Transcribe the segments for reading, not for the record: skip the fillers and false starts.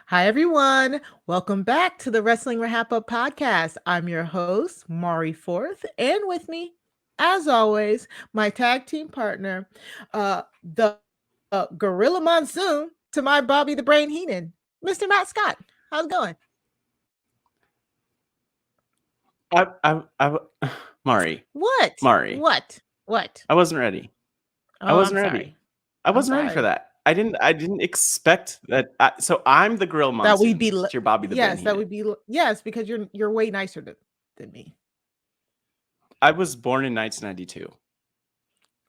Hi, everyone. Welcome back to the Wrestling RHAPup podcast. I'm your host, Mari Forth, and with me, as always, my tag team partner, the Gorilla Monsoon to my Bobby the Brain Heenan, Mr. Matt Scott. How's it going? I Mari, What? Mari, What? What? I wasn't ready. I Oh, I'm wasn't ready. sorry. I I'm wasn't ready for sorry. that. I didn't expect that. So I'm the Grill That we'd Monsoon be to your Bobby the Brain yes, that Heenan. would be yes, because you're way nicer than me. I was born in 1992.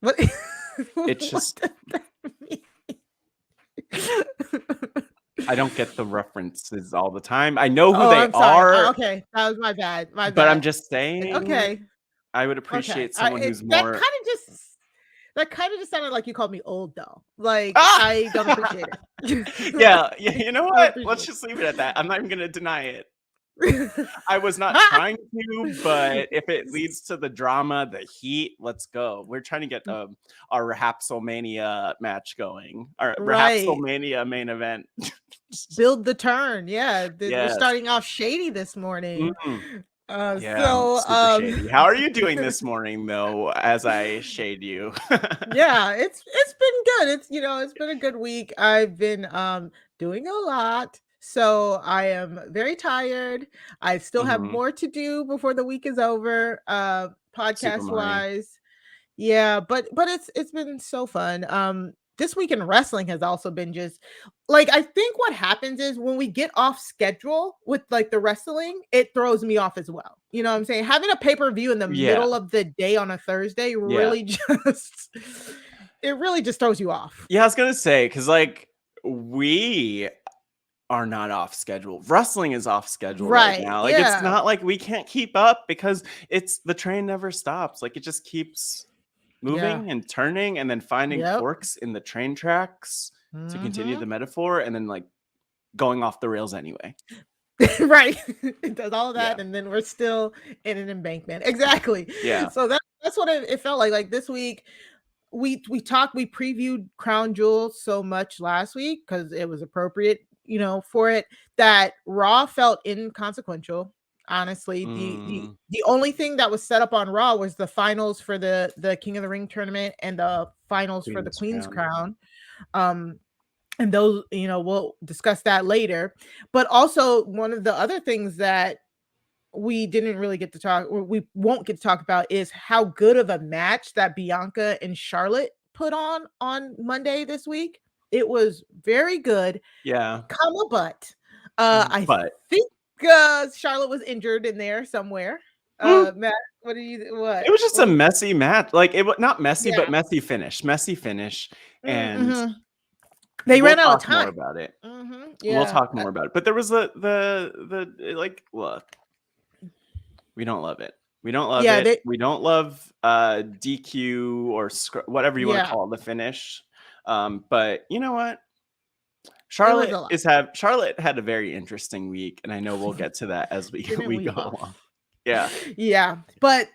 What? It's What just does that mean? I don't get the references all the time. I know who Oh, they I'm sorry. are, Okay, that was my bad. My but I'm bad. just saying Okay, I would okay. appreciate someone It who's more. that kind of just sounded like you called me old though. Like Ah! I don't appreciate it. Yeah, yeah. You know I what? Let's appreciate just leave it at that. I'm not even gonna deny it. it. I was not trying to, but if it leads to the drama, the heat, let's go. We're trying to get our Rahapsomania match going. Our Right. Rahapsomania main event. Build the turn. Yeah, we're Yes. starting off shady this morning. Mm, Uh, yeah, so super um shady. How are you doing this morning, though, as I shade you? Yeah, it's been good. It's been a good week. I've been doing a lot. So I am very tired. I still have Hmm. more to do before the week is over, Super podcast Mari. wise. Yeah, but it's been so fun. This week in wrestling has also been just like I think what happens is when we get off schedule with like the wrestling, it throws me off as well. You know what I'm saying? Having a pay-per-view in the Yeah, middle of the day on a Thursday yeah. really just it really just throws you off. Yeah, I was gonna say, because like we are not off schedule. Wrestling is off schedule right Right. now. Like it's Yeah. not like we can't keep up because it's the train never stops. Like it just keeps Yeah. moving and turning and then finding Yep. forks in the train tracks to continue Mhm. the metaphor and then like going off the rails anyway. Right. It does all of Yeah. that, and then we're still in an embankment. Exactly. Yeah. So that's what it felt like. Like this week, we previewed Crown Jewel so much last week because it was appropriate, for it, that Raw felt inconsequential. Honestly, Mm, the only thing that was set up on Raw was the finals for the King of the Ring tournament and the finals for the Queen's Queen's crown. Crown. Um, and those, we'll discuss that later. But also, one of the other things that we didn't really get to talk, or we won't get to talk about, is how good of a match that Bianca and Charlotte put on Monday this week. It was very good, Yeah. comma, but I But think Charlotte was injured in there somewhere. mm, Matt, what do you what? it was just What a do you messy match. Like it was not messy, but Yeah. messy finish. Messy finish. And Mm-hmm. They we'll ran out of talk more time. about it. Mm-hmm. We'll Yeah. talk more about it. But there was the like look, we don't love it. We don't love Yeah, it. they We don't love DQ or whatever you want to yeah, call it, the finish. But you know what? it was a lot. Charlotte had a very interesting week, and I know we'll get to that as we Didn't we we go all? along. Yeah. Yeah, but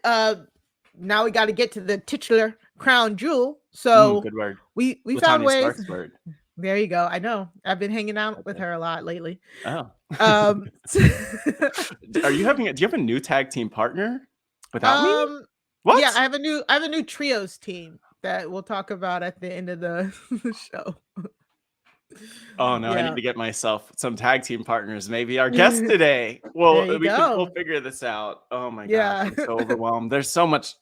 now we got to get to the titular crown jewel. So Good word. we found Latanya ways. Sparks word. There you go. I know. I've been hanging out with Okay. her a lot lately. Oh. Um, Are you having do you have a new tag team partner without me? um, yeah, What? I have a new trios team that we'll talk about at the end of the show. Oh no, I need Yeah. to get myself some tag team partners. Maybe our guest today. Well, There you we'll go. figure this out. Oh my gosh, Yeah. I'm so overwhelmed. There's so much.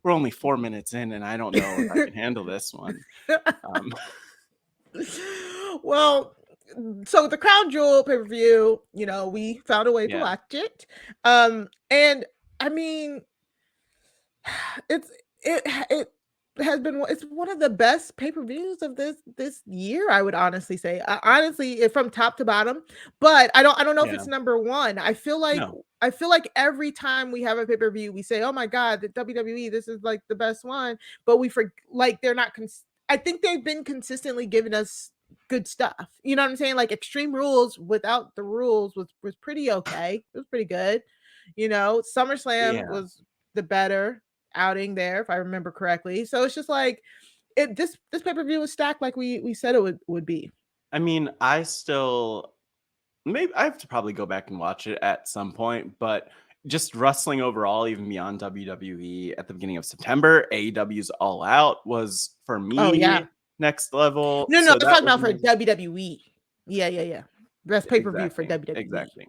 We're only 4 minutes in, and I don't know if I can handle this one. Um, Well, so the Crown Jewel pay-per-view, we found a way to yeah, watch it. And I mean, it's it has been it's one of the best pay-per-views of this year, I would honestly say. Honestly, from top to bottom, but I don't know if yeah, it's number 1. no, I feel like every time we have a pay-per-view, we say, "Oh my god, the WWE, this is like the best one." But we like they're not I think they've been consistently giving us good stuff. You know what I'm saying? Like Extreme Rules without the rules was pretty okay. It was pretty good. SummerSlam yeah. was the better outing there, if I remember correctly. So it's just like this pay-per-view was stacked like we said it would be. I mean, I still maybe I have to probably go back and watch it at some point, but just wrestling overall, even beyond WWE at the beginning of September, AEW's All Out was for Oh me yeah. next level. No, no, I So was that talking was about for amazing. WWE. Yeah, yeah, yeah. Best pay-per-view for Exactly. WWE. Exactly.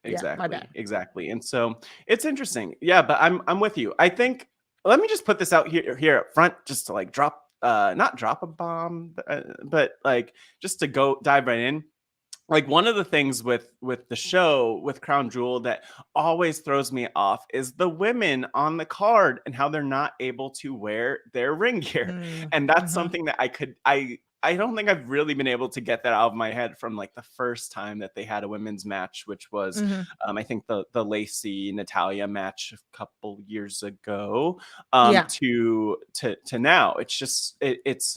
Yeah, my Exactly. bad. Exactly. And so it's interesting. Yeah, but I'm with you. I think let me just put this out here up front just to like drop not drop a bomb, but like just to go dive right in. Like one of the things with the show with Crown Jewel that always throws me off is the women on the card and how they're not able to wear their ring gear. Mm, And that's mhm. something that I don't think I've really been able to get that out of my head from like the first time that they had a women's match, which was Mhm. I think the Lacey Natalia match a couple years ago, Yeah. to now. It's just it's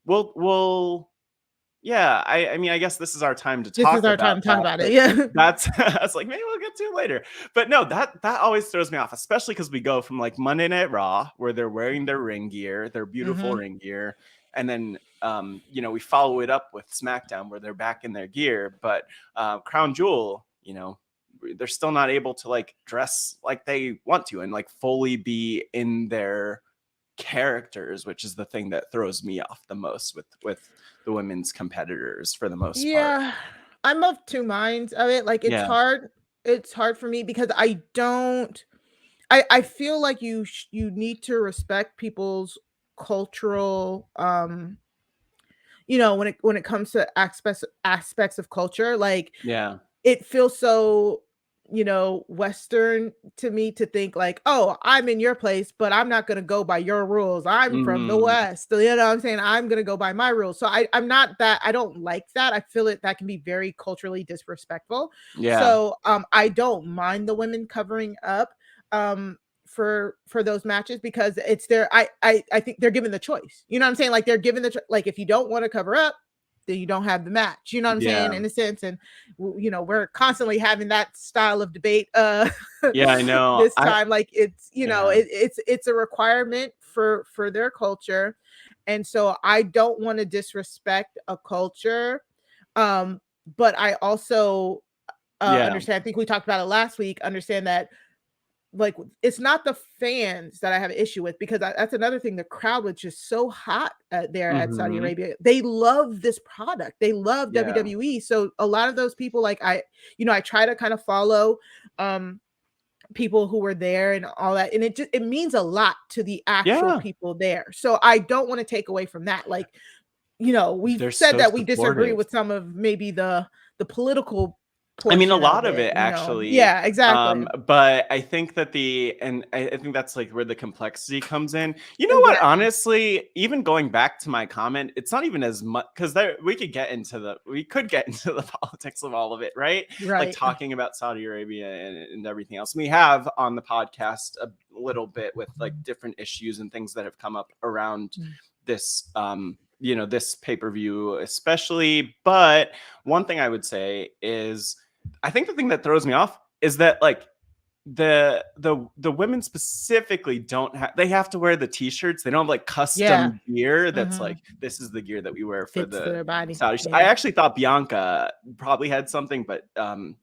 we'll yeah, I mean, I guess this is our time to This is talk our about time to talk that, about it. but Yeah. that's I was like, maybe we'll get to it later. But no, that always throws me off, especially because we go from like Monday Night Raw, where they're wearing their ring gear, their beautiful Mhm. ring gear, and then we follow it up with SmackDown, where they're back in their gear. But Crown Jewel, they're still not able to like dress like they want to and like fully be in their characters, which is the thing that throws me off the most with the women's competitors for the most part. Yeah. I'm of two minds of it. Like Yeah. it's hard for me because I feel like you need to respect people's cultural when it comes to aspects of culture, like Yeah. it feels so, Western to me to think like, "Oh, I'm in your place, but I'm not gonna go by your rules. I'm from the Mhm. West." You know what I'm saying? I'm gonna go by my rules. So I'm not that I don't like that. I feel it that can be very culturally disrespectful. Yeah. So I don't mind the women covering up for those matches because it's their I think they're given the choice. You know what I'm saying? Like they're given like if you don't want to cover up, then you don't have the match. You know what I'm saying? Yeah. In a sense, and we're constantly having that style of debate Yeah, I know. this time. Like it's Yeah. it's a requirement for their culture, and so I don't want to disrespect a culture, but I also Yeah. understand. I think we talked about it last week. Understand that like it's not the fans that I have an issue with because that's another thing. The crowd was just so hot there at Saudi Mhm. Arabia. They love this product. They love Yeah. WWE. So a lot of those people, like I try to kind of follow um people who were there and all that, and it means a lot to the actual Yeah. people there. So I don't want to take away from that. Like we've They're said so that we disagree supportive. with some of maybe the political I mean, a portion lot of of it. it actually, Yeah, exactly, but I think that I think that's like where the complexity comes in. You know what? exactly. Honestly, even going back to my comment, it's not even as much because we could get into the politics of all of it, right? Like Right. talking about Saudi Arabia and everything else. We have on the podcast a little bit with like different issues and things that have come up around Mm. this this pay-per-view especially. But one thing I would say is I think the thing that throws me off is that like the women specifically don't have they have to wear the t-shirts. They don't have like Yeah. custom gear that's like Mhm. this is the gear that we wear for Fits the their body. Saudi. I Yeah. actually thought Bianca probably had something, but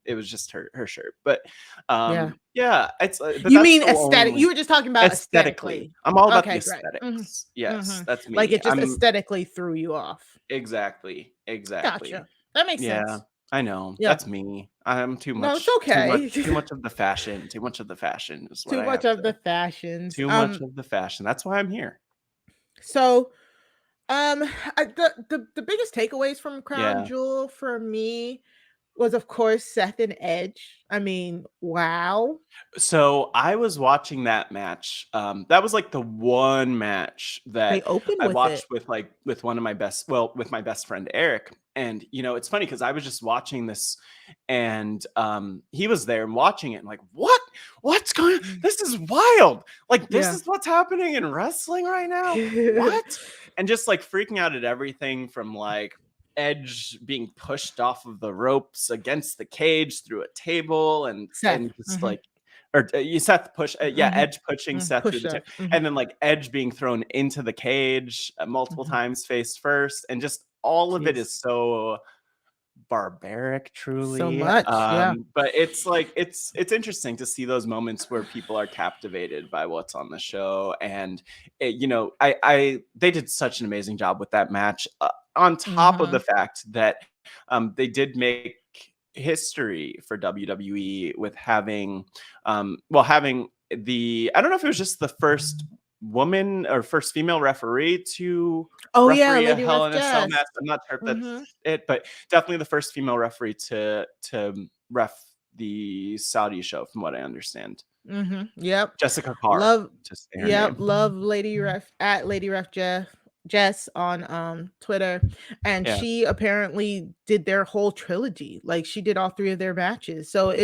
it was just her shirt. But Yeah. yeah, it's but You that's mean the aesthetic you only were just talking about aesthetically. aesthetically. I'm all about the Okay, great. Mhm. aesthetics. Yes, Mhm. that's Like me. it just I'm aesthetically threw you off. exactly, exactly. Gotcha. That makes Yeah, sense. I know. Yeah. That's me. I'm No, it's too much, okay. too much of the fashion. Too much of the fashion is what Too I much have of the to. fashions. Too much of the fashion. That's why I'm here. So the biggest takeaways from Crown Yeah. Jewel for me was of course Seth and Edge. I mean, wow. So I was watching that match. That was like the one match They that open I with it. watched with one of my best, well, with my best friend Eric. And it's funny because I was just watching this, and he was there and watching it, and like, what's going? Mm. This is wild! Like, this Yeah. is what's happening in wrestling right now. What? And just like freaking out at everything from like Edge being pushed off of the ropes against the cage through a table, and Seth. just Mhm. like or you Seth push yeah, Mhm. Edge pushing Mm, Seth through push the Seth. Mhm. and then like Edge being thrown into the cage multiple Mhm. times face first, and just all of it Jeez. is so barbaric, So truly. much. Yeah. But it's like it's interesting to see those moments where people are captivated by what's on the show, and I they did such an amazing job with that match. On top of the Mhm. fact that they did make history for WWE with having having the, I don't know if it was just the first woman or first female referee to Oh, yeah, referee a Lady Hell Ref in a Cell Jess. match. I'm not sure if Mhm. that's it, but definitely the first female referee to ref the Saudi show, from what I understand. Mhm. Yep. Jessica Carr, Love to say her yep, name. love Lady Ref at Lady Ref Jess on Twitter, and Yeah, she apparently did their whole trilogy. Like she did all 3 of their matches. So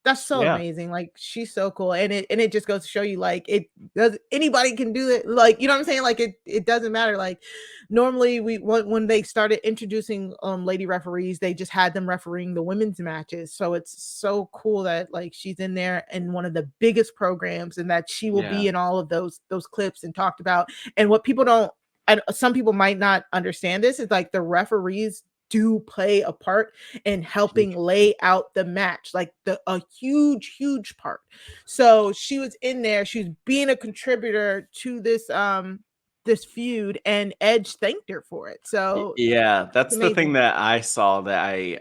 that's so yeah, amazing. Like she's so cool. And it just goes to show you like it does anybody can do it. Like, you know what I'm saying? Like it doesn't matter. Like normally when they started introducing lady referees, they just had them refereeing the women's matches. So it's so cool that like she's in there in one of the biggest programs, and that she will yeah, be in all of those clips and talked about. And what people don't, and some people might not understand this, is like the referees do play a part in helping lay out the match, like a huge part. So she was in there, she was being a contributor to this feud, and Edge thanked her for it. So Yeah, it's that's the thing amazing. that I saw that I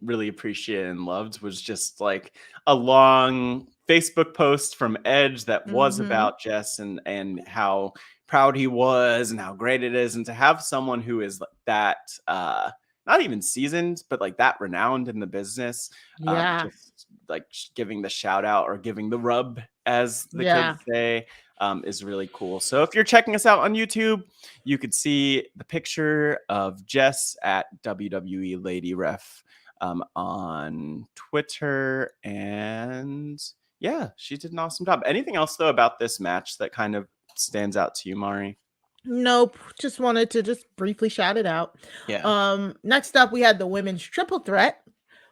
really appreciated and loved, was just like a long Facebook post from Edge that was Mhm. about Jess and how proud he was and how great it is, and to have someone who is like that not even seasoned, but like that renowned in the business, Yeah. just like giving the shout out or giving the rub, as the kids Yeah. say, is really cool. So if you're checking us out on YouTube, you could see the picture of Jess at WWE Lady Ref on Twitter. And yeah, she did an awesome job. Anything else, though, about this match that kind of stands out to you, Mari? Nope, just wanted to just briefly shout it out. Yeah, Next up, we had the women's triple threat,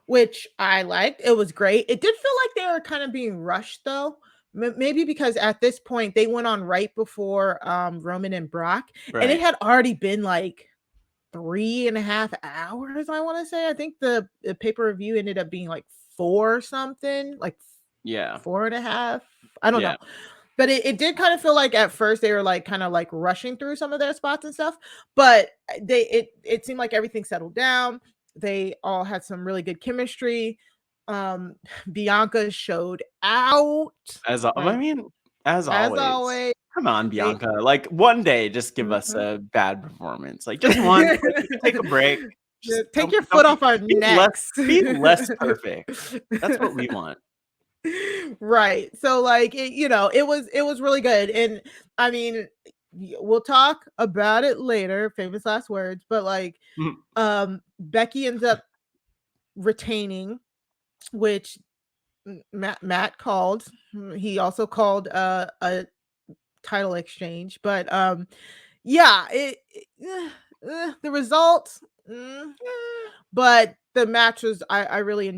which I liked. It was great. It did feel like they were kind of being rushed though. Maybe because at this point they went on right before Roman and Brock, and it right. had already been like 3.5 hours, I want to say. I think the pay-per-view ended up being like four something, like Yeah, 4.5. I don't yeah. know. But it did kind of feel like at first they were like kind of like rushing through some of their spots and stuff. But it seemed like everything settled down. They all had some really good chemistry. Bianca showed out, I like mean, as as always. always. Come on, They Bianca. Like one day, just give us Mhm. a bad performance. Like just once. Like you can take a break. Yeah, Just take your don't foot off our be less necks. be less perfect. That's what we want. Right. So like it was really good. And I mean, we'll talk about it later, famous last words, but like Mhm. Becky ends up retaining, which Matt called. He also called a title exchange, but yeah, the results, but the match was, I really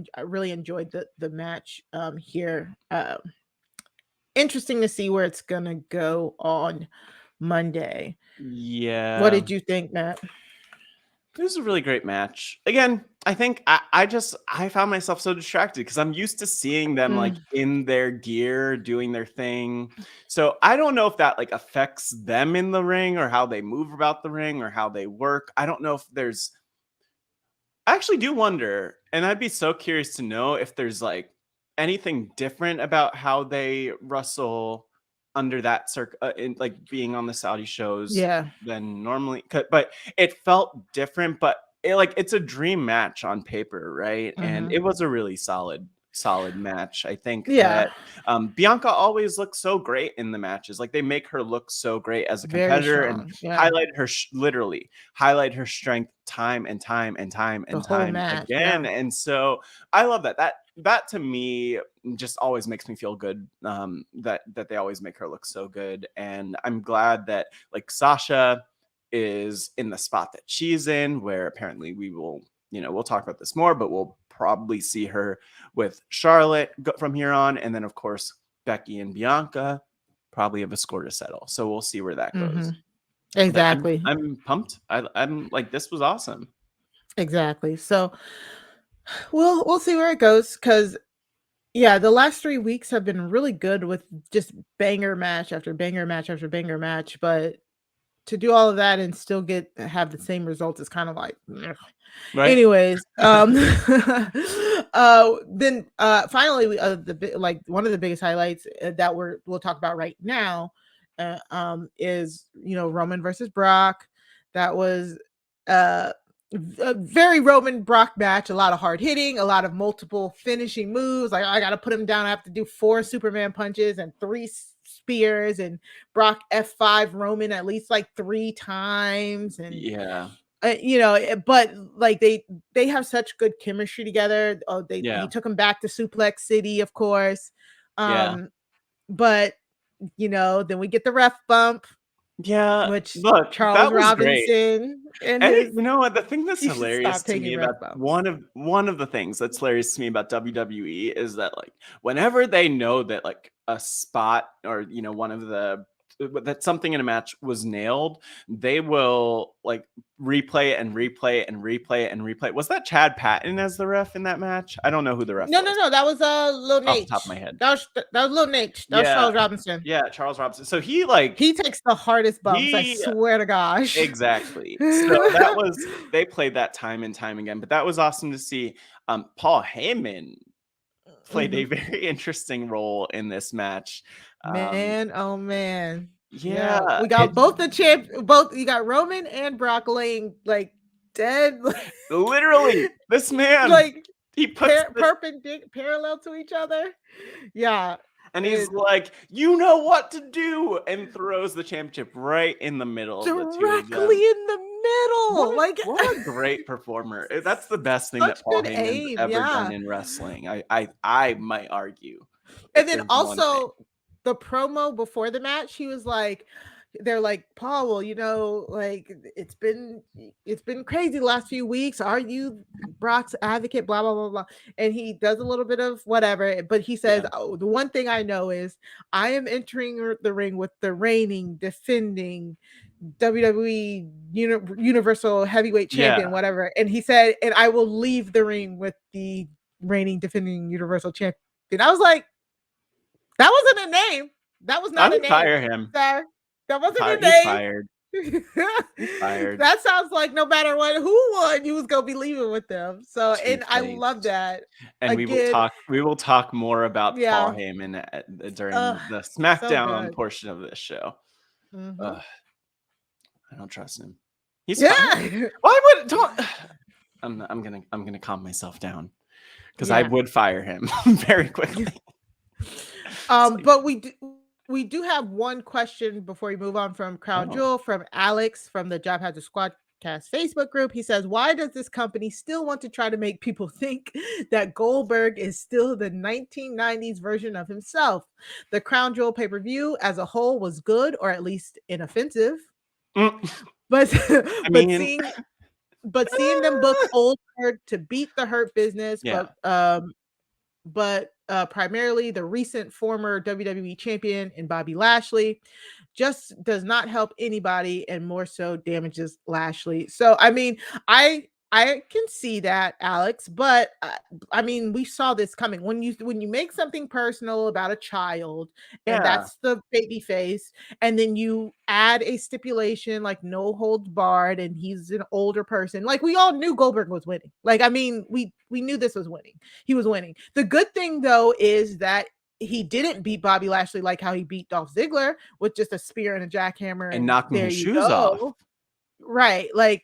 enjoyed the match here. Interesting to see where it's gonna go on Monday. What Yeah. did you think, Matt? It was a really great match. Again, I think I found myself so distracted because I'm used to seeing them like Mm, in their gear doing their thing. So I don't know if that like affects them in the ring or how they move about the ring or how they work. I don't know if there's, I actually do wonder, and I'd be so curious to know if there's like anything different about how they wrestle under that in like being on the Saudi shows yeah. than normally. But it felt different. But it's a dream match on paper, right? And Mhm. it was a really solid match. I think Yeah. that Bianca always looks so great in the matches. Like they make her look so great as a Very competitor and strong. Yeah. highlight her literally highlight her strength time and time and time The and whole time match. again. Yeah. And so I love that. That to me just always makes me feel good. That they always make her look so good. And I'm glad that like Sasha is in the spot that she's in, where apparently we will, we'll talk about this more, but we'll probably see her with Charlotte from here on. And then of course Becky and Bianca probably have a score to settle. So we'll see where that goes. Mhm. But Exactly. I'm pumped. I'm like, this was awesome. Exactly. So we'll see where it goes because yeah, the last 3 weeks have been really good with just banger match after banger match after banger match. But to do all of that and still have the same results is kind of like ugh. Right? Anyways, then finally like one of the biggest highlights that we'll talk about right now is Roman versus Brock. That was uh a very Roman Brock match, a lot of hard hitting, a lot of multiple finishing moves. Like I got to put him down. I have to do 4 Superman punches and 3 spears, and Brock F5 Roman at least like 3 times. And Yeah. but like they have such good chemistry together. Oh, Yeah. he took him back to Suplex City, of course. Yeah. But then we get the ref bump, Yeah. which Look, Charles that was great. Robinson and And his you know what? The thing that's you should hilarious stop to taking me about ref bumps. one of the things that's hilarious to me about WWE is that like whenever they know that like a spot or one of the that something in a match was nailed, they will like replay it and replay it and replay it and replay it. Was that Chad Patton as the ref in that match? I don't know who the ref No, no, was no. That was Lil off the top of my Nate. head. That was Lil Nate. That was Yeah, Charles Robinson. yeah, Charles Robinson. So he like He takes the hardest bumps. I he swear to gosh. exactly. So that was they played that time and time again, but that was awesome to see. Paul Heyman played a Mhm. very interesting role in this match. Um, Man, oh man. Yeah, yeah, we got both the champ. Both you got Roman and Brock laying like dead, literally, this man like he puts this perpendicular, parallel to each other. Yeah, and he's it, like, "You know what to do," and throws the championship right in the middle of the two of directly them. in the middle. Like What a great performer! That's the best thing that such Paul good Heyman's aim. ever done Yeah. in wrestling. I might argue And if then there's one thing. also the promo before the match, he was like, they're like, Paul, well, like it's been crazy the last few weeks. Are you Brock's advocate? Blah blah blah blah. And he does a little bit of whatever, but he says, Yeah, "Oh, the one thing I know is I am entering the ring with the reigning, defending WWE Universal Heavyweight yeah. Champion, whatever." And he said, "And I will leave the ring with the reigning, defending Universal Champion." I was like, that wasn't a name. That was I not a would name, fire him. sir. That wasn't a He's name. fired. He's fired. That sounds like no matter who won, you was gonna be leaving with them. So, and I love Two-faced. that. And Again, we will talk more about Paul yeah. Heyman Uh, during the so SmackDown good. portion of this show. Hmm. Ugh, I don't trust him. He's fired. Yeah. Why would don't I'm gonna calm myself down because I Yeah. would fire him very quickly. It's like, But we do have one question before we move on from Crown oh, Jewel from Alex from the Job Has a Squadcast Facebook group. He says, "Why does this company still want to try to make people think that Goldberg is still the 1990s version of himself? The Crown Jewel pay-per-view as a whole was good, or at least inoffensive, mm, but I but mean, seeing them book old Hurt to beat the Hurt Business, yeah, but primarily the recent former WWE champion in Bobby Lashley just does not help anybody and more so damages Lashley." So I mean, I can see that, Alex, but I mean, we saw this coming when you make something personal about a child and yeah, that's the baby face, and then you add a stipulation like no holds barred and he's an older person. Like we all knew Goldberg was winning. Like I mean, we knew this was winning. He was winning. The good thing though is that he didn't beat Bobby Lashley like how he beat Dolph Ziggler with just a spear and a jackhammer, and and knocking there his you shoes off. go. Right. Like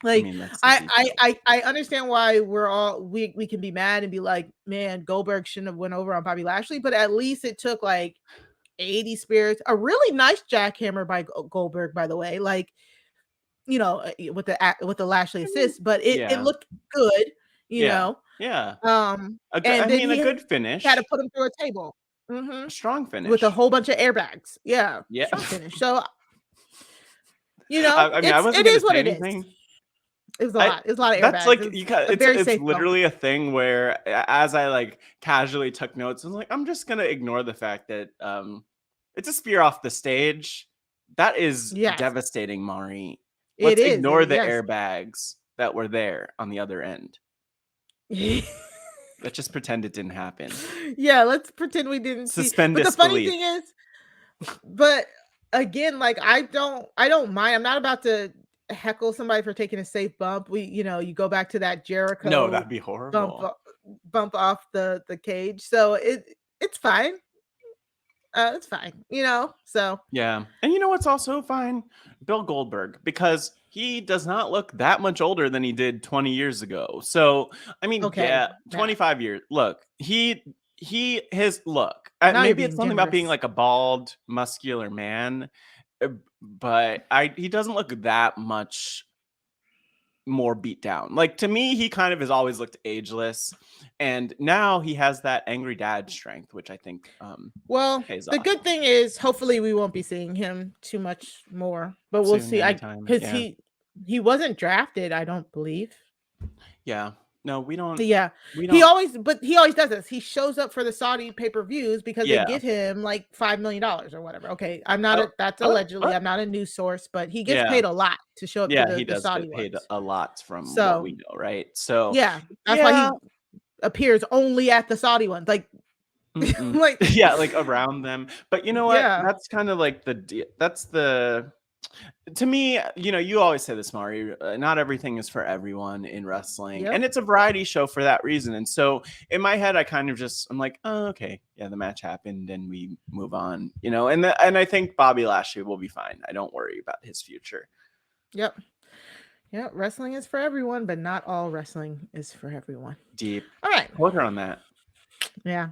I like mean, that's the I I detail. I understand why we can be mad and be like, man, Goldberg shouldn't have went over on Bobby Lashley, but at least it took like 80 spears, a really nice jackhammer by Goldberg, by the way, like with the Lashley I mean, assist, but it yeah, looked good, you yeah, know. yeah. And I then mean, a he good had to finish, put him through a table. a Mhm. strong With a finish. whole bunch of airbags. Yeah, Yeah. strong finish. So, I mean, I wasn't it gonna is what say it is. anything. It was a I lot. It was a lot of That's airbags. It like was a very it's safe zone. literally a thing where as I like casually took notes, I was like, I'm just gonna ignore the fact that it's a spear off the stage. That is Yes, devastating, Mari. it Let's is. ignore the Yes. airbags that were there on the other end. Let's just pretend it didn't happen. Yeah, let's pretend we didn't see. Suspend But the funny disbelief. thing is, but again, like I don't mind. I'm not about to heckle somebody for taking a safe bump. You go back to that No, Jericho that'd be bump horrible. o- bump off the cage. So it's fine. It's fine, So Yeah. And you know what's also fine? Bill Goldberg, because he does not look that much older than he did 20 years ago. So, I mean, okay, yeah, Matt. 25 years. Look, his look. Now you're Maybe it's being something about being generous. like a bald, muscular man, but he doesn't look that much more beat down. Like to me, he kind of has always looked ageless, and now he has that angry dad strength, which I think Well, pays the off good thing is hopefully we won't be seeing him too much more, but we'll soon, see. I anytime. Because Yeah. he wasn't drafted, I don't believe. Yeah. No, we don't. Yeah, We don't. he always does this. He shows up for the Saudi pay-per-views because they Yeah. give him like $5 million or whatever. Okay, I'm not Oh, that's allegedly. what? I'm not a news source, but he gets Yeah. paid a lot to show up to Yeah. the He the does Saudi get paid ones. a lot from what we So know, right? So, yeah, that's why yeah. he appears only at the Saudi ones. Like Mm-mm. like Yeah, like around them. But you know what? yeah. That's kind of like that's the to me, you always say this, Mari. Not everything is for everyone in wrestling, and Yep. it's a variety show for that reason. And so, in my head, I'm like, oh, okay, yeah, the match happened, and we move on, and I think Bobby Lashley will be fine. I don't worry about his future. Yep. Yep. Wrestling is for everyone, but not all wrestling is for everyone. Deep All right. quote her on that. Yeah.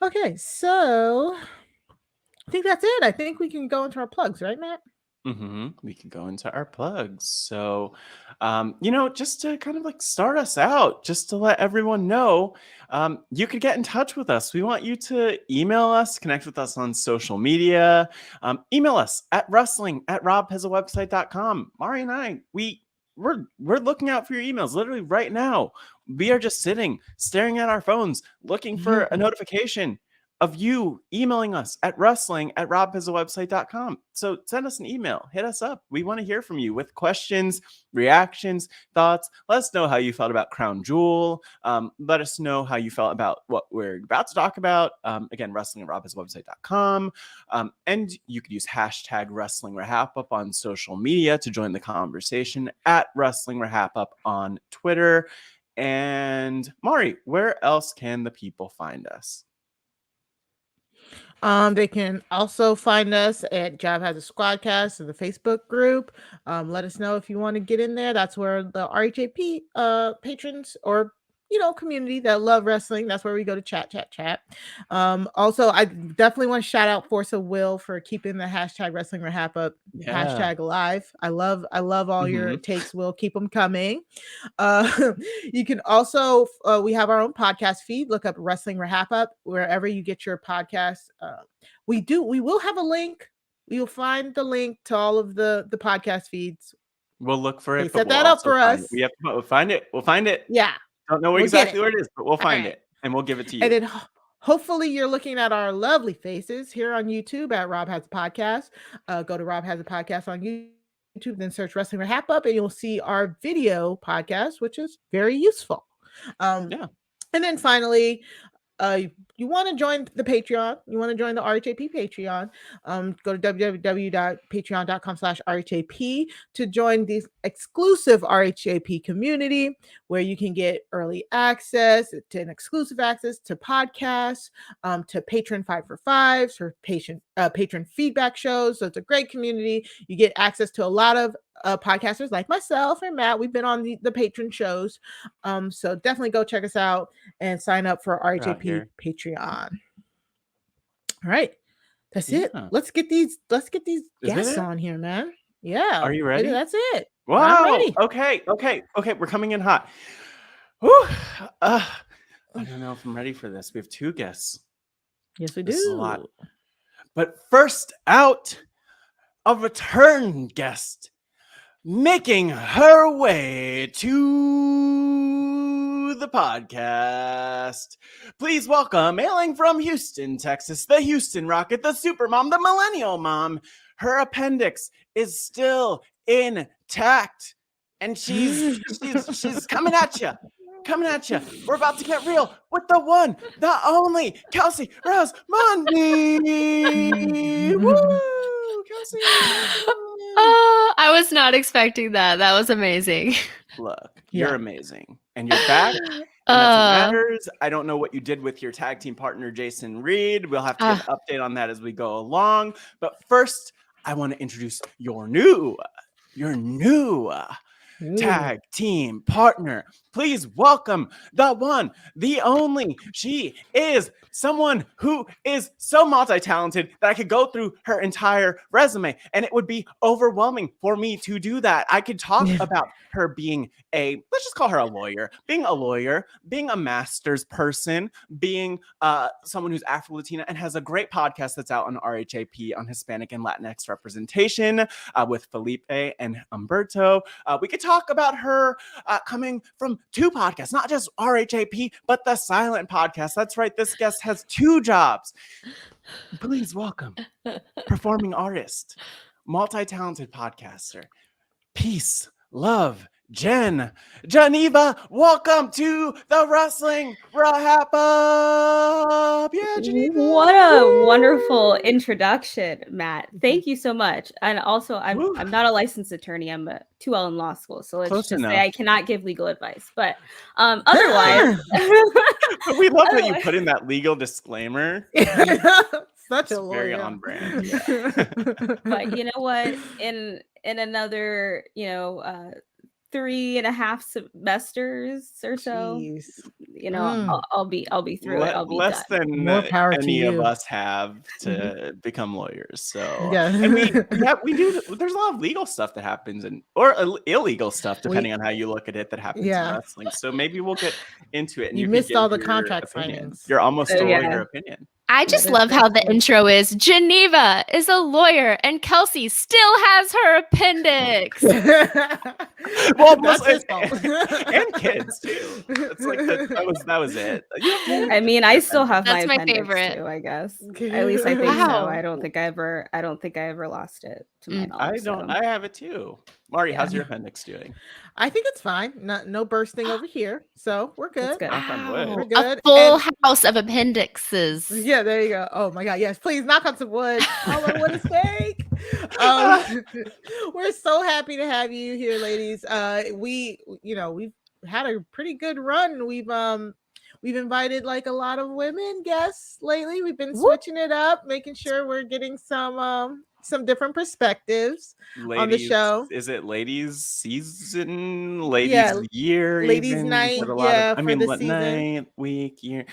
Okay. So I think that's it. I think we can go into our plugs, right, Matt? We can go into our plugs. So, just to kind of like start us out, just to let everyone know, you could get in touch with us. We want you to email us, connect with us on social media. Email us at wrestling@RHAPhasAwebsite.com. Mari and I, we're looking out for your emails literally right now. We are just sitting, staring at our phones, looking for a notification of you emailing us at wrestling@RHAPhasAwebsite.com. So send us an email, hit us up. We want to hear from you with questions, reactions, thoughts. Let us know how you felt about Crown Jewel. Let us know how you felt about what we're about to talk about. Again, wrestling@RHAPhasAwebsite.com. And you could use hashtag WrestlingRHAPup on social media to join the conversation at WrestlingRHAPup on Twitter. And Mari, where else can the people find us? They can also find us at Job Has a Squadcast in the Facebook group. Let us know if you want to get in there. That's where the RHAP patrons or community that love wrestling. That's where we go to chat. Also, I definitely want to shout out Force of Will for keeping the hashtag Wrestling Rehab up Yeah. hashtag alive. I love all your takes. Will keep them coming. You can also we have our own podcast feed. Look up Wrestling RHAPup wherever you get your podcasts. We will have a link. We will find the link to all of the podcast feeds. We'll look for They it, but set we'll that up also for find it. us. We have to we'll find it. We'll find it. Yeah, Don't know we'll get exactly it. where it is, but we'll All find right. it and we'll give it to And you. then hopefully you're looking at our lovely faces here on YouTube at Rob Has a Podcast. Go to Rob Has a Podcast on YouTube, then search Wrestling RHAPup, and you'll see our video podcast, which is very useful. Yeah. And then finally, you want to join the Patreon, you want to join the RHAP Patreon, go to www.patreon.com/RHAP to join this exclusive RHAP community where you can get early access to an exclusive access to podcasts, to patron 5 for 5s or patron feedback shows. So it's a great community. You get access to a lot of podcasters like myself and Matt. We've been on the patron shows. So definitely go check us out and sign up for RHAP Patreon. All right. That's it. Yeah. Let's get these Is it guests it? on here, man. Yeah. Are you ready? That's it. I'm Wow. ready. Okay. We're coming in hot. Whew. I don't know if I'm ready for this. We have 2 guests. Yes, we This is a lot. do. But first out, a return guest making her way to the podcast. Please welcome, hailing from Houston, Texas, the Houston Rocket, the Supermom, the Millennial Mom, her appendix is still intact, and she's coming at you. Coming at you. We're about to get real with the one, the only Kelsey Razmandi. Woo! Kelsey. Oh, I was not expecting that. That was amazing. Look, you're amazing. And you're back. And that's what matters. I don't know what you did with your tag team partner, Jason Reed. We'll have to get an update on that as we go along. But first, I want to introduce your new tag team partner. Please welcome the one, the only. She is someone who is so multi-talented that I could go through her entire resume and it would be overwhelming for me to do that. I could talk about her being let's just call her a lawyer, being a master's person, being someone who's Afro-Latina and has a great podcast that's out on RHAP on Hispanic and Latinx representation with Felipe and Humberto. We could talk about her coming from 2 podcasts, not just RHAP, but the Silent Podcast. That's right. This guest has 2 jobs. Please welcome performing artist, multi-talented podcaster, peace, love, Geneva. Welcome to the Wrestling RHAPup. Yeah, Geneva. What a wonderful introduction, Matt. Thank you so much. And also, I'm not a licensed attorney. I'm a 2L in law school, so let's say I cannot give legal advice. But otherwise, we love how you put in that legal disclaimer. Such a lawyer. Very on brand. Yeah. But you know what? In another, 3.5 semesters or so, I'll be through it. I'll be less done. than More power any to of you. us have to become lawyers. So and we do. There's a lot of legal stuff that happens or illegal stuff, depending on how you look at it, that happens in wrestling. So maybe we'll get into it. And you missed all the contract signings. You're almost a lawyer opinion. I just love how the intro is Geneva is a lawyer and Kelsey still has her appendix. Well, that's his fault. and kids too. It's like that was it. I mean, I still have That's my appendix favorite. too, I guess. At least I think Wow. so. I don't think I ever lost it to my knowledge. I have it too. Mari, how's your appendix doing? I think it's fine. No bursting over here, so we're good. That's good. Wow. We're good. A full house of appendixes. Yeah, there you go. Oh my God, yes! Please knock on some wood. All my wood is fake. We're so happy to have you here, ladies. We've had a pretty good run. We've invited like a lot of women guests lately. We've been switching it up, making sure we're getting some different perspectives on the show. Is it ladies season, ladies year, ladies even? night? For the season. Night, week, year.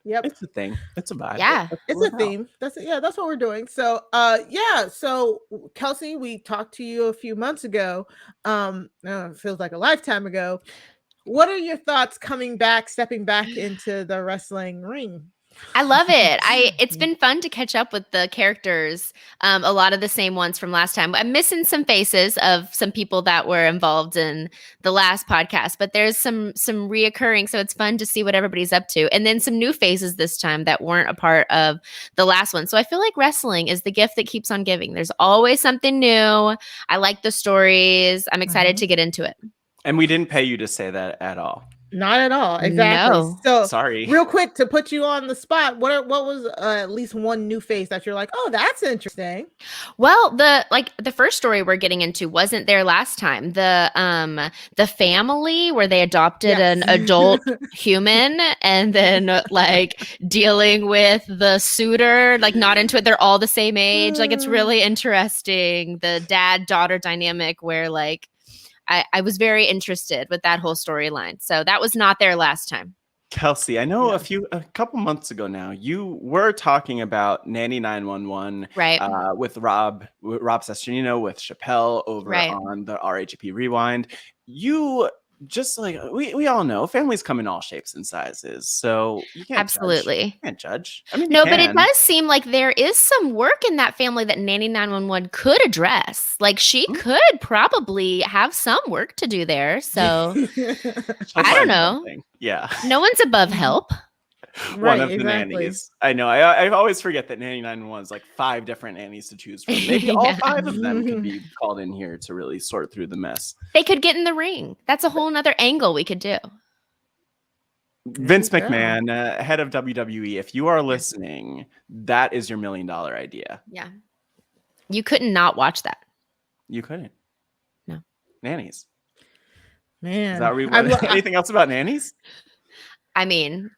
Yep, it's a thing. It's a vibe. Yeah, it's a theme. That's what we're doing. So, So Kelsey, we talked to you a few months ago. It feels like a lifetime ago. What are your thoughts stepping back into the wrestling ring? I love it. It's been fun to catch up with the characters. A lot of the same ones from last time. I'm missing some faces of some people that were involved in the last podcast, but there's some reoccurring. So it's fun to see what everybody's up to. And then some new faces this time that weren't a part of the last one. So I feel like wrestling is the gift that keeps on giving. There's always something new. I like the stories. I'm excited to get into it. And we didn't pay you to say that at all. Not at all. Exactly. No. So sorry. Real quick to put you on the spot. What was at least one new face that you're like, oh, that's interesting? Well, the first story we're getting into wasn't there last time. The family where they adopted an adult human and then dealing with the suitor, not into it. They're all the same age. It's really interesting. The dad-daughter dynamic where I was very interested with that whole storyline. So that was not there last time. Kelsey, I know a couple months ago now, you were talking about Nanny 911 with Rob Sessionino with Chappelle over on the RHAP Rewind. You just we all know families come in all shapes and sizes, so you can't judge. I mean, no, but it does seem like there is some work in that family that Nanny 911 could address. She could probably have some work to do there. So I don't know. Yeah, no one's above help. one Right, of the exactly. nannies. I know. I always forget that Nanny 911 is like 5 different nannies to choose from. Maybe all Yeah. 5 of them could be called in here to really sort through the mess. They could get in the ring. That's a whole nother angle we could do. Vince you go. McMahon, head of WWE, if you are listening, that is your $1 million idea. Yeah. You couldn't not watch that. You couldn't. No. Nannies. Man, Is that anything else about nannies? I mean,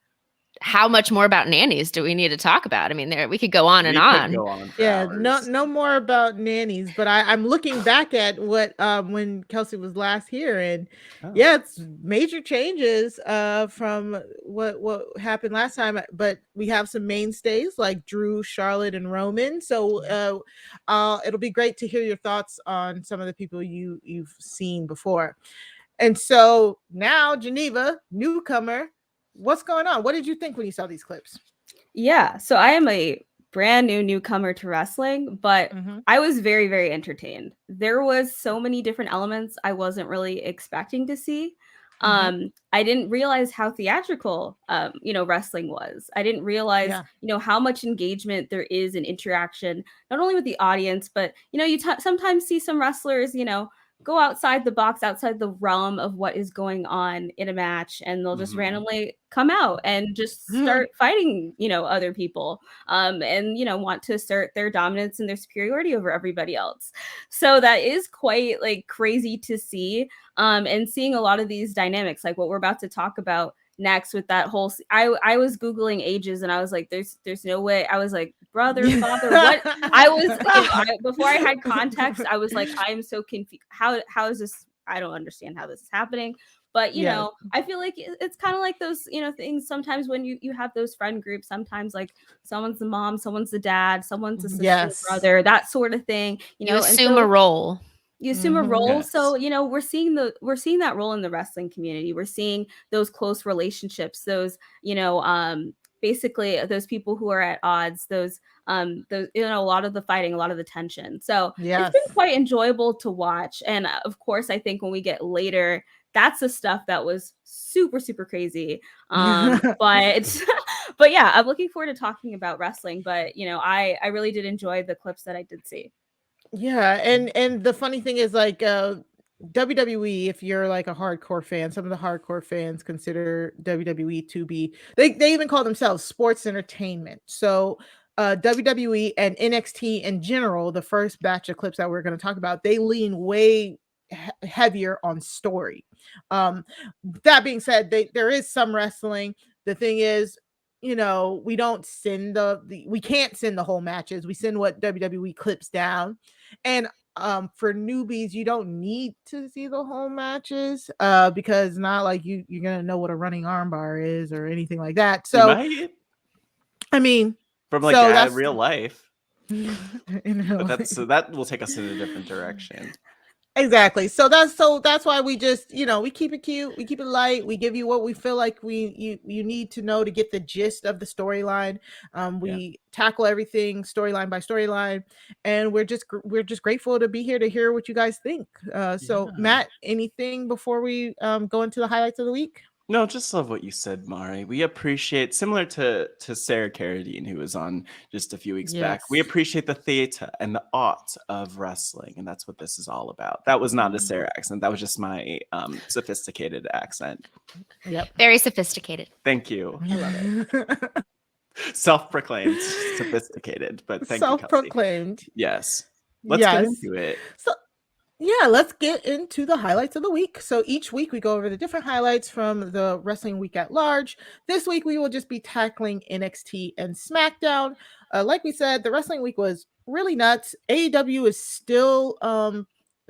how much more about nannies do we need to talk about? I mean, we could go on and We on. could go on for yeah, hours. no more about nannies, but I'm looking back at what when Kelsey was last here, and yeah, it's major changes from what happened last time, but we have some mainstays like Drew, Charlotte, and Roman. So it'll be great to hear your thoughts on some of the people you've seen before. And so now, Geneva, newcomer, what's going on? What did you think when you saw these clips? Yeah, so I am a brand new newcomer to wrestling, but I was very, very entertained. There was so many different elements I wasn't really expecting to see. I didn't realize how theatrical, wrestling was. I didn't realize, how much engagement there is in interaction, not only with the audience, but, you sometimes see some wrestlers, go outside the box, outside the realm of what is going on in a match, and they'll just randomly come out and just start fighting, other people, and want to assert their dominance and their superiority over everybody else. So that is quite like crazy to see, and seeing a lot of these dynamics, like what we're about to talk about next with that whole I was googling ages, and I was like, there's no way. I was like, brother, father, what? I was before I had context, I was like, I am so confused. How is this? I don't understand how this is happening. But I feel like it's kind of like those things sometimes when you have those friend groups. Sometimes like someone's the mom, someone's the dad, someone's a sister, brother, that sort of thing. You assume a role. You assume a role. Yes. So, we're seeing that role in the wrestling community. We're seeing those close relationships, those, basically those people who are at odds, those, a lot of the fighting, a lot of the tension. So it's been quite enjoyable to watch. And of course, I think when we get later, that's the stuff that was super, super crazy. But yeah, I'm looking forward to talking about wrestling. But, I really did enjoy the clips that I did see. Yeah, and the funny thing is, like, WWE, if you're like a hardcore fan, some of the hardcore fans consider WWE to be, they even call themselves sports entertainment. So WWE and NXT in general, the first batch of clips that we're going to talk about, they lean way heavier on story. That being said, there is some wrestling. The thing is, we don't send we can't send the whole matches. We send what WWE clips down. And for newbies, you don't need to see the whole matches because not like you're gonna know what a running armbar is or anything like that. So I mean, from like that's real life. But that will take us in a different direction. Exactly. So that's why we just, we keep it cute, we keep it light, we give you what we feel like you need to know to get the gist of the storyline. We tackle everything storyline by storyline, and we're just grateful to be here to hear what you guys think. So Matt, anything before we go into the highlights of the week? No, just love what you said, Mari. We appreciate, similar to Sarah Carradine, who was on just a few weeks back, we appreciate the theater and the art of wrestling, and that's what this is all about. That was not a Sarah accent. That was just my sophisticated accent. Yep. Very sophisticated. Thank you. I love it. Self-proclaimed sophisticated, but thank you, Kelsey. Self-proclaimed. Yes. Let's get into it. So yeah, let's get into the highlights of the week. So each week we go over the different highlights from the wrestling week at large. This week we will just be tackling NXT and SmackDown. Like we said, the wrestling week was really nuts. AEW is still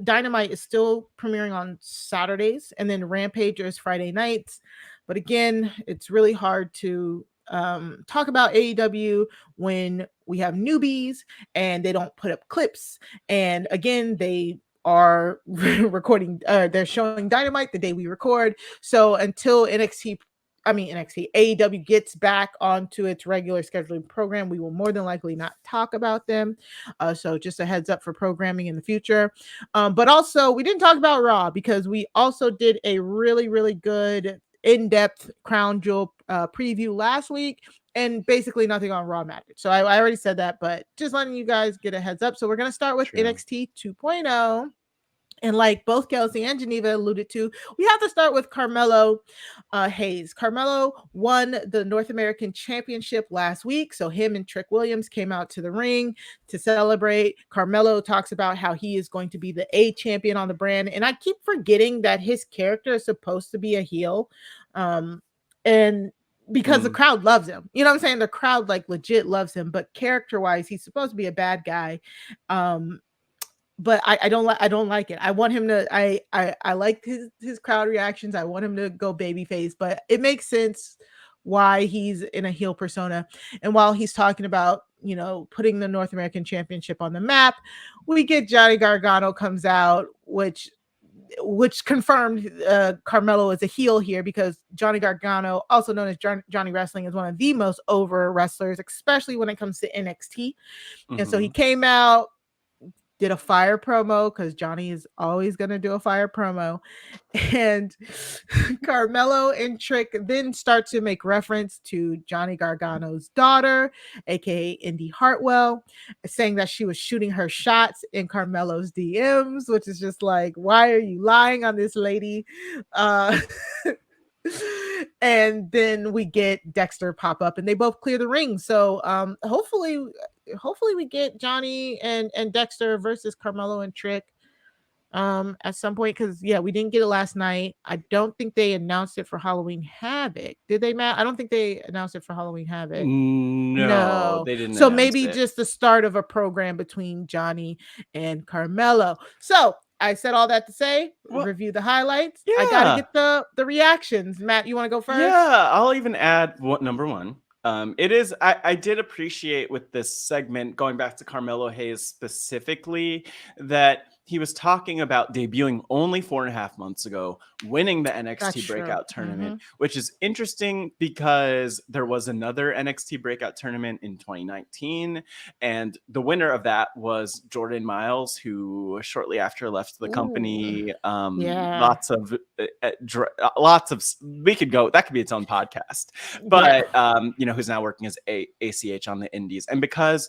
Dynamite is still premiering on Saturdays, and then Rampage is Friday nights. But again, it's really hard to talk about AEW when we have newbies and they don't put up clips. And again, they are recording, they're showing Dynamite the day we record. So until AEW gets back onto its regular scheduling program, we will more than likely not talk about them. So just a heads up for programming in the future. But also, we didn't talk about Raw because we also did a really, really good in-depth Crown Jewel preview last week, and basically nothing on Raw mattered. So I already said that, but just letting you guys get a heads up. So we're going to start with NXT 2.0. And like both Kelsey and Geneva alluded to, we have to start with Carmelo Hayes. Carmelo won the North American Championship last week. So him and Trick Williams came out to the ring to celebrate. Carmelo talks about how he is going to be the A champion on the brand. And I keep forgetting that his character is supposed to be a heel. And because the crowd loves him. You know what I'm saying? The crowd like legit loves him. But character-wise, he's supposed to be a bad guy. But I don't like it. I want him to I like his crowd reactions. I want him to go babyface, but it makes sense why he's in a heel persona. And while he's talking about, you know, putting the North American Championship on the map, we get Johnny Gargano comes out, which confirmed Carmelo is a heel here, because Johnny Gargano, also known as Johnny Wrestling, is one of the most over wrestlers, especially when it comes to NXT. And so he came out, did a fire promo, because Johnny is always going to do a fire promo. And Carmelo and Trick then start to make reference to Johnny Gargano's daughter, aka Indy Hartwell, saying that she was shooting her shots in Carmelo's DMs, which is just like, why are you lying on this lady? And then we get Dexter pop up and they both clear the ring. So hopefully we get Johnny and Dexter versus Carmelo and Trick at some point, because we didn't get it last night. I don't think they announced it for Halloween Havoc. Did they, Matt? I don't think they announced it for Halloween Havoc. No, they didn't. So maybe just the start of a program between Johnny and Carmelo. So I said all that to say, review the highlights. I gotta get the reactions. Matt, you want to go first? Yeah, I'll even add number one. It is, I did appreciate with this segment, going back to Carmelo Hayes specifically, that he was talking about debuting only 4.5 months ago, winning the NXT Breakout Tournament, which is interesting because there was another NXT Breakout Tournament in 2019. And the winner of that was Jordan Miles, who shortly after left the company. Lots of, we could go, that could be its own podcast, but, you know, who's now working as ACH on the Indies. And because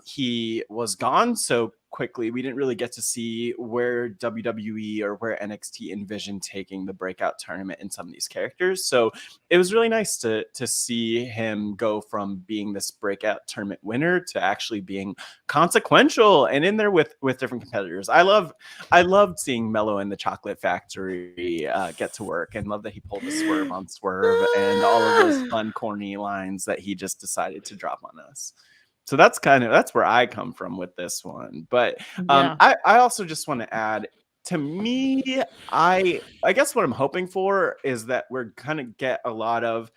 he was gone so quickly, we didn't really get to see where WWE or where NXT envisioned taking the Breakout Tournament in some of these characters. So it was really nice to see him go from being this Breakout Tournament winner to actually being consequential and in there with different competitors. I loved seeing Mello in the Chocolate Factory get to work, and love that he pulled a Swerve on Swerve and all of those fun, corny lines that he just decided to drop on us. So that's where I come from with this one. But I also just want to add, to me, I guess what I'm hoping for is that we're going to get a lot of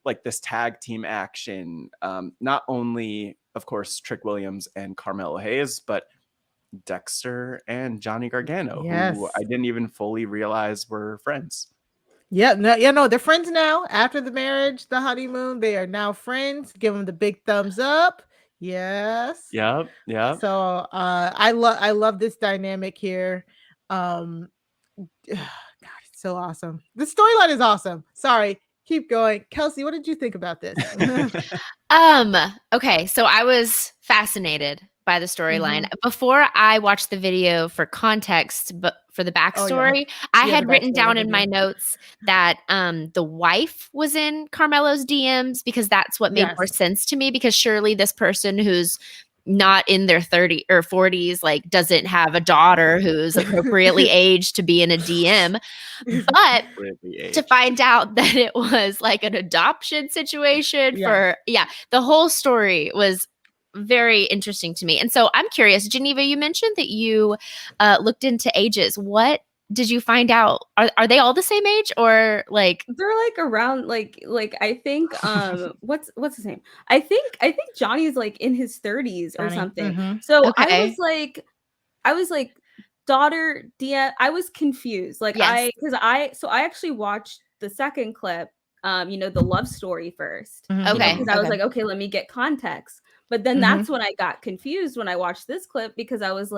like this tag team action. Not only, of course, Trick Williams and Carmelo Hayes, but Dexter and Johnny Gargano, who I didn't even fully realize were friends. No, they're friends now. After the marriage, the honeymoon, they are now friends. Give them the big thumbs up. Yes. Yep. So I love this dynamic here. God, it's so awesome. The storyline is awesome. Sorry, keep going. Kelsey, what did you think about this? Okay, so I was fascinated by the storyline. Before I watched the video for context, but for the backstory, I had written down in my notes that the wife was in Carmelo's DMs, because that's what made more sense to me, because surely this person who's not in their 30s or 40s, like, doesn't have a daughter who's appropriately aged to be in a DM. But to find out that it was like an adoption situation for the whole story was very interesting to me. And so I'm curious, Geneva, you mentioned that you looked into ages. What did you find out? Are they all the same age, or like they're like around like I think what's his name? I think Johnny's like in his 30s or something. So I was like daughter Dia. I was confused. Like I actually watched the second clip, the love story first. Because I was like, okay, let me get context. But then that's when I got confused when I watched this clip, because I was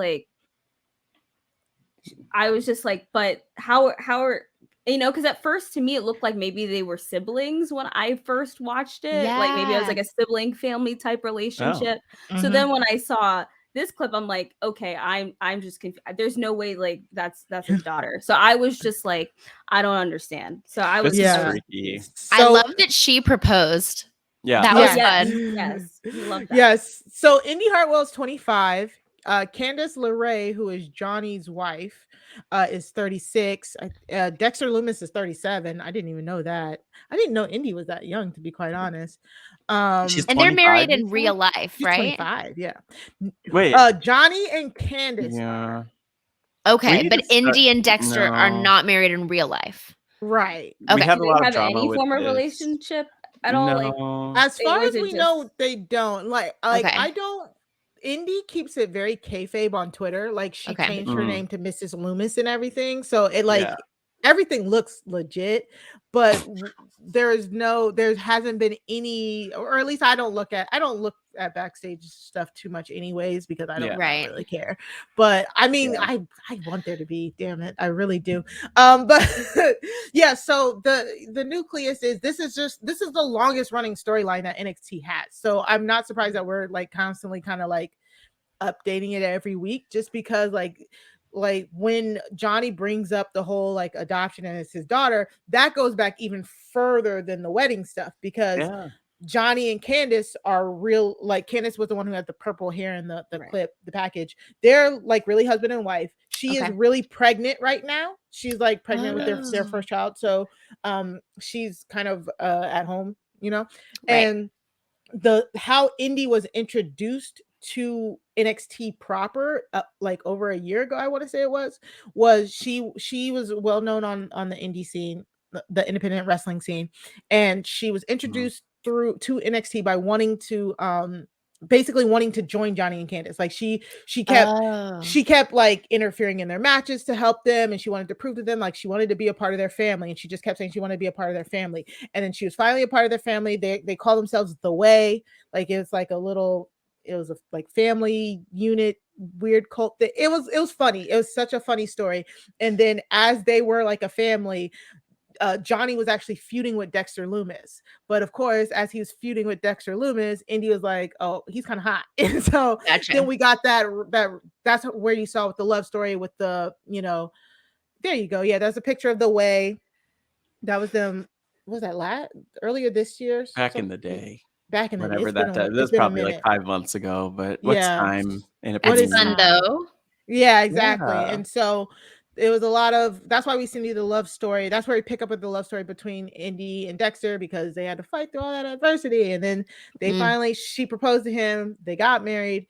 just like, but how are You know, because at first to me it looked like maybe they were siblings when I first watched it. Like maybe it was like a sibling family type relationship. So then when I saw this clip, I'm like, okay, I'm just confused. There's no way like that's his daughter. So I was just like, I don't understand. So I was freaky. I love that she proposed. Yeah, that was fun. Yes, we love that. Yes. So Indy Hartwell's 25. Candace LeRae, who is Johnny's wife, is 36. Dexter Loomis is 37. I didn't even know that. I didn't know Indy was that young, to be quite honest. And they're married in real life, She's right? 25. Yeah. Wait. Johnny and Candace are. Okay, but Indy and Dexter are not married in real life. Right. Okay. We have Do a lot they of have drama any with form of this. relationship at all? No. Like, as far as we know, they don't. Like Okay. I don't. Indy keeps it very kayfabe on Twitter. Like she changed her name to Mrs. Loomis and everything. So it like everything looks legit, but there hasn't been any, or at least I don't look at backstage stuff too much anyways, because I don't really care. But I mean, I want there to be, damn it, I really do. But yeah, so the nucleus is this is the longest running storyline that NXT has. So I'm not surprised that we're like constantly kind of like updating it every week, just because like when Johnny brings up the whole like adoption and it's his daughter, that goes back even further than the wedding stuff, because Johnny and Candace are real. Like Candace was the one who had the purple hair in the clip, the package. They're like really husband and wife. She is really pregnant right now. She's like pregnant with their first child. So she's kind of at home, you know. And how Indy was introduced to NXT proper, like over a year ago, I want to say it was she was well known on the indie scene, the independent wrestling scene, and she was introduced to NXT by wanting to basically wanting to join Johnny and Candace. Like she kept like interfering in their matches to help them, and she wanted to prove to them like she wanted to be a part of their family, and she just kept saying she wanted to be a part of their family. And then she was finally a part of their family. They call themselves The Way. Like it was a like family unit, weird cult thing. It was funny. It was such a funny story. And then as they were like a family, Johnny was actually feuding with Dexter Loomis. But of course, as he was feuding with Dexter Loomis, Indy was like, oh, he's kind of hot. And so then we got that's where you saw with the love story with the, you know, there you go. Yeah, that's a picture of The Way. That was them. Was that earlier this year? Back in the day. Back in the whatever day. that was probably like 5 months ago, but what's time in a It's fun though. Yeah, exactly. And so it was a lot of, that's why we see the love story. That's where we pick up with the love story between Indy and Dexter, because they had to fight through all that adversity. And then they she proposed to him, they got married.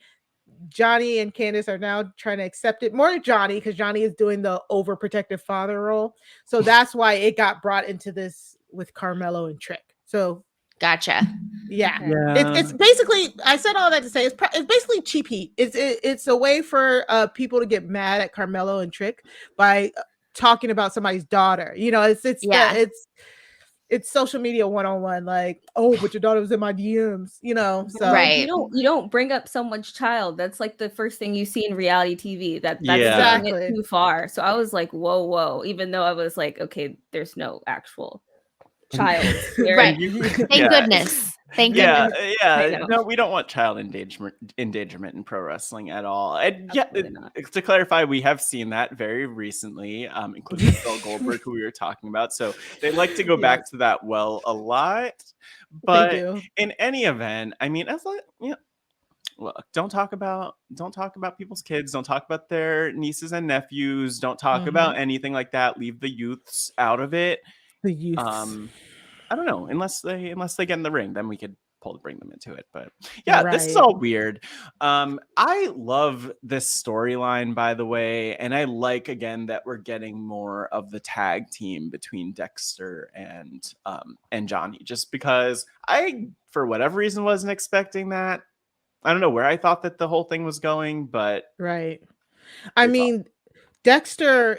Johnny and Candace are now trying to accept it. More Johnny, because Johnny is doing the overprotective father role. So that's why it got brought into this with Carmelo and Trick. So gotcha. Yeah. It's basically, I said all that to say it's basically cheap heat. It's a way for people to get mad at Carmelo and Trick by talking about somebody's daughter. You know, it's social media 101. Like, oh, but your daughter was in my DMs. You know, so you don't bring up someone's child. That's like the first thing you see in reality TV. That's taking it too far. So I was like, whoa. Even though I was like, okay, there's no actual child. Right. Thank goodness. Thank goodness. Yeah. No, we don't want child endangerment in pro wrestling at all. And to clarify, we have seen that very recently, including Phil Goldberg, who we were talking about. So they like to go back to that well a lot. But in any event, I mean, as like, you know, look, don't talk about people's kids. Don't talk about their nieces and nephews. Don't talk about anything like that. Leave the youths out of it. The youths. I don't know, unless they get in the ring, then we could bring them into it. But yeah, this is all weird. I love this storyline, by the way, and I like again that we're getting more of the tag team between Dexter and Johnny, just because I, for whatever reason, wasn't expecting that. I don't know where I thought that the whole thing was going, but I mean, Dexter,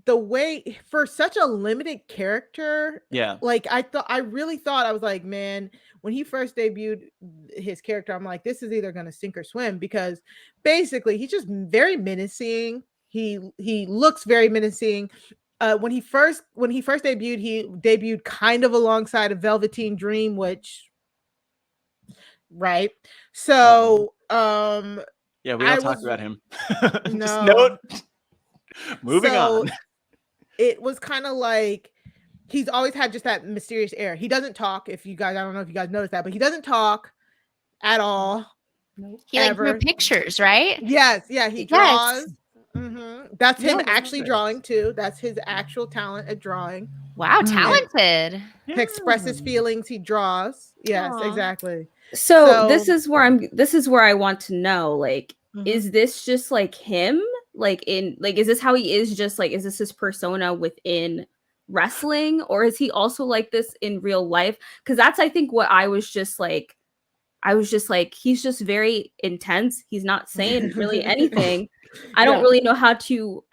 the way for such a limited character, like I really thought, I was like, man, when he first debuted his character, I'm like, this is either gonna sink or swim, because basically he's just very menacing. He looks very menacing. when he first debuted, he debuted kind of alongside a Velveteen Dream, which right. So yeah, we I don't talk was about him. Just no. note. Moving So on. it was kind of like he's always had just that mysterious air. He doesn't talk. If you guys, I don't know if you guys noticed that, but he doesn't talk at all. He like drew pictures, right? Yes, yeah, he draws. That's him actually drawing too. That's his actual talent at drawing. Wow, talented. To express his feelings, he draws. Yes, exactly. So this is where I want to know, like, is this just like him? Like is this how he is, just like, is this his persona within wrestling, or is he also like this in real life? Because that's, I think, what I was just like, he's just very intense. He's not saying really anything. I don't really know how to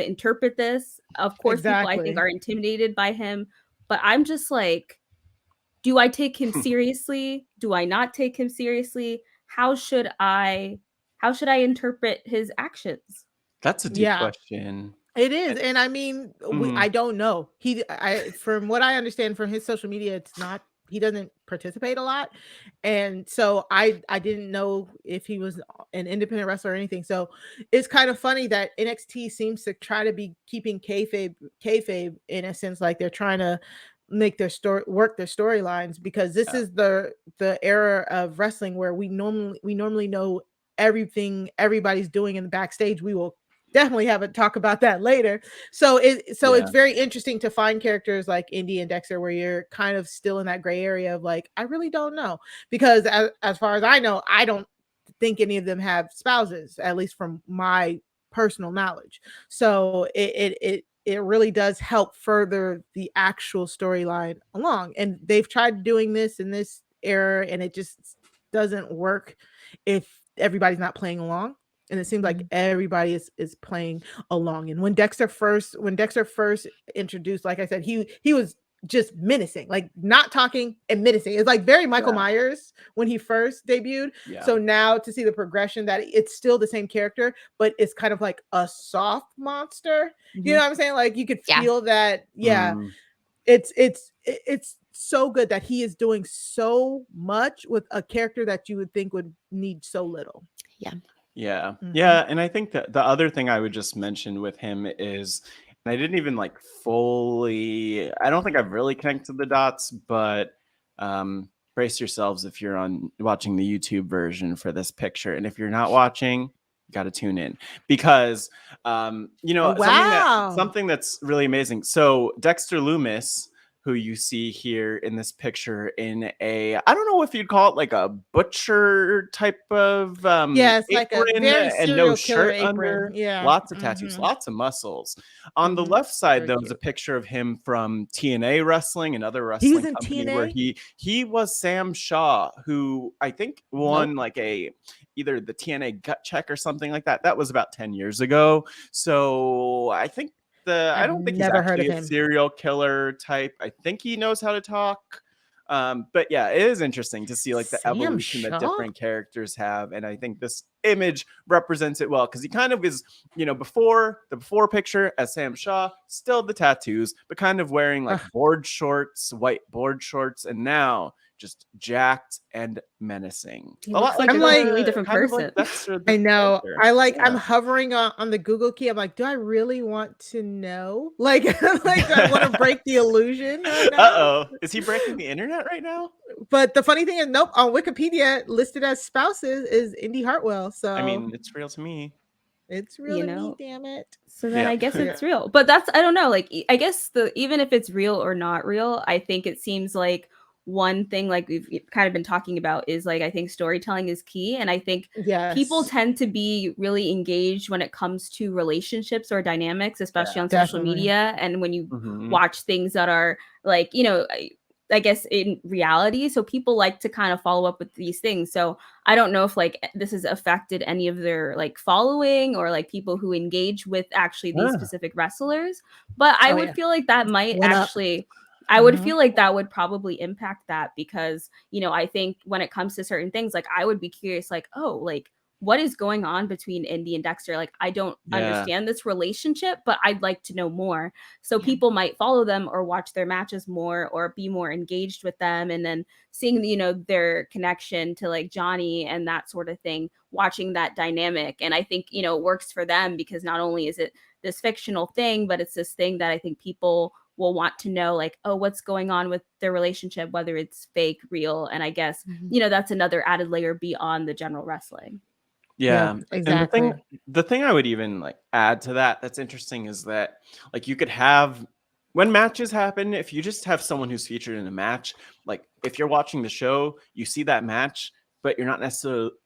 interpret this. Of course, people I think are intimidated by him, but I'm just like, do I take him seriously? Do I not take him seriously? How should I interpret his actions? That's a deep question. It is. And I mean, I don't know. From what I understand from his social media, it's not, he doesn't participate a lot. And so I didn't know if he was an independent wrestler or anything. So it's kind of funny that NXT seems to try to be keeping kayfabe in a sense, like they're trying to make their work their storylines, because this is the era of wrestling where we normally know everything everybody's doing in the backstage. We will definitely have a talk about that later. So it's very interesting to find characters like Indy and Dexter where you're kind of still in that gray area of like, I really don't know, because as far as I know, I don't think any of them have spouses, at least from my personal knowledge. So it really does help further the actual storyline along. And they've tried doing this in this era, and it just doesn't work if everybody's not playing along. And it seems like everybody is playing along. And when Dexter first introduced, like I said, he was just menacing, like not talking and menacing. It's like very Michael Myers when he first debuted. So now to see the progression, that it's still the same character, but it's kind of like a soft monster. You know what I'm saying? Like you could feel that. It's so good that he is doing so much with a character that you would think would need so little. Yeah. And I think that the other thing I would just mention with him is, and I didn't even like fully, I don't think I've really connected the dots, but brace yourselves if you're watching the YouTube version for this picture. And if you're not watching, you got to tune in, because, something that's really amazing. So Dexter Loomis, who you see here in this picture in I don't know if you'd call it like a butcher type of it's like a very and no shirt apron. under. Lots of tattoos, lots of muscles. On the left side, there was a picture of him from TNA Wrestling, another wrestling company TNA? Where he was Sam Shaw, who I think won like either the TNA Gut Check or something like that. That was about 10 years ago. So I think I don't think he's actually a serial killer type. I think he knows how to talk. But yeah, it is interesting to see like the evolution that different characters have. And I think this image represents it well, because he kind of is, before the before picture as Sam Shaw, still the tattoos, but kind of wearing like white board shorts, and now just jacked and menacing. A lot like a completely different person. I know. I'm hovering on the Google key. I'm like, do I really want to know? Like, do I want to break the illusion? Is he breaking the internet right now? But the funny thing is, nope. On Wikipedia, listed as spouses is Indy Hartwell. So I mean, it's real to me. It's real to me, damn it. So then I guess it's real. But I don't know. Like, I guess even if it's real or not real, I think it seems like one thing, like we've kind of been talking about, is like, I think storytelling is key. And I think people tend to be really engaged when it comes to relationships or dynamics, especially on social media. And when you watch things that are like, I guess in reality. So people like to kind of follow up with these things. So I don't know if like this has affected any of their like following or like people who engage with actually these specific wrestlers. But I would feel like that might I would feel like that would probably impact that, because, I think when it comes to certain things, like I would be curious, like, oh, like what is going on between Indy and Dexter? Like, I don't understand this relationship, but I'd like to know more. So people might follow them or watch their matches more or be more engaged with them. And then seeing, you know, their connection to like Johnny and that sort of thing, watching that dynamic. And I think, you know, it works for them because not only is it this fictional thing, but it's this thing that I think people will want to know, like, oh, what's going on with their relationship, whether it's fake, real. And I guess, you know, that's another added layer beyond the general wrestling. Yeah, exactly. And the thing I would even like add to that's interesting is that like you could have, when matches happen, if you just have someone who's featured in a match, like if you're watching the show, you see that match, but you're not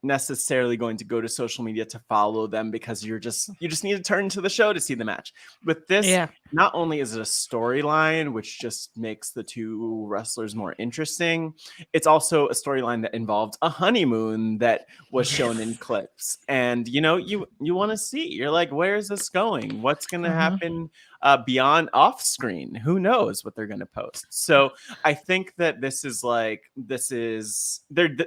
necessarily going to go to social media to follow them because you just need to turn to the show to see the match. With this, not only is it a storyline, which just makes the two wrestlers more interesting, it's also a storyline that involved a honeymoon that was shown in clips. And, you know, you want to see, you're like, where is this going? What's going to happen beyond off screen? Who knows what they're going to post? So I think that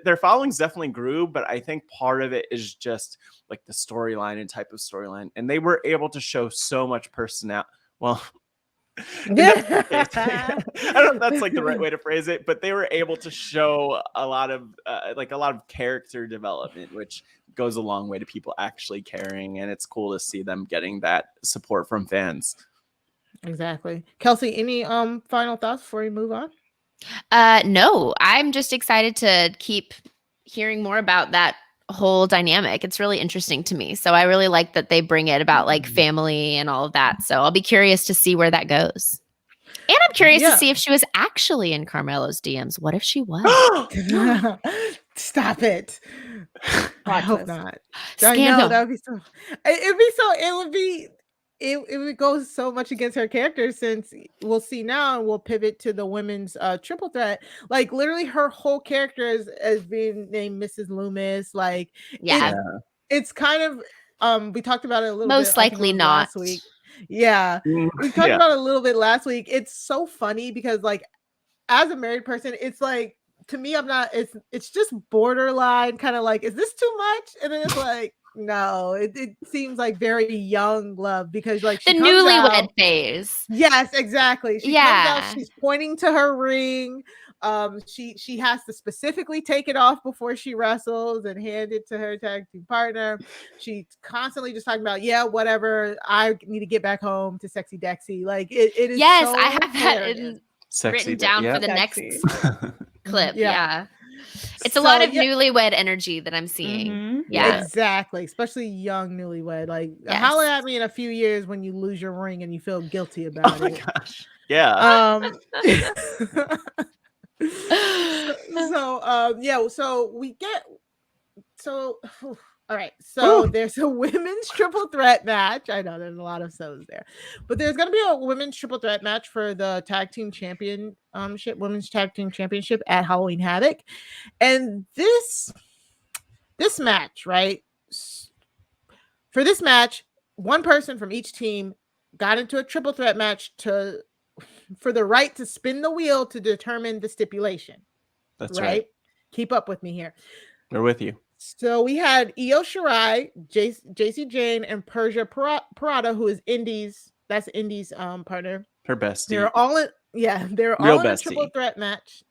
their followings definitely grew, but I think part of it is just like the storyline and type of storyline. And they were able to show so much personality. Well, I don't know if that's like the right way to phrase it, but they were able to show a lot of character development, which goes a long way to people actually caring. And it's cool to see them getting that support from fans. Exactly. Kelsey, any final thoughts before we move on? No, I'm just excited to keep hearing more about that whole dynamic. It's really interesting to me. So I really like that they bring it about like family and all of that. So I'll be curious to see where that goes. And I'm curious to see if she was actually in Carmelo's DMs. What if she was? Stop it. I hope not. Scandal. I know, that would be so. It would go so much against her character, since we'll see now and we'll pivot to the women's triple threat. Like literally her whole character is being named Mrs. Loomis. Like it's kind of we talked about it a little bit. Most likely not. Last week. Yeah. We talked about it a little bit last week. It's so funny because like as a married person, it's like, to me, it's just borderline kind of like, is this too much? And then it's like, no, it seems like very young love, because like the newlywed phase. Yes, exactly. She comes out, she's pointing to her ring. She has to specifically take it off before she wrestles and hand it to her tag team partner. She's constantly just talking about, whatever, I need to get back home to Sexy Dexy. Like it is. Yes, so I have that written down for the next clip. Yeah. It's a lot of newlywed energy that I'm seeing. Yeah, exactly. Especially young newlywed. Like, holler at me in a few years when you lose your ring and you feel guilty about it. Oh my gosh. Yeah. All right. So there's a women's triple threat match. I know there's a lot of so's there, but there's going to be a women's triple threat match for the tag team women's tag team championship at Halloween Havoc. And this match, right? For this match, one person from each team got into a triple threat match for the right to spin the wheel to determine the stipulation. That's right. Keep up with me here. We're with you. So we had Io Shirai, JC Jane, and Persia Parada, who is Indy's partner. Her bestie. They're all in a triple threat match.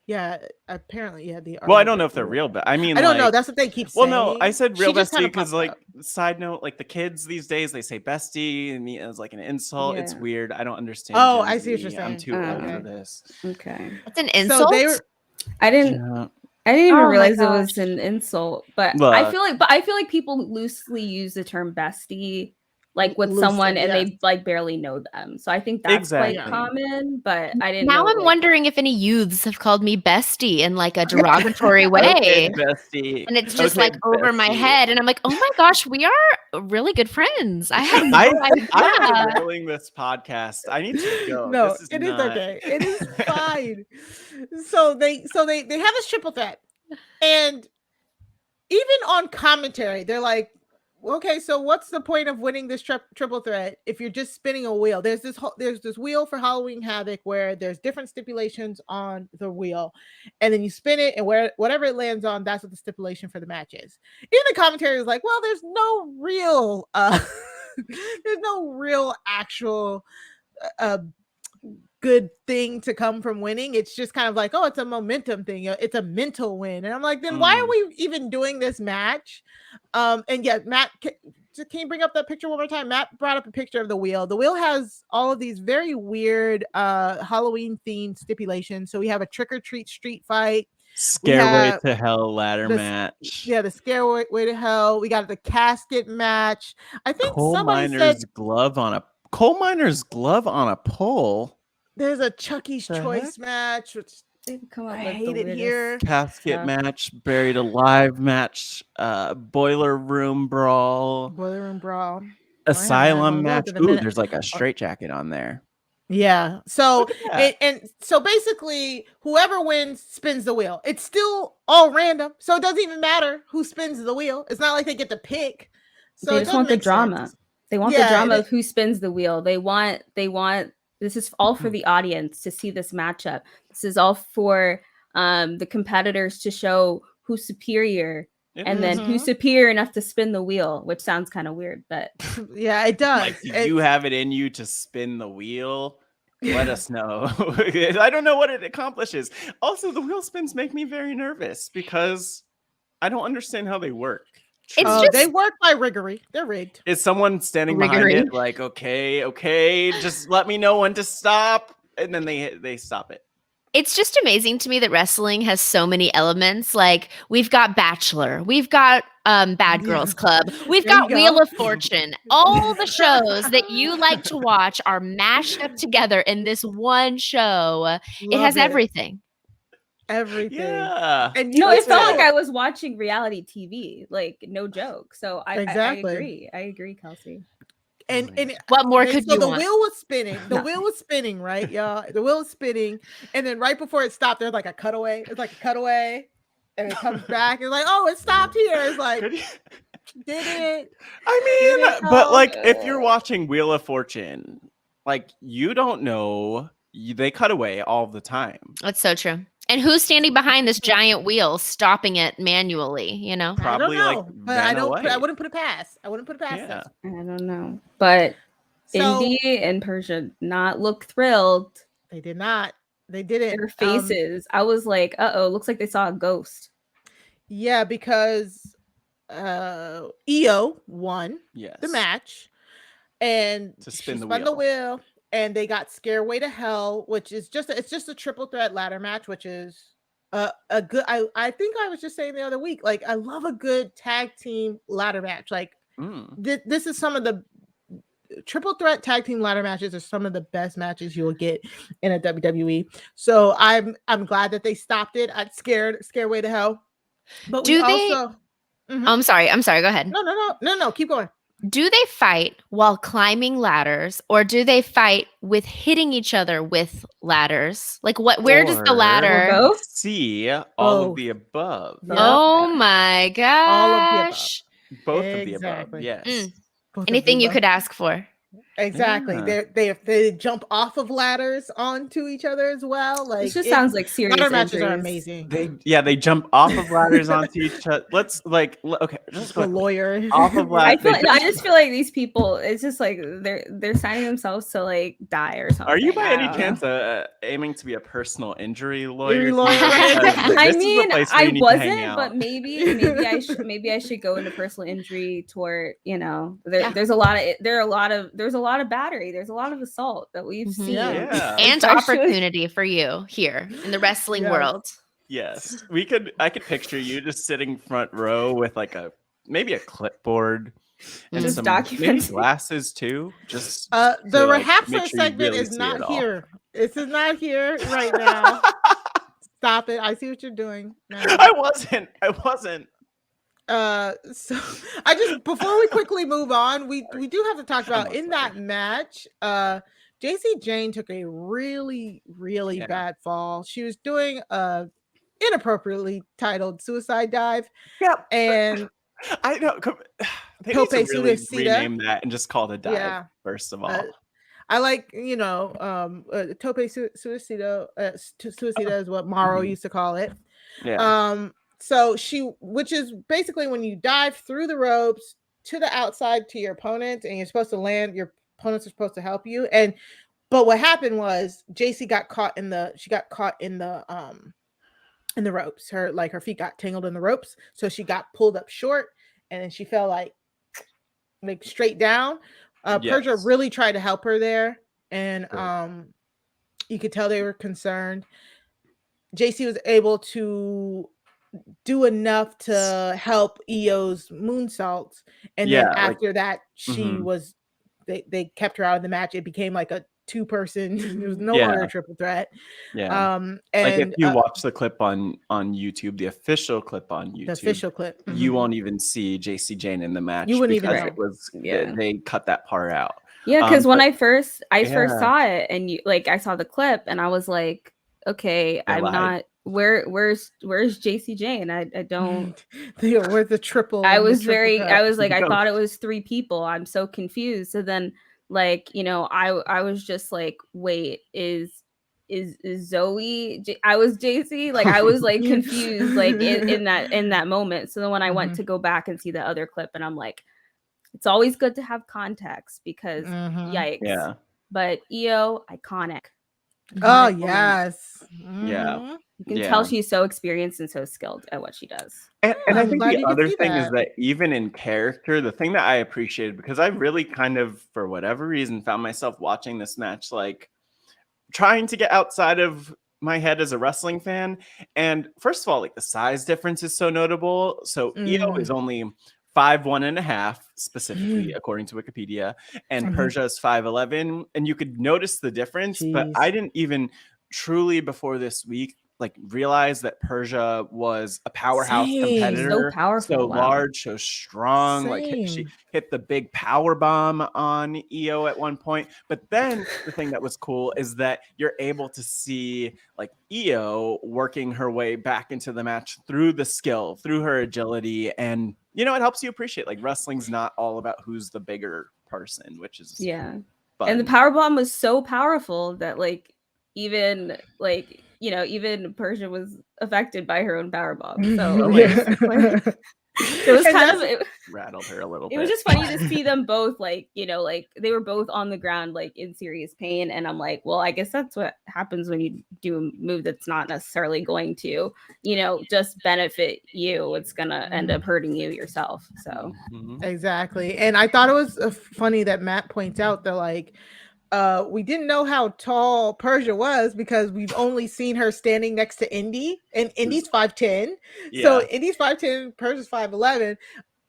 Yeah, apparently, they are. Well, I don't know if they're real, but I mean, I don't know. That's what they keep saying. Well, no, I said real bestie because, like, side note, like the kids these days, they say bestie and me as like an insult. Yeah. It's weird. I don't understand. Oh, I see what you're saying. I'm too old for this. Okay, it's an insult. So I didn't even realize it was an insult, but I feel like people loosely use the term bestie, like with someone and they like barely know them. So I think that's quite common, but I didn't know. Now I'm wondering if any youths have called me bestie in like a derogatory way. Okay, bestie. And it's just like over my head. And I'm like, oh my gosh, we are really good friends. I have no idea. I'm derailing this podcast. I need to go. No, it is okay. It is fine. So they have this triple threat. And even on commentary, they're like, okay, so what's the point of winning this triple threat if you're just spinning a wheel? There's this wheel for Halloween Havoc where there's different stipulations on the wheel, and then you spin it, and whatever it lands on, that's what the stipulation for the match is. Even the commentary is like, well, there's no real there's no real actual good thing to come from winning. It's just kind of like, oh, it's a momentum thing, it's a mental win. And I'm like, then why are we even doing this match? And yeah, Matt, can you bring up that picture one more time? Matt brought up a picture of the wheel. The wheel has all of these very weird Halloween themed stipulations. So we have a trick or treat street fight, Stairway to Hell ladder match. Yeah, the Stairway to Hell. We got the casket match. I think coal miner's glove on a pole. There's a Chucky's Choice match, which I hate it here. Casket match, buried alive match, boiler room brawl, asylum match. Ooh, there's like a straitjacket on there. Yeah. So and so basically, whoever wins spins the wheel. It's still all random, so it doesn't even matter who spins the wheel. It's not like they get to pick. So they just want the drama. Sense. They want the drama of who spins the wheel. They want. This is all for the audience to see this matchup. This is all for the competitors to show who's superior, and then who's superior enough to spin the wheel, which sounds kind of weird, but yeah, it does. Like, do you have it in you to spin the wheel? Let us know. I don't know what it accomplishes. Also, the wheel spins make me very nervous because I don't understand how they work. They work by riggery. They're rigged. Is someone standing behind it like, okay, just let me know when to stop, and then they stop it? It's just amazing to me that wrestling has so many elements. Like, we've got Bachelor, we've got Bad Girls Club, we've got Wheel of Fortune. All the shows that you like to watch are mashed up together in this one show. It has everything. Everything. Yeah. And it felt like I was watching reality TV, like no joke. So I agree, Kelsey. And what more could you want? The wheel was spinning. The wheel was spinning, right, y'all? The wheel was spinning, and then right before it stopped, there's like a cutaway. It's like a cutaway, and it comes back. It's like, oh, it stopped here. It's like, did it? I mean, but like, if you're watching Wheel of Fortune, like, you don't know. They cut away all the time. That's so true. And who's standing behind this giant wheel, stopping it manually? You know, probably I don't know, but I wouldn't put it past. I wouldn't put it past. Yeah. I don't know, but Indy and Persia not look thrilled. They did not. They didn't. Their faces. I was like, looks like they saw a ghost. Yeah, because EO won the match, and to spin the wheel. And they got Stairway to Hell, which is just a triple threat ladder match, which is a good. I think I was just saying the other week, like, I love a good tag team ladder match. Like, this is some of the triple threat tag team ladder matches are some of the best matches you will get in a WWE. So I'm glad that they stopped it at Stairway to Hell. But I'm sorry. Go ahead. No. Keep going. Do they fight while climbing ladders, or do they fight with hitting each other with ladders? Like, where does the ladder see all of the above? Yeah. Oh my gosh. All of the above. Yes. Anything you could ask for. Exactly. Yeah. They jump off of ladders onto each other as well. Like, it just sounds like serious. Ladder matches are amazing. They jump off of ladders onto each other. Let's just the lawyer off of ladders. I just feel like these people. It's just like they're signing themselves to like die or something. Are you by any chance aiming to be a personal injury lawyer? I mean, I wasn't, but maybe I should go into personal injury toward. You know, there's a lot of battery. There's a lot of assault that we've seen. Yeah. And opportunity for you here in the wrestling world. Yes. I could picture you just sitting front row with like maybe a clipboard and just some maybe glasses too. Just the RHAPup segment is not here. This is not here right now. Stop it. I see what you're doing. No. I wasn't. So I just, before we quickly move on, we do have to talk about in that match, JC Jane took a really bad fall. She was doing inappropriately titled suicide dive. Yep. And I know They need to Tope really Sudacita. rename that and just call it a dive. Yeah. First of all, I like, Tope Suicida. Suicida is what Morrow used to call it. Yeah. So which is basically when you dive through the ropes to the outside to your opponent, and you're supposed to land. Your opponents are supposed to help you. But what happened was JC got caught in the ropes. Her feet got tangled in the ropes, so she got pulled up short, and then she fell like straight down. Persia really tried to help her there, and you could tell they were concerned. JC was able to do enough to help Io's moonsaults, and then after that, she was. They kept her out of the match. It became like a 2-person. It was no longer a triple threat. Yeah. And like if you watch the clip on YouTube, the official clip on YouTube, you won't even see JC Jane in the match. You wouldn't even know. It was they cut that part out. Yeah, because when I first saw it, and I saw the clip, and I was like, okay, I'm not. Where's JC Jane? I don't. Where's the triple? I was like, I thought it was 3 people. I'm so confused. So then, I was just like, wait, is Zoe? I was JC. Like I was like confused, like in that moment. So then when I went to go back and see the other clip, and I'm like, it's always good to have context because yikes. Yeah. But Io, iconic. Oh yes. Yeah. You can tell she's so experienced and so skilled at what she does. And I think the other thing is that even in character, the thing that I appreciated, because I really kind of, for whatever reason, found myself watching this match, like trying to get outside of my head as a wrestling fan. And first of all, like the size difference is so notable. So Io is only 5'1.5", specifically according to Wikipedia, and Persia is 5'11", and you could notice the difference. But I didn't even truly before this week realize that Persia was a powerhouse competitor. So powerful, so large, so strong. Like she hit the big power bomb on Io at one point. But then the thing that was cool is that you're able to see like Io working her way back into the match through the skill, through her agility, and it helps you appreciate like wrestling's not all about who's the bigger person, which is fun. And the power bomb was so powerful that even Persia was affected by her own power bomb. So it was kind of it rattled her a little bit. It was just funny to see them both they were both on the ground in serious pain, and I'm like, well, I guess that's what happens when you do a move that's not necessarily going to just benefit you. It's gonna end up hurting you yourself. So exactly. And I thought it was funny that Matt points out that we didn't know how tall Persia was because we've only seen her standing next to Indy, and Indy's 5'10". Yeah. So Indy's 5'10", Persia's 5'11".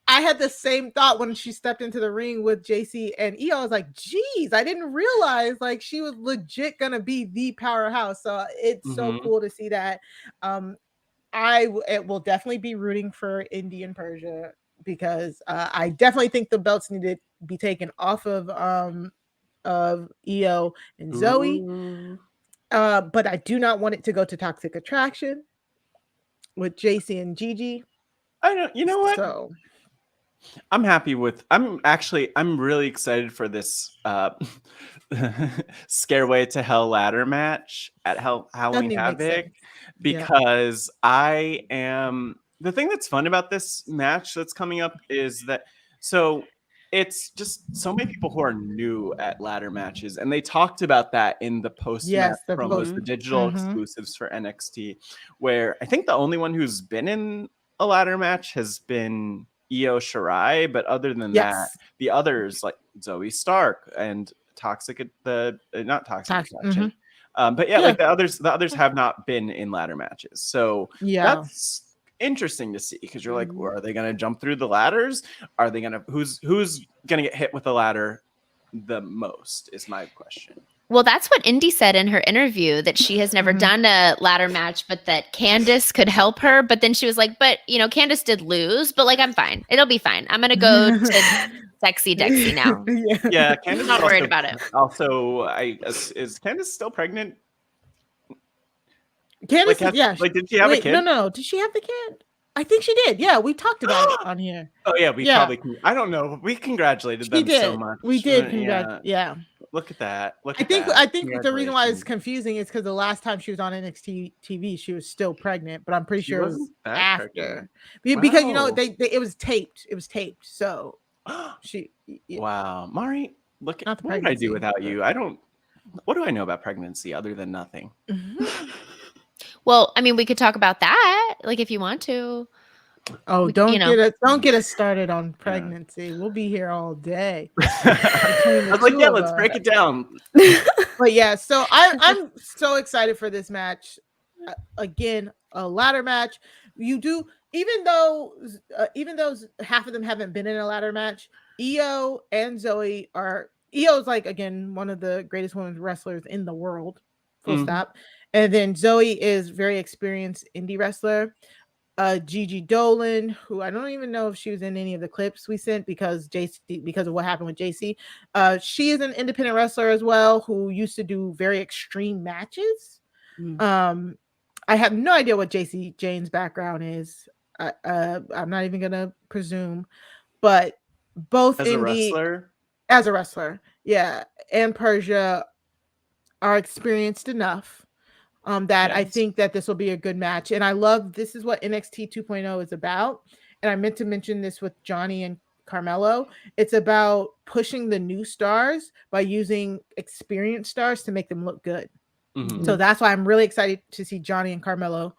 I had the same thought when she stepped into the ring with JC and Io. I was like, geez, I didn't realize she was legit gonna be the powerhouse. So it's so cool to see that. It will definitely be rooting for Indy and Persia because I definitely think the belts need to be taken off of Io and Zoe. But I do not want it to go to Toxic Attraction with JC and Gigi. I don't, you know what? So I'm happy with, I'm really excited for this Scareway to Hell ladder match at Halloween Havoc because I am, the thing that's fun about this match that's coming up is that, so it's just so many people who are new at ladder matches, and they talked about that in the post-match promos, the digital exclusives for NXT, where I think the only one who's been in a ladder match has been Io Shirai, but other than that, the others like Zoe Stark and not Toxic Attraction. But like the others have not been in ladder matches, so that's interesting to see because you're like, well, are they going to jump through the ladders? Are they going to who's going to get hit with the ladder the most is my question. Well, that's what Indy said in her interview, that she has never done a ladder match, but that Candice could help her. But then she was like, but Candice did lose, but I'm fine. It'll be fine. I'm going to go to Sexy Dexy now. Yeah, Candice not worried about it. Also, is Candice still pregnant? Candice, did she have a kid? No. Did she have the kid? I think she did. Yeah, we talked about it on here. Oh yeah, we Yeah. probably. I don't know. We congratulated She them so did. much. We did. Yeah. Yeah. Look at that. Look I at think that. I think the reason why it's Congratulations. confusing is because the last time she was on NXT TV, she was still pregnant, but I'm pretty She sure it was wasn't that after. pregnant. Because you know Wow. they it was taped. It was taped. So she Wow, Mari, look, not the what would I do pregnancy, without but- you? I don't. What do I know about pregnancy other than nothing? Well, I mean, we could talk about that, like if you want to. Oh, We- don't you know. get us started on pregnancy. We'll be here all day. I was like, two yeah, of let's us. break it down. But yeah, so I'm so excited for this match. Again, a ladder match. You do even though half of them haven't been in a ladder match. Io and Zoe are. Io's like again one of the greatest women's wrestlers in the world. Full stop. And then Zoe is very experienced indie wrestler. Gigi Dolan, who I don't even know if she was in any of the clips we sent because of what happened with JC. She is an independent wrestler as well who used to do very extreme matches. I have no idea what JC Jane's background is. I'm not even gonna presume, but both As a wrestler, yeah, and Persia are experienced enough that I think that this will be a good match. And I love this is what NXT 2.0 is about. And I meant to mention this with Johnny and Carmelo. It's about pushing the new stars by using experienced stars to make them look good. So that's why I'm really excited to see Johnny and Carmelo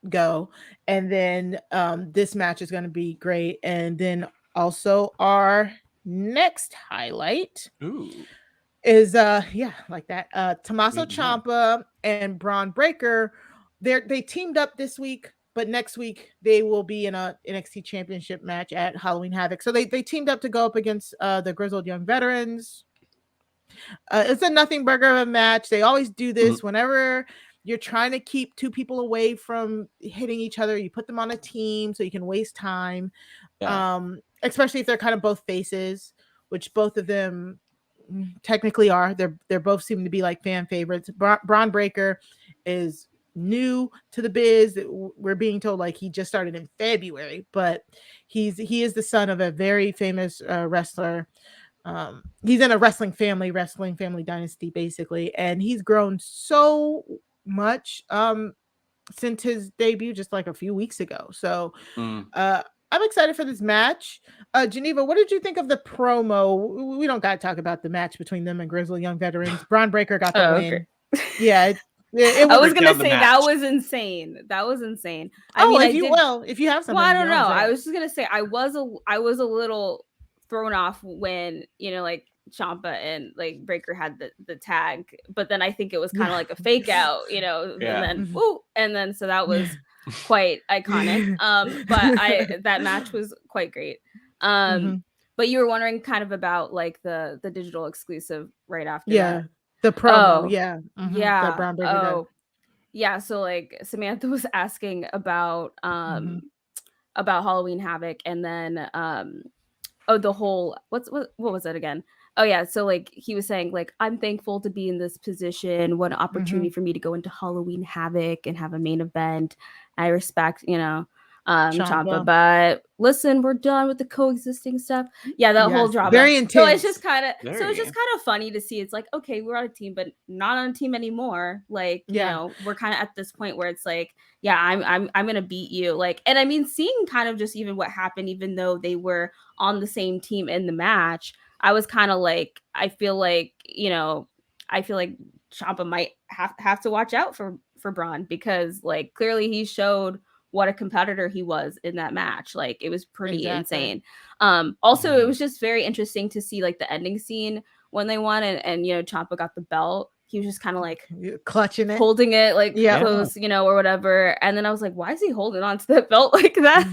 go. And then this match is going to be great. And then also our next highlight is like that. Tommaso Ciampa and Braun Breaker, they teamed up this week, but next week they will be in a NXT championship match at Halloween Havoc. So they teamed up to go up against the Grizzled Young Veterans. It's a nothing burger of a match. They always do this whenever you're trying to keep two people away from hitting each other. You put them on a team so you can waste time. Especially if they're kind of both faces, which both of them technically are. They're both seem to be like fan favorites. Braun Breaker is new to the biz. We're being told like he just started in February, but he is the son of a very famous wrestler. He's in a wrestling family dynasty basically, and he's grown so much since his debut just like a few weeks ago. So I'm excited for this match. Geneva, what did you think of the promo? We don't got to talk about the match between them and Grizzly Young Veterans. Braun Breaker got the win. Yeah, it I was gonna say that was insane. That was insane. If you have something. Well, I don't know. I was just gonna say I was a little thrown off when like Ciampa and like Breaker had the tag, but then I think it was kind of like a fake out, and then and then so that was quite iconic. But that match was quite great. But you were wondering kind of about like the digital exclusive right after that. The promo, that Braun Breaker did. So like Samantha was asking about Halloween Havoc, and then the whole what was it again? Oh yeah, so like he was saying like I'm thankful to be in this position. What an opportunity for me to go into Halloween Havoc and have a main event. I respect Ciampa, but listen, we're done with the coexisting stuff. Yeah, that whole drama. Very intense. So it's just kind of funny to see. It's like, okay, we're on a team, but not on a team anymore. Like, we're kind of at this point where it's like, yeah, I'm gonna beat you. Like, and I mean, seeing kind of just even what happened, even though they were on the same team in the match, I was kind of like, I feel like Ciampa might have to watch out for Braun, because like clearly he showed what a competitor he was in that match. Like it was pretty insane. Also, it was just very interesting to see like the ending scene when they won and Ciampa got the belt. He was just kind of like clutching it, holding it like close, or whatever. And then I was like, why is he holding on to that belt like that?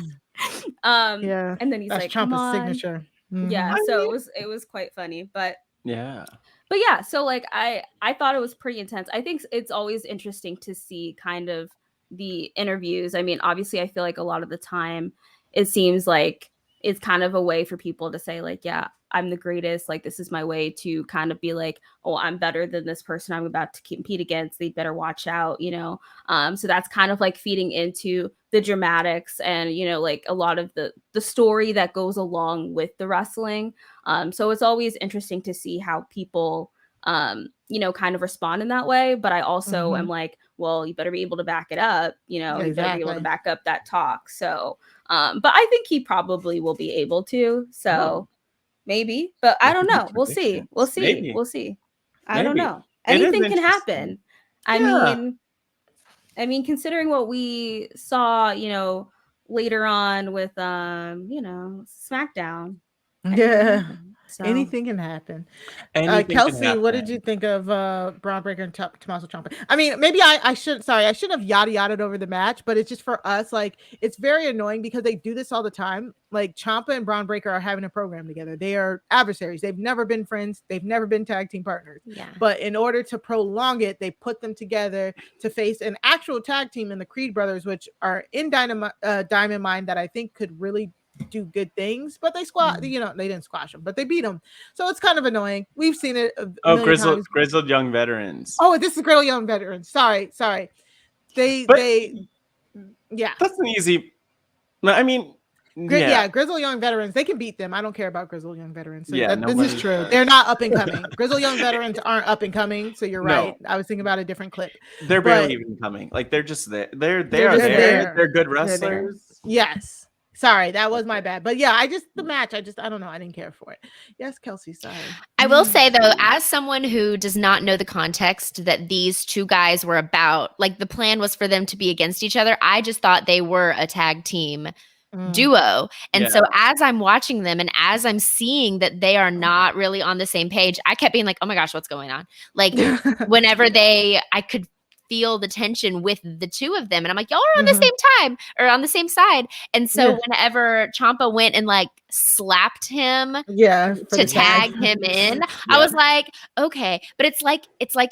And then he's that's like, Ciampa's signature. Yeah, so it was quite funny, but yeah. But yeah, so like I thought it was pretty intense. I think it's always interesting to see kind of the interviews. I mean, obviously I feel like a lot of the time it seems like it's kind of a way for people to say like, yeah, I'm the greatest. Like, this is my way to kind of be like, oh, I'm better than this person I'm about to compete against. They better watch out, So that's kind of like feeding into the dramatics and, you know, like a lot of the story that goes along with the wrestling. So it's always interesting to see how people, you know, kind of respond in that way. But I also am like, well, you better be able to back it up. You know, you better be able to back up that talk. So, but I think he probably will be able to. So maybe, but I don't know. We'll see. We'll see. Maybe. We'll see. I don't know. It Anything can happen. Yeah. I mean, considering what we saw, you know, later on with, you know, SmackDown. Yeah. So. Anything can happen. Anything Kelsey, can happen. what did you think of Braun Breaker and Tommaso Ciampa? I mean, maybe I shouldn't have yada-yada'd over the match, but it's just for us, like, it's very annoying because they do this all the time. Like, Ciampa and Braun Breaker are having a program together. They are adversaries. They've never been friends. They've never been tag team partners. Yeah. But in order to prolong it, they put them together to face an actual tag team in the Creed brothers, which are in Diamond Mine that I think could really do good things, but they you know, they didn't squash them, but they beat them. So it's kind of annoying. We've seen it. Grizzled young veterans. Oh, this is grizzled young veterans. Sorry. Yeah. That's an easy. I mean, grizzled young veterans. They can beat them. I don't care about grizzled young veterans. So this is true. Does. They're not up and coming. Grizzled young veterans aren't up and coming. So you're right. I was thinking about a different clip. They're barely even coming. Like they're just there. They're there. They're good wrestlers. Yes. Sorry, that was my bad. But yeah, the match, I don't know. I didn't care for it. Yes, Kelsey, sorry. I will say though, as someone who does not know the context that these two guys were about, like the plan was for them to be against each other. I just thought they were a tag team duo. And so as I'm watching them and as I'm seeing that they are not really on the same page, I kept being like, oh my gosh, what's going on? Like whenever I could feel the tension with the two of them. And I'm like, y'all are on the same time or on the same side. And so whenever Ciampa went and like slapped him to tag him in, I was like, okay. But it's like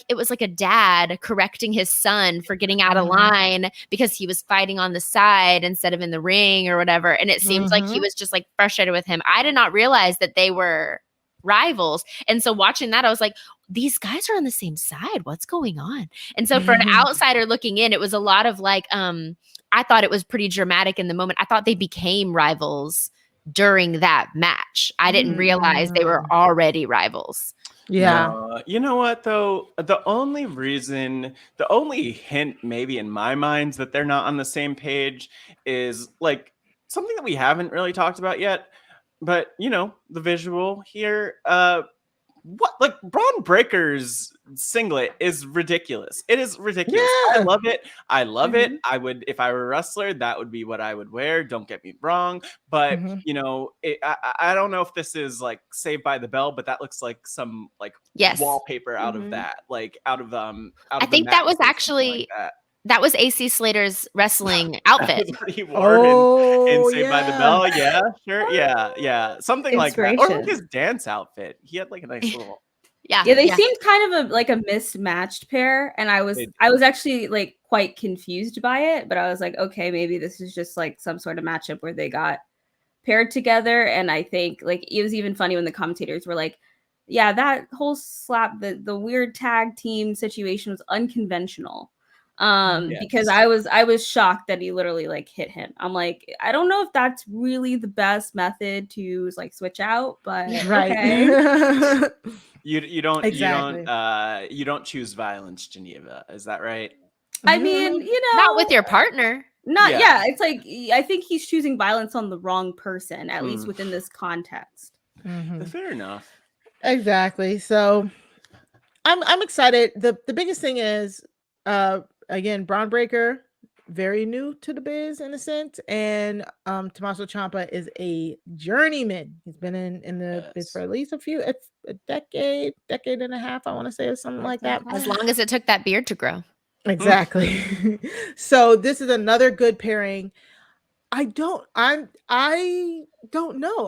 it was like a dad correcting his son for getting out of line because he was fighting on the side instead of in the ring or whatever. And it seems like he was just like frustrated with him. I did not realize that they were rivals. And so watching that, I was like, these guys are on the same side. What's going on? And so for an outsider looking in, it was a lot of like, I thought it was pretty dramatic in the moment. I thought they became rivals during that match. I didn't realize they were already rivals. Yeah. You know what though? The only hint maybe in my mind that they're not on the same page is like something that we haven't really talked about yet. But you know, the visual here, what like Braun Breaker's singlet is ridiculous. It is ridiculous. I love it. I love it. I would, if I were a wrestler, that would be what I would wear. Don't get me wrong. But you know, I don't know if this is like Saved by the Bell, but that looks like some like wallpaper out of that, like out of I think that was actually that was AC Slater's wrestling outfit. He wore in Saved by the Bell. Yeah, sure. Yeah. Something like that. Or like his dance outfit. He had like a nice little. They seemed kind of like a mismatched pair. And I was actually like quite confused by it. But I was like, okay, maybe this is just like some sort of matchup where they got paired together. And I think like it was even funny when the commentators were like, yeah, that whole slap, the weird tag team situation was unconventional. Because I was shocked that he literally like hit him. I'm like, I don't know if that's really the best method to like switch out, but okay. you don't choose violence, Geneva. Is that right? I mean, you know, not with your partner. It's like I think he's choosing violence on the wrong person, at least within this context. Fair enough. Exactly. So I'm excited. The biggest thing is again, Braun Breaker, very new to the biz in a sense, and Tommaso Ciampa is a journeyman. He's been in the biz for at least a decade and a half, I want to say, or something like that. As long as it took that beard to grow. Exactly. So this is another good pairing. I don't know.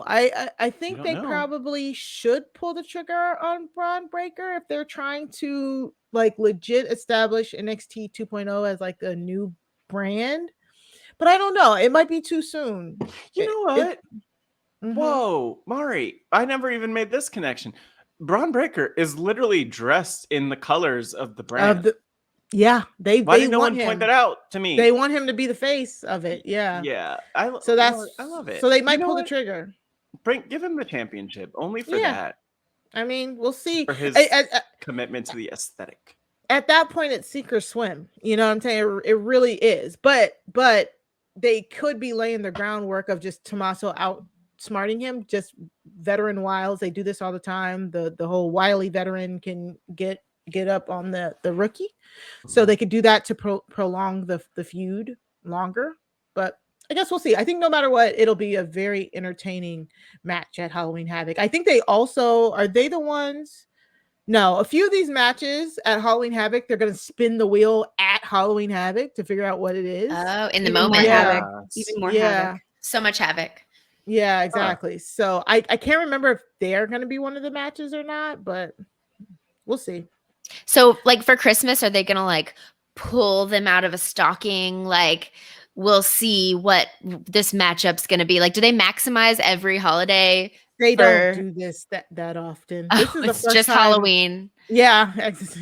I think they probably should pull the trigger on Braun Breaker if they're trying to like legit establish NXT 2.0 as like a new brand. But I don't know. It might be too soon. You know what? Whoa, Mari, I never even made this connection. Braun Breaker is literally dressed in the colors of the brand. Yeah, Why they did no want one him. point that out to me? They want him to be the face of it. Yeah. Yeah, So that's I love it. So they You might know pull the what? trigger. Give him the championship only for Yeah. that, I mean, we'll see. for his commitment to the aesthetic. At that point, it's sink or swim. You know what I'm saying? It really is. But they could be laying the groundwork of just Tommaso outsmarting him, just veteran wiles. They do this all the time. The whole wily veteran can get up on the rookie. So they could do that to prolong the feud longer. But I guess we'll see. I think no matter what, it'll be a very entertaining match at Halloween Havoc. I think they also are they the ones. No, a few of these matches at Halloween Havoc, they're going to spin the wheel at Halloween Havoc to figure out what it is. Oh, in the Even more moment. havoc. Even more havoc. So much havoc. Yeah, exactly. So I can't remember if they're going to be one of the matches or not, but we'll see. So like for Christmas, are they going to like pull them out of a stocking? Like we'll see what this matchup's going to be. Like, do they maximize every holiday? They don't do this that often. This is the it's first just time. Halloween. Yeah,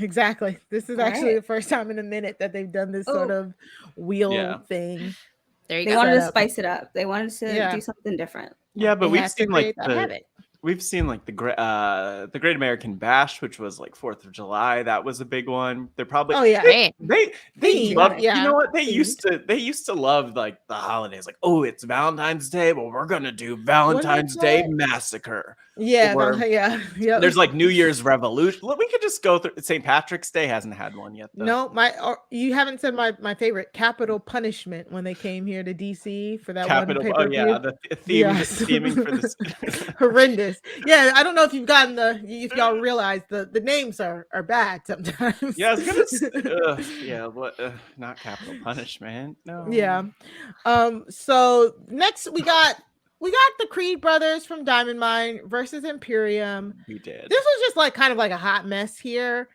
exactly. This is actually Right. the first time in a minute that they've done this sort of wheel thing. There you They go. wanted to spice it up. They wanted to do something different. Yeah, but They we've have to seen like create that habit. we've seen like the Great American Bash, which was like 4th of July. That was a big one. They're probably Great. they love, yeah. you know what, they used to love like the holidays, like, oh, it's Valentine's Day, well, we're gonna do Valentine's Day Massacre. Yeah, Or yeah. there's like New Year's Revolution. We could just go through. St. Patrick's Day hasn't had one yet, though. No, you haven't said my favorite, Capital Punishment, when they came here to DC for that Capital, one pay-per-view. the theming for this. Horrendous. Yeah, I don't know if you've gotten if y'all realize the names are bad sometimes. Yeah, I was gonna not Capital Punishment. No. Yeah. So next we got the Creed brothers from Diamond Mine versus Imperium. We did. This was just like kind of like a hot mess here.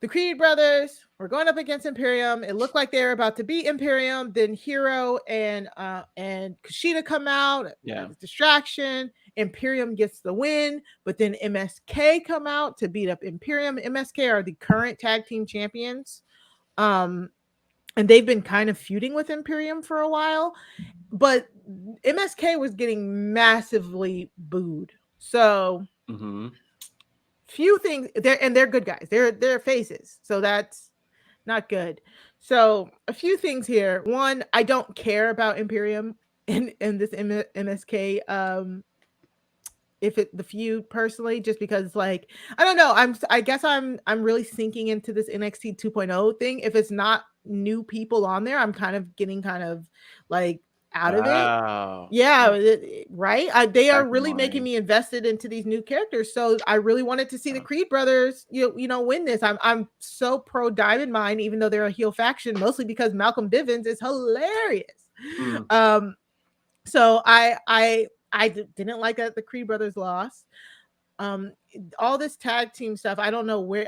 The Creed brothers were going up against Imperium. It looked like they were about to beat Imperium. Then Hero and Kushida come out. Yeah. Distraction. Imperium gets the win, but then MSK come out to beat up Imperium. MSK are the current tag team champions. And they've been kind of feuding with Imperium for a while, but MSK was getting massively booed. So few things there, and they're good guys. They're faces, so that's not good. So a few things here. One, I don't care about Imperium in this MSK the feud personally, just because like I don't know, I guess I'm really sinking into this NXT 2.0 thing. If it's not new people on there, I'm kind of getting like out of it. Yeah, right. They are really making me invested into these new characters. So I really wanted to see the Creed brothers, you know, win this. I'm so pro Diamond Mine, even though they're a heel faction, mostly because Malcolm Bivens is hilarious. So I didn't like that the Creed brothers lost. All this tag team stuff, I don't know where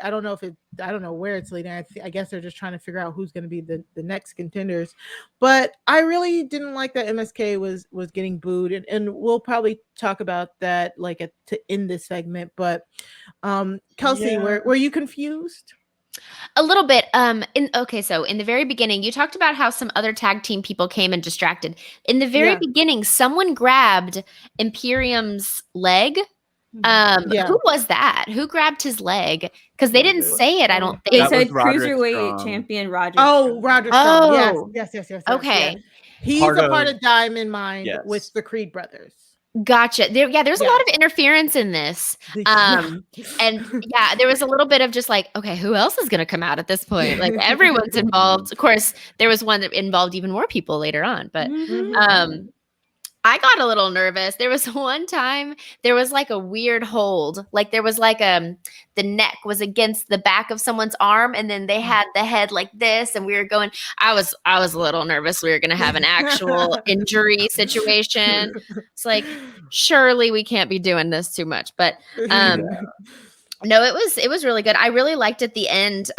it's leading. I guess they're just trying to figure out who's going to be the next contenders. But I really didn't like that MSK was getting booed, and we'll probably talk about that like to end this segment. But Kelsey, were you confused? A little bit. So in the very beginning, you talked about how some other tag team people came and distracted. In the very beginning, someone grabbed Imperium's leg. Who was that? Who grabbed his leg? Because they didn't say it. I don't think they said cruiserweight champion Roger. Oh, Roger. Oh, yes. Okay, yes. He's a part of Diamond Mine with the Creed brothers. Gotcha. There's a lot of interference in this. And there was a little bit of just like, okay, who else is going to come out at this point? Like everyone's involved. Of course, there was one that involved even more people later on, but I got a little nervous. There was one time there was like a weird hold. Like there was like the neck was against the back of someone's arm, and then they had the head like this, and we were going. I was a little nervous we were going to have an actual injury situation. It's like, surely we can't be doing this too much, but no, it was really good. I really liked at the end.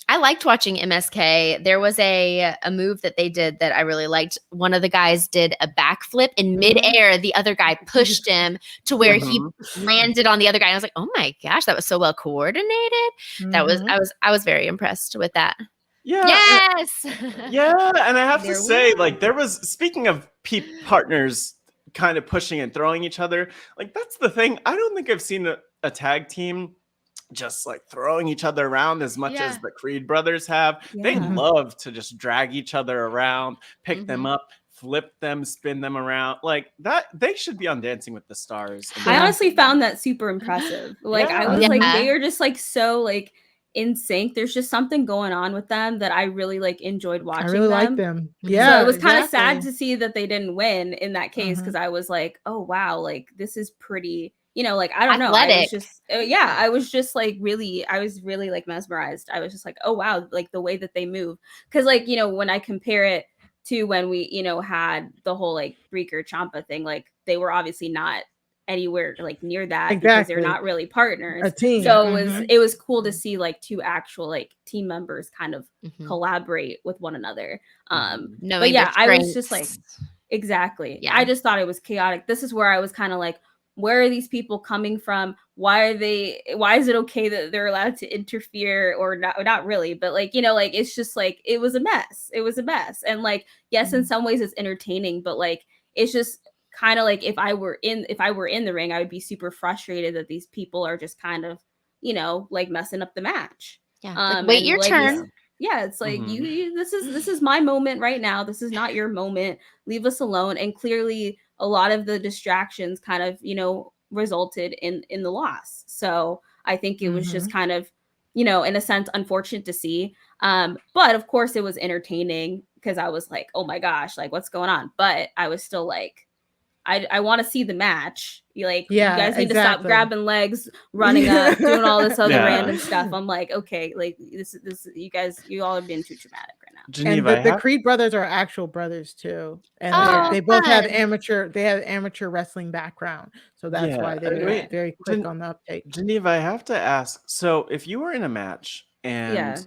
I liked watching MSK. There was a move that they did that I really liked. One of the guys did a backflip in midair. The other guy pushed him to where he landed on the other guy. And I was like, oh my gosh, that was so well coordinated. That was I was very impressed with that. Yeah. Yes. Yeah, and I have to say, like, there was, speaking of partners kind of pushing and throwing each other, like, that's the thing. I don't think I've seen a tag team just like throwing each other around as much as the Creed brothers have. They love to just drag each other around, pick them up, flip them, spin them around like that. They should be on Dancing with the Stars. I honestly found that super impressive. Like I was like, they are just like so like in sync. There's just something going on with them that I really like enjoyed watching. I really like them. Yeah. So it was kind of sad to see that they didn't win in that case, because I was like, oh wow, like this is pretty, you know, like I don't know. I was just I was just like really, I was really like mesmerized. I was just like, oh wow, like the way that they move. Because like, you know, when I compare it to when we, you know, had the whole like Breaker Ciampa thing, like they were obviously not anywhere like near that because they're not really partners. A team. So it was cool to see like two actual like team members kind of collaborate with one another. But yeah, I was just like, exactly. Yeah. I just thought it was chaotic. This is where I was kind of like, where are these people coming from? Why is it okay that they're allowed to interfere or not really, but like, you know, like, it's just like, it was a mess. And like, yes, in some ways it's entertaining, but like, it's just kind of like, if I were in the ring, I would be super frustrated that these people are just kind of, you know, like messing up the match. Yeah. Like, wait your turn. It's like you this is my moment right now. This is not your moment. Leave us alone. And clearly a lot of the distractions kind of, you know, resulted in the loss. So I think it was just kind of, you know, in a sense, unfortunate to see. But of course it was entertaining because I was like, oh my gosh, like what's going on? But I was still like, I want to see the match. You guys need to stop grabbing legs, running up, doing all this other random stuff. I'm like, okay, like this, you all are being too dramatic right now. Geneva, and the Creed brothers are actual brothers too, and they both have amateur wrestling background, so that's why they're very quick on the uptake. Geneva, I have to ask. So if you were in a match and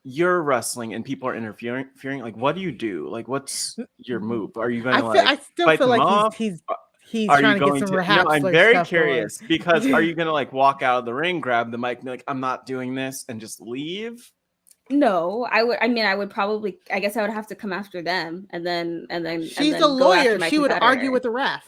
you're wrestling and people are interfering, like what do you do? Like what's your move? Are you going to I still feel like he's trying to get some RHAP. No, I'm very curious because are you going to like walk out of the ring, grab the mic, and be like, I'm not doing this, and just leave? No, I would probably, I guess I would have to come after them and then she's a lawyer. She would argue with the ref.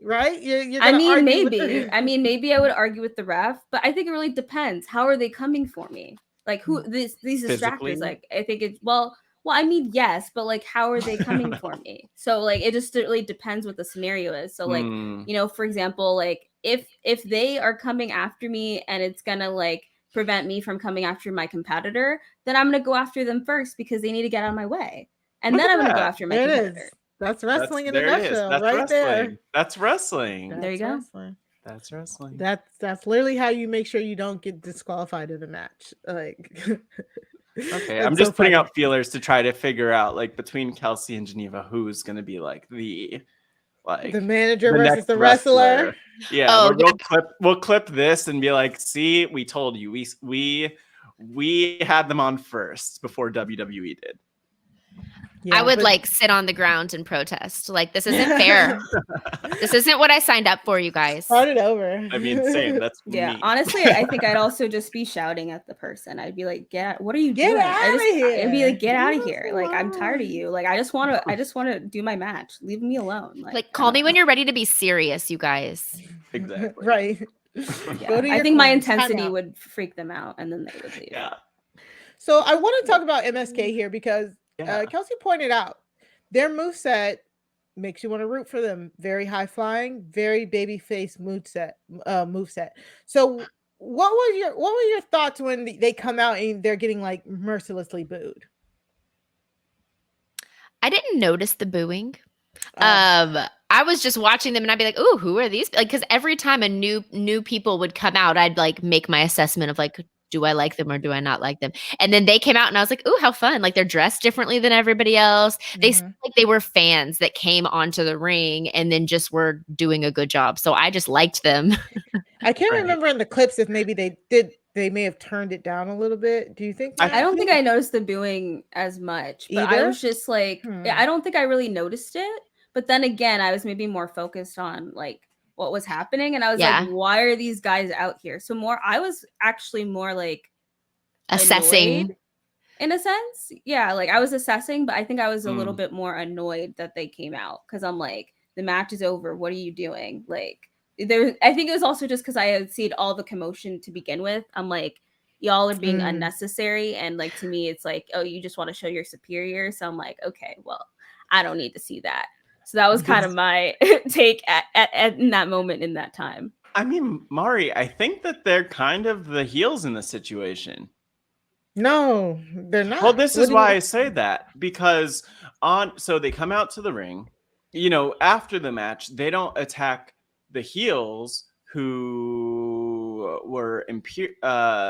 Right? Maybe I would argue with the ref, but I think it really depends. How are they coming for me? Like who these distractors? Like I think it's well, I mean, yes, but like how are they coming for me? So like it just really depends what the scenario is. So like, you know, for example, like if they are coming after me and it's gonna like prevent me from coming after my competitor, then I'm gonna go after them first because they need to get out of my way. And then I'm gonna go after my competitor. That's wrestling in a nutshell. That's wrestling. There you go. That's wrestling. That's literally how you make sure you don't get disqualified in a match. Like, okay, I'm just putting out feelers to try to figure out, like, between Kelsey and Geneva, who's going to be like the manager versus the wrestler. Yeah, we'll clip this and be like, see, we told you, we had them on first before WWE did. Yeah, I would like sit on the ground and protest. Like, this isn't fair. This isn't what I signed up for, you guys. Start it over. I mean, same. That's me. Honestly, I think I'd also just be shouting at the person. I'd be like, what are you doing? Get out of here. I'd be like, get out of here. Like, I'm tired of you. Like, I just want to do my match. Leave me alone. Like call me when you're ready to be serious, you guys. Exactly. Right. I think my intensity would freak them out and then they would leave. Yeah. So I want to talk about MSK here because Kelsey pointed out their moveset makes you want to root for them. Very high flying, very babyface moveset. So what were your thoughts when they come out and they're getting like mercilessly booed? I didn't notice the booing. I was just watching them and I'd be like, "Ooh, who are these?" Like, because every time a new people would come out, I'd like make my assessment of like, do I like them or do I not like them? And then they came out and I was like, ooh, how fun. Like, they're dressed differently than everybody else. They seemed like they were fans that came onto the ring and then just were doing a good job. So I just liked them. I can't remember in the clips if maybe they did they may have turned it down a little bit. Do you think? I don't think I noticed the booing as much, but I was just like, I don't think I really noticed it. But then again, I was maybe more focused on like what was happening, and I was like, why are these guys out here? So I was actually more like assessing in a sense. Yeah, like I was assessing, but I think I was a little bit more annoyed that they came out, because I'm like, the match is over. What are you doing? Like I think it was also just because I had seen all the commotion to begin with. I'm like, y'all are being unnecessary, and like to me it's like, oh, you just want to show your superior. So I'm like, okay, well, I don't need to see that. So that was kind of my take at in that moment, in that time. I mean, Mari, I think that they're kind of the heels in the situation. No, they're not. Well, this is why I say that, because so they come out to the ring, you know, after the match, they don't attack the heels who were Imperium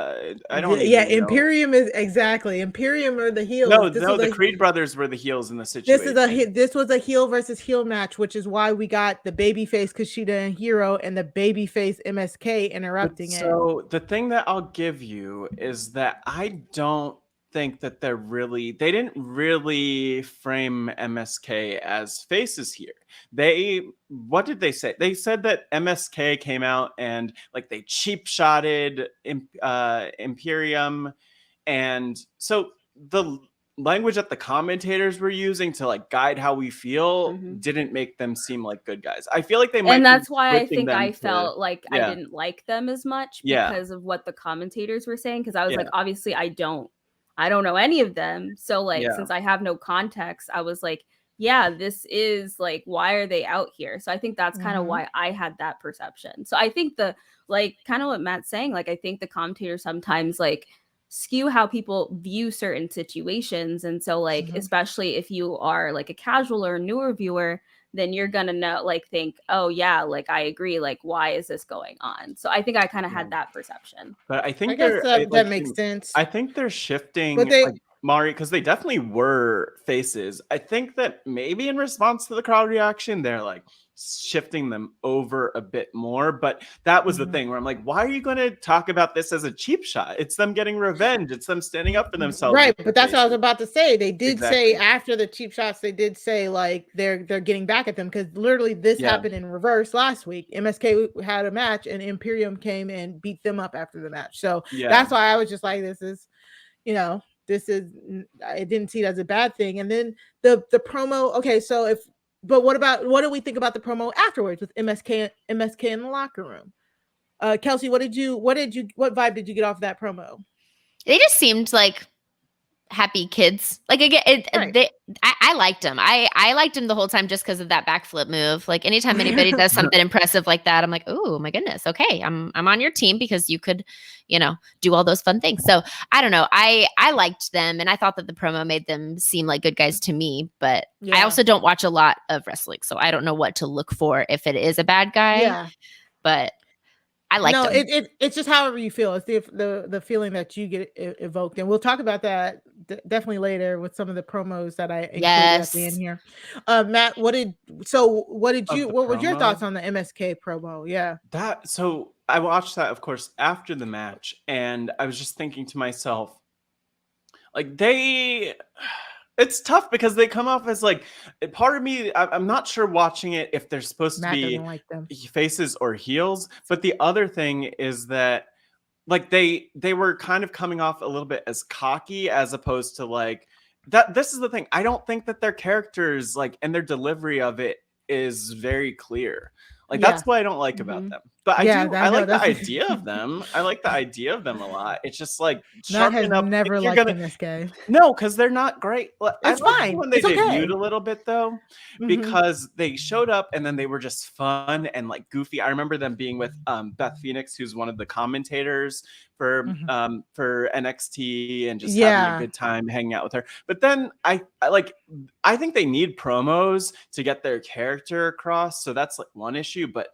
is exactly. Imperium are the heels. No, the Creed brothers were the heels in the situation. This was a heel versus heel match, which is why we got the babyface Kushida and Hero and the babyface MSK interrupting it. So the thing that I'll give you is that I don't think that they didn't really frame MSK as faces here. What did they say? They said that MSK came out and like they cheap shotted Imperium, and so the language that the commentators were using to like guide how we feel didn't make them seem like good guys. I feel like they might, and that's why I think I felt like I didn't like them as much because of what the commentators were saying, because I was like, obviously I don't know any of them, so like since I have no context, I was like, yeah, this is like, why are they out here? So I think that's kind of why I had that perception. So I think like kind of what Matt's saying, like I think the commentators sometimes like skew how people view certain situations, and so like especially if you are like a casual or a newer viewer, then you're gonna know, like think, oh yeah, like I agree, like why is this going on? So I think I kind of had that perception. But I think that makes sense. I think they're shifting, like, Mari, because they definitely were faces. I think that maybe in response to the crowd reaction, they're like shifting them over a bit more. But that was the thing where I'm like, why are you going to talk about this as a cheap shot? It's them getting revenge. It's them standing up for themselves. Right, but that's what I was about to say. They did say after the cheap shots, they did say like they're getting back at them, because literally this happened in reverse last week. MSK had a match and Imperium came and beat them up after the match. So that's why I was just like, I didn't see it as a bad thing. And then the promo. Okay, so what do we think about the promo afterwards with MSK in the locker room? Kelsey, what vibe did you get off that promo? They just seemed like happy kids. Like again, I liked them. I liked them the whole time just because of that backflip move. Like anytime anybody does something impressive like that, I'm like, oh my goodness, okay, I'm on your team because you could, do all those fun things. So I don't know. I liked them, and I thought that the promo made them seem like good guys to me. But I also don't watch a lot of wrestling, so I don't know what to look for if it is a bad guy. Yeah. But I like them. It's just however you feel. It's the feeling that you get evoked, and we'll talk about that definitely later with some of the promos that I included at the end here. Matt, what were your thoughts on the MSK promo? Yeah, so I watched that, of course, after the match, and I was just thinking to myself, like it's tough because they come off as like, part of me, I'm not sure watching it if they're supposed to be like them. Faces or heels. But the other thing is that like they were kind of coming off a little bit as cocky, as opposed to like that. This is the thing. I don't think that their characters, like, and their delivery of it is very clear. Like that's what I don't like about them. But I like the idea of them. I like the idea of them a lot. It's just like Matt has never liked MSK. No, because they're not great. It's fine. When they debuted a little bit though, because they showed up and then they were just fun and like goofy. I remember them being with Beth Phoenix, who's one of the commentators for NXT, and just having a good time hanging out with her. But then I think they need promos to get their character across. So that's like one issue, but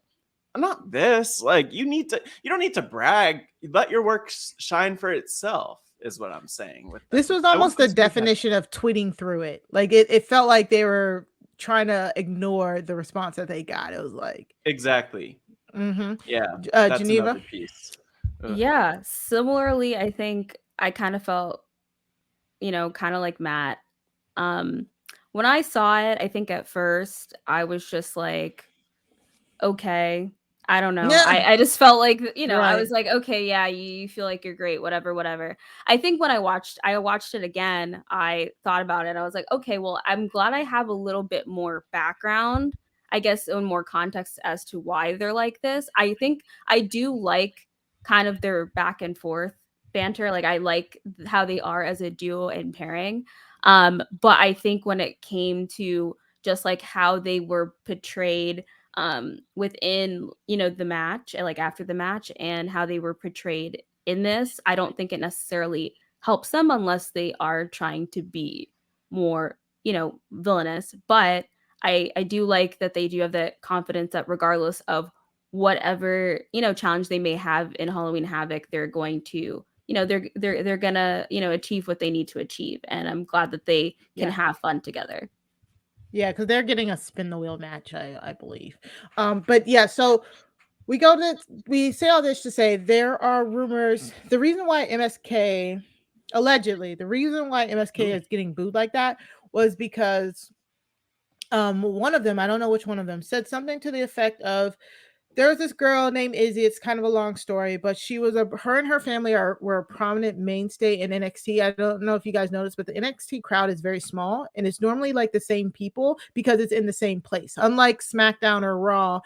not this. Like you don't need to brag. Let your work shine for itself is what I'm saying with this. Was almost the definition of tweeting through it. Like it felt like they were trying to ignore the response that they got. It was like exactly. Yeah. That's Geneva piece. Yeah, similarly, I think I kind of felt, kind of like Matt. When I saw it, I think at first I was just like, okay, I don't know. Yeah. I just felt like, I Right. was like, okay, yeah, you feel like you're great, whatever, whatever. I think when I watched it again, I thought about it. I was like, okay, well, I'm glad I have a little bit more background, I guess, and more context as to why they're like this. I think I do like kind of their back and forth banter. Like I like how they are as a duo and pairing. But I think when it came to just like how they were portrayed within the match, like after the match, and how they were portrayed in this, I don't think it necessarily helps them unless they are trying to be more villainous. But I do like that they do have the confidence that regardless of whatever challenge they may have in Halloween Havoc, they're going to they're gonna achieve what they need to achieve, and I'm glad that they can have fun together. Yeah, because they're getting a spin the wheel match, I believe. But yeah, so we say all this to say there are rumors. The reason why MSK is getting booed like that was because one of them, I don't know which one of them, said something to the effect of, there was this girl named Izzy. It's kind of a long story, but her and her family were a prominent mainstay in NXT. I don't know if you guys noticed, but the NXT crowd is very small, and it's normally like the same people because it's in the same place. Unlike SmackDown or Raw,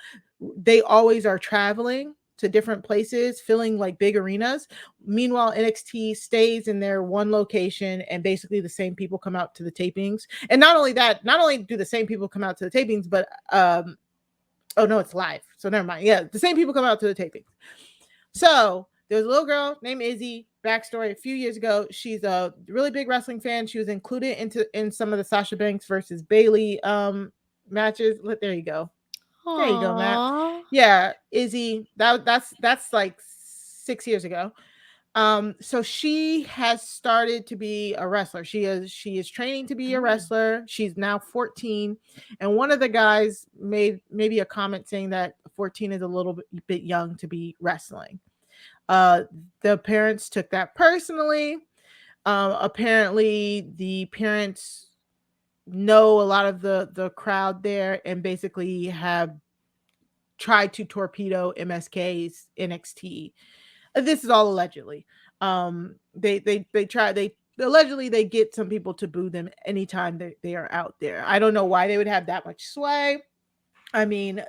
they always are traveling to different places, filling like big arenas. Meanwhile, NXT stays in their one location, and basically the same people come out to the tapings. And not only do the same people come out to the tapings, but oh no, it's live. So never mind. Yeah, the same people come out to the tapings. So there's a little girl named Izzy. Backstory: a few years ago, she's a really big wrestling fan. She was included in some of the Sasha Banks versus Bailey matches. There you go. Aww. There you go, Matt. Yeah, Izzy. That's like 6 years ago. So she has started to be a wrestler. She is training to be a wrestler. She's now 14, and one of the guys made maybe a comment saying that 14 is a little bit young to be wrestling. The parents took that personally. Apparently the parents know a lot of the crowd there and basically have tried to torpedo MSK's NXT. This is all allegedly. They allegedly they get some people to boo them anytime they are out there. I don't know why they would have that much sway. I mean,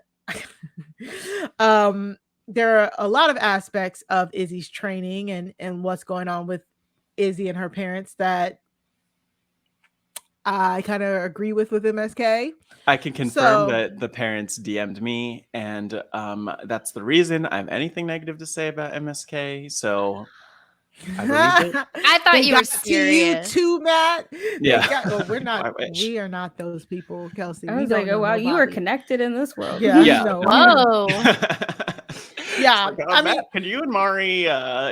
there are a lot of aspects of Izzy's training and what's going on with Izzy and her parents that I kind of agree with MSK. I can confirm that the parents DM'd me, and that's the reason I have anything negative to say about MSK. So I believe it. I thought you were serious. To you too, Matt. Yeah. We're not. We are not those people, Kelsey. I was like, oh wow, you are connected in this world. Yeah. Whoa. Yeah. I mean, can you and Mari?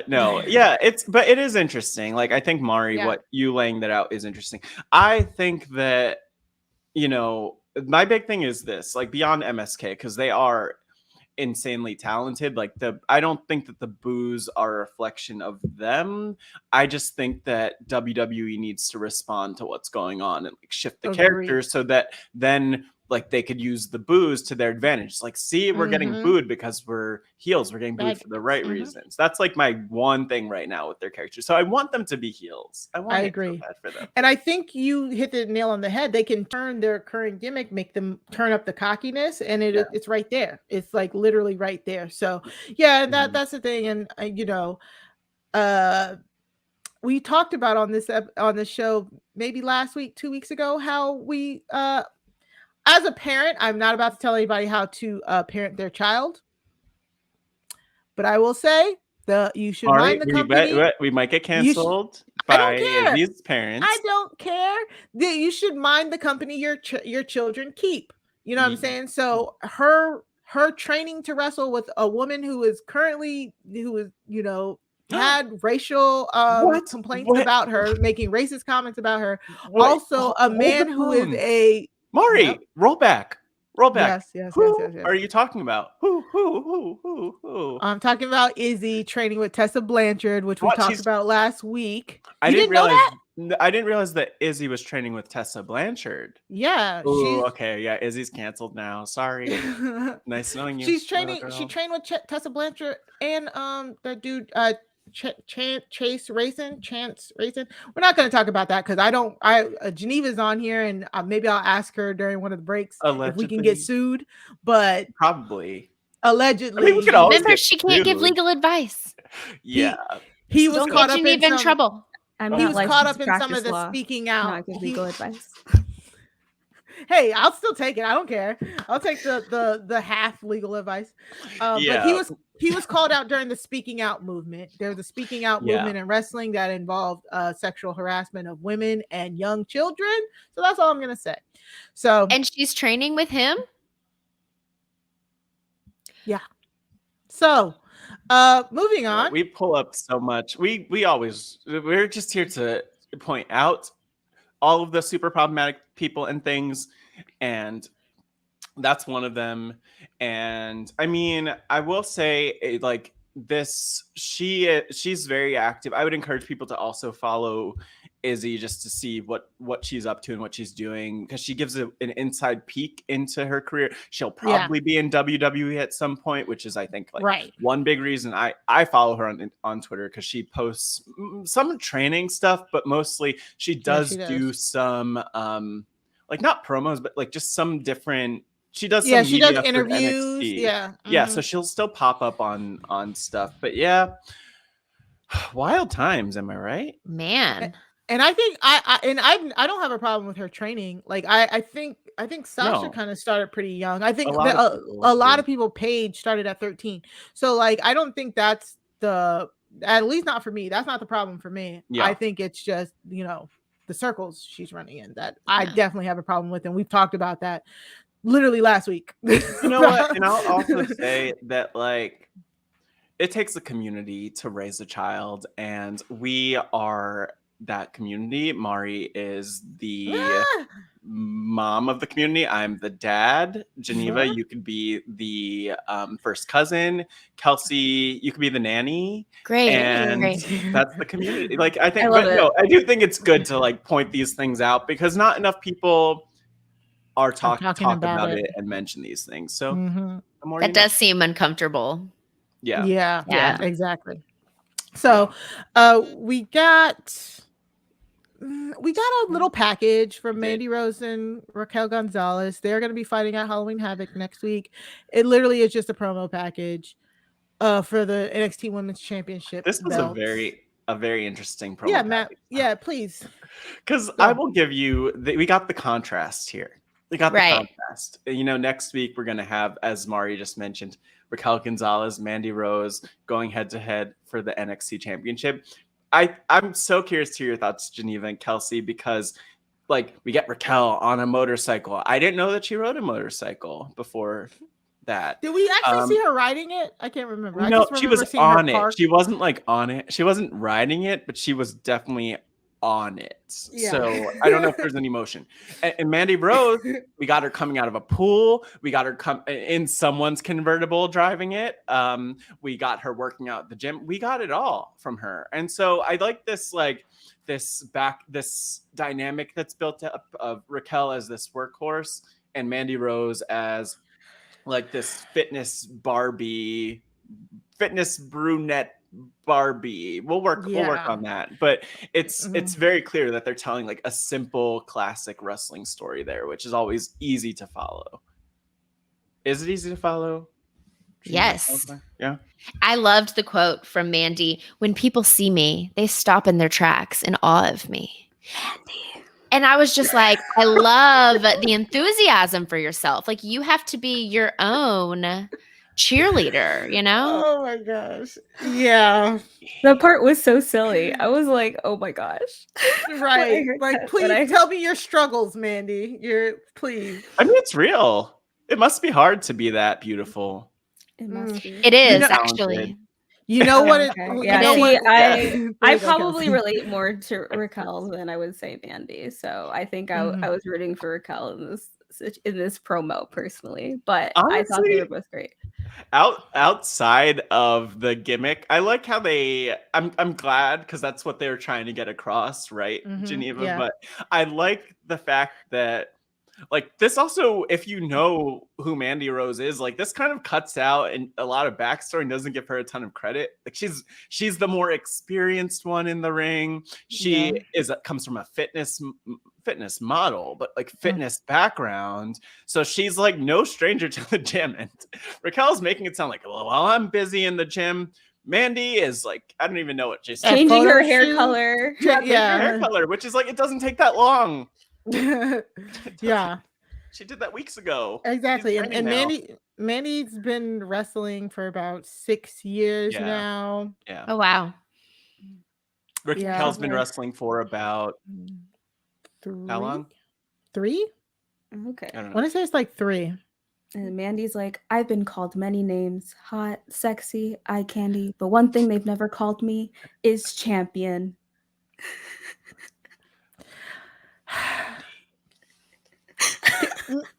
No. Yeah. But it is interesting. Like, I think Mari, what you laying that out is interesting. I think that, my big thing is this, like, beyond MSK, because they are insanely talented. Like, I don't think that the boos are a reflection of them. I just think that WWE needs to respond to what's going on and like shift the characters so that then like they could use the boos to their advantage. It's like, see, we're getting booed because we're heels. We're getting booed for the right reasons. That's like my one thing right now with their characters. So I want them to be heels. I agree. So bad for them. And I think you hit the nail on the head. They can turn their current gimmick, make them turn up the cockiness, and it's right there. It's like literally right there. So yeah, that's the thing. And we talked about on this show maybe last week, 2 weeks ago, how we as a parent, I'm not about to tell anybody how to parent their child, but I will say you should mind the company. We might get canceled by these parents. I don't care. You should mind the company your children keep. You know what I'm saying? So her training to wrestle with a woman who is had racial complaints about her, making racist comments about her. Also, a man who is a Mari, roll back. Roll back. Yes. Who are you talking about? Who? I'm talking about Izzy training with Tessa Blanchard, which we talked about last week. You didn't know that? I didn't realize that Izzy was training with Tessa Blanchard. Yeah. Okay. Yeah, Izzy's canceled now. Sorry. Nice knowing you. She's training. She trained with Tessa Blanchard and that dude Chance Racing. We're not going to talk about that because Geneva's on here and maybe I'll ask her during one of the breaks if we can get sued. But probably. Allegedly. I mean, we could always remember, she can't give legal advice. Yeah. He was caught up in trouble. He was caught up in some of the speaking out. Not give legal advice. Hey, I'll still take it. I don't care. I'll take the half legal advice. But he was called out during the speaking out movement. There's a speaking out movement in wrestling that involved sexual harassment of women and young children. So that's all I'm gonna say. So and she's training with him. Yeah. So moving on. We pull up so much. We're just here to point out all of the super problematic people and things, and that's one of them. And I mean, I will say, like, this, she's very active. I would encourage people to also follow Izzy just to see what she's up to and what she's doing, because she gives an inside peek into her career. She'll probably be in WWE at some point, which is, I think, like one big reason I follow her on Twitter, because she posts some training stuff, but mostly she does do some like not promos, but like just some different. She does some she does media interviews. Yeah, so she'll still pop up on stuff. But yeah, wild times, am I right? Man. And I think I don't have a problem with her training. Like I think Sasha kind of started pretty young. I think a lot of people Paige started at 13. So like I don't think that's at least not for me. That's not the problem for me. Yeah. I think it's just, the circles she's running in that I definitely have a problem with, and we've talked about that literally last week. You know what? And I'll also say that, like, it takes a community to raise a child, and we are that community. Mari is the mom of the community. I'm the dad. Geneva, you could be the first cousin. Kelsey, you could be the nanny. Great. And that's the community. Like, I think, I do think it's good to like point these things out, because not enough people are talk about it and mention these things. So that does seem uncomfortable. Yeah, exactly. So we got a little package from Mandy Rose and Raquel Gonzalez. They're going to be fighting at Halloween Havoc next week. It literally is just a promo package for the NXT Women's Championship. This was a very interesting promo. Yeah, Matt. Yeah, please. Because I will give you, we got the contrast here. We got the contrast. Next week we're going to have, as Mari just mentioned, Raquel Gonzalez, Mandy Rose going head to head for the NXT Championship. I'm so curious to hear your thoughts, Geneva and Kelsey, because like we get Raquel on a motorcycle. I didn't know that she rode a motorcycle before that. Did we actually see her riding it? I can't remember. No, she was on it. She wasn't like on it. She wasn't riding it, but she was definitely on it. Yeah. So I don't know if there's any motion. And Mandy Rose, we got her coming out of a pool. We got her in someone's convertible driving it. We got her working out at the gym. We got it all from her. And so I like this, like this dynamic that's built up of Raquel as this workhorse and Mandy Rose as like this fitness brunette Barbie. We'll work on that, but it's very clear that they're telling like a simple classic wrestling story there, which is always easy to follow. Is it easy to follow? Yes. Yeah. I loved the quote from Mandy. When people see me, they stop in their tracks in awe of me. Mandy. And I was just like, I love the enthusiasm for yourself. Like, you have to be your own cheerleader, Oh my gosh. Yeah. The part was so silly. I was like, oh my gosh. Right. Like, please tell me your struggles, Mandy. Please. I mean, it's real. It must be hard to be that beautiful. It must be. It is, actually. You know what? I probably relate more to Raquel than I would say Mandy. So I think I was rooting for Raquel in this promo personally, but Honestly, I thought they were both great. Outside of the gimmick, I like how I'm glad because that's what they were trying to get across, right, Geneva? Yeah. But I like the fact that like this also, if you know who Mandy Rose is, like this kind of cuts out and a lot of backstory and doesn't give her a ton of credit. Like she's the more experienced one in the ring. She comes from a fitness model, but like fitness background. So she's like no stranger to the gym. And Raquel's making it sound like, well, while I'm busy in the gym, Mandy is like, I don't even know what she's changing her hair color. Yeah, hair color, which is like, it doesn't take that long. Yeah. She did that weeks ago. Exactly. And Mandy's been wrestling for about 6 years now. Yeah. Oh, wow. Raquel's been wrestling for about 3. How long? 3? Okay. I don't know. I want to say it's like 3. And Mandy's like, I've been called many names, hot, sexy, eye candy, but one thing they've never called me is champion.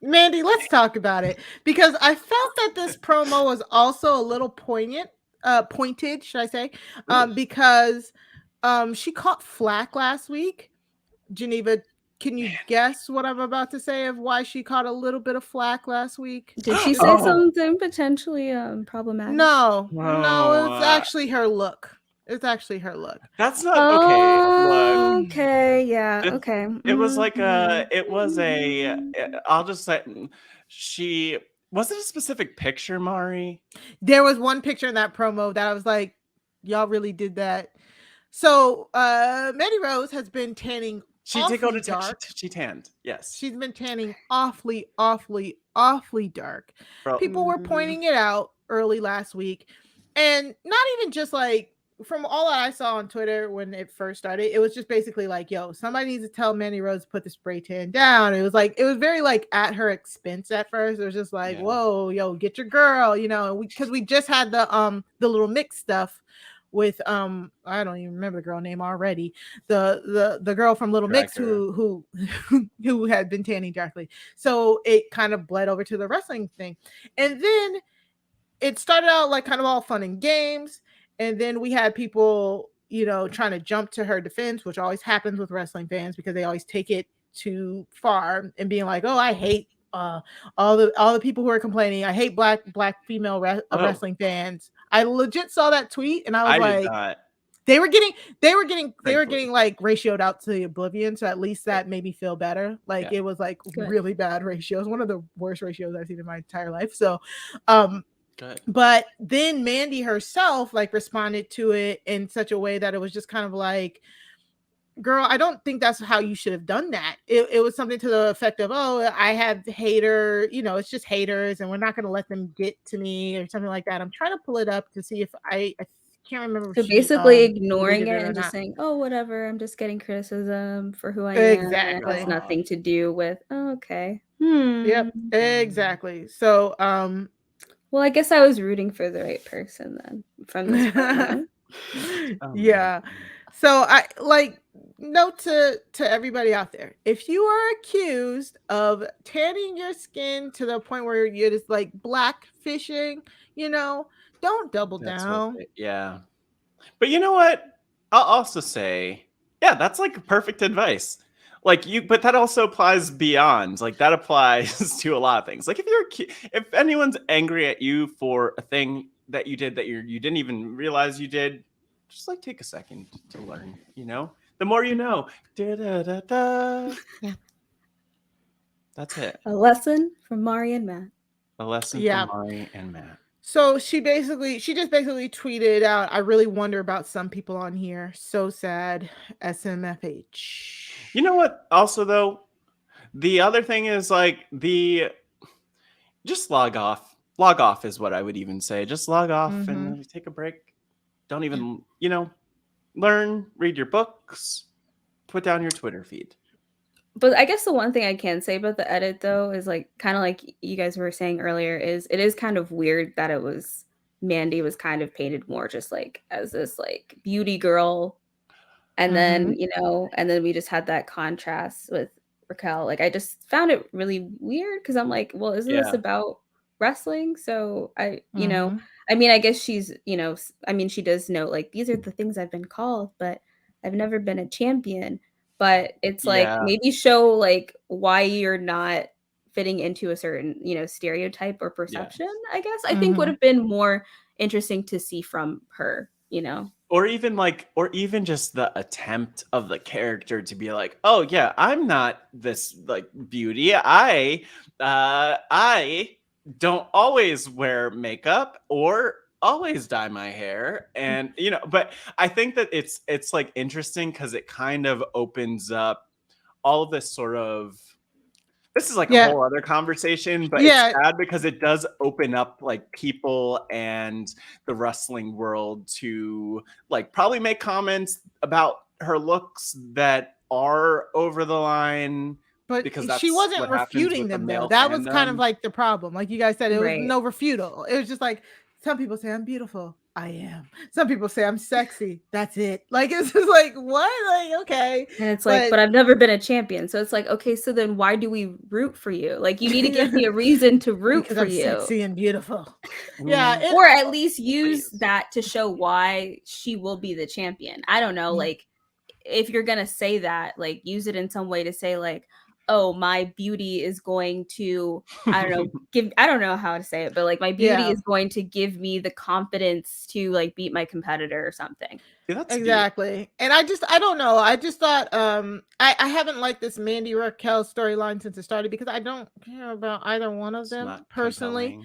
Mandy, let's talk about it, because I felt that this promo was also a little pointed, should I say, because she caught flack last week. Geneva, can you guess what I'm about to say of why she caught a little bit of flack last week? Did she say something potentially problematic? No, it's actually her look. That's not okay. Okay, yeah, okay. It was like I'll just say was it a specific picture, Mari? There was one picture in that promo that I was like, y'all really did that. So Mandy Rose has been tanning. She did go to dark. She tanned. Yes. She's been tanning awfully dark. Bro. People were pointing it out early last week. And not even just like, from all that I saw on Twitter when it first started, it was just basically like, yo, somebody needs to tell Mandy Rose to put the spray tan down. It was very like at her expense at first. It was just like, whoa, yo, get your girl, because we just had the little mix stuff with I don't even remember the girl name already. The girl from Little Mix who had been tanning darkly. So it kind of bled over to the wrestling thing. And then it started out like kind of all fun and games. And then we had people, trying to jump to her defense, which always happens with wrestling fans because they always take it too far and being like, oh, I hate all the people who are complaining. I hate black female wrestling fans. I legit saw that tweet and I was like, they were getting like ratioed out to the oblivion. So at least that made me feel better. Like it was like really bad ratios. One of the worst ratios I've seen in my entire life. So, but then Mandy herself like responded to it in such a way that it was just kind of like, girl, I don't think that's how you should have done that. It was something to the effect of, oh, I have hater, it's just haters and we're not going to let them get to me or something like that. I'm trying to pull it up to see if I can't remember. So basically ignoring it and just saying, oh, whatever, I'm just getting criticism for who I am. Exactly. It has nothing to do with, okay. Yep, exactly. So, well, I guess I was rooting for the right person then from this point. Yeah. So I like note to everybody out there, if you are accused of tanning your skin to the point where you're just like black fishing, don't double down. But you know what? I'll also say, that's like perfect advice. Like but that also applies beyond. Like that applies to a lot of things. Like if anyone's angry at you for a thing that you did that you didn't even realize you did, just like take a second to learn. The more you know. Yeah. That's it. A lesson from Mari and Matt. A lesson from Mari and Matt. So she just basically tweeted out, I really wonder about some people on here. So sad. SMFH. You know what? Also, though, the other thing is like just log off. Log off is what I would even say. Just log off and take a break. Don't even, learn, read your books, put down your Twitter feed. But I guess the one thing I can say about the edit, though, is like kind of like you guys were saying earlier, is it is kind of weird that Mandy was kind of painted more just like as this like beauty girl. And then, and then we just had that contrast with Raquel. Like I just found it really weird because I'm like, well, isn't this about wrestling? So you know, I mean, I guess she's, you know, I mean, she does note like these are the things I've been called, but I've never been a champion. But it's like maybe show like why you're not fitting into a certain, you know, stereotype or perception. I guess I think would have been more interesting to see from her, you know. Or even just the attempt of the character to be like, oh yeah, I'm not this like beauty. I don't always wear makeup or always dye my hair. And you know, but I think that it's like interesting because it kind of opens up all of this sort of, this is like a whole other conversation, but it's sad because it does open up like people and the wrestling world to like probably make comments about her looks that are over the line. But because she wasn't refuting them though. That was kind of like the problem. Like you guys said, it was no refutal. It was just like, some people say I'm beautiful. I am. Some people say I'm sexy. That's it. Like it's just like, what? Like, okay. And it's like, but I've never been a champion. So it's like, okay, so then why do we root for you? Like you need to give me a reason to root for you. Sexy and beautiful. Yeah. Or at least use that to show why she will be the champion. I don't know. Like if you're gonna say that, like use it in some way to say like, oh, my beauty is going to, I don't know how to say it, but like my beauty is going to give me the confidence to like beat my competitor or something. Yeah, exactly. Deep. And I don't know. I just thought, I haven't liked this Mandy Raquel storyline since it started because I don't care about either one of them personally.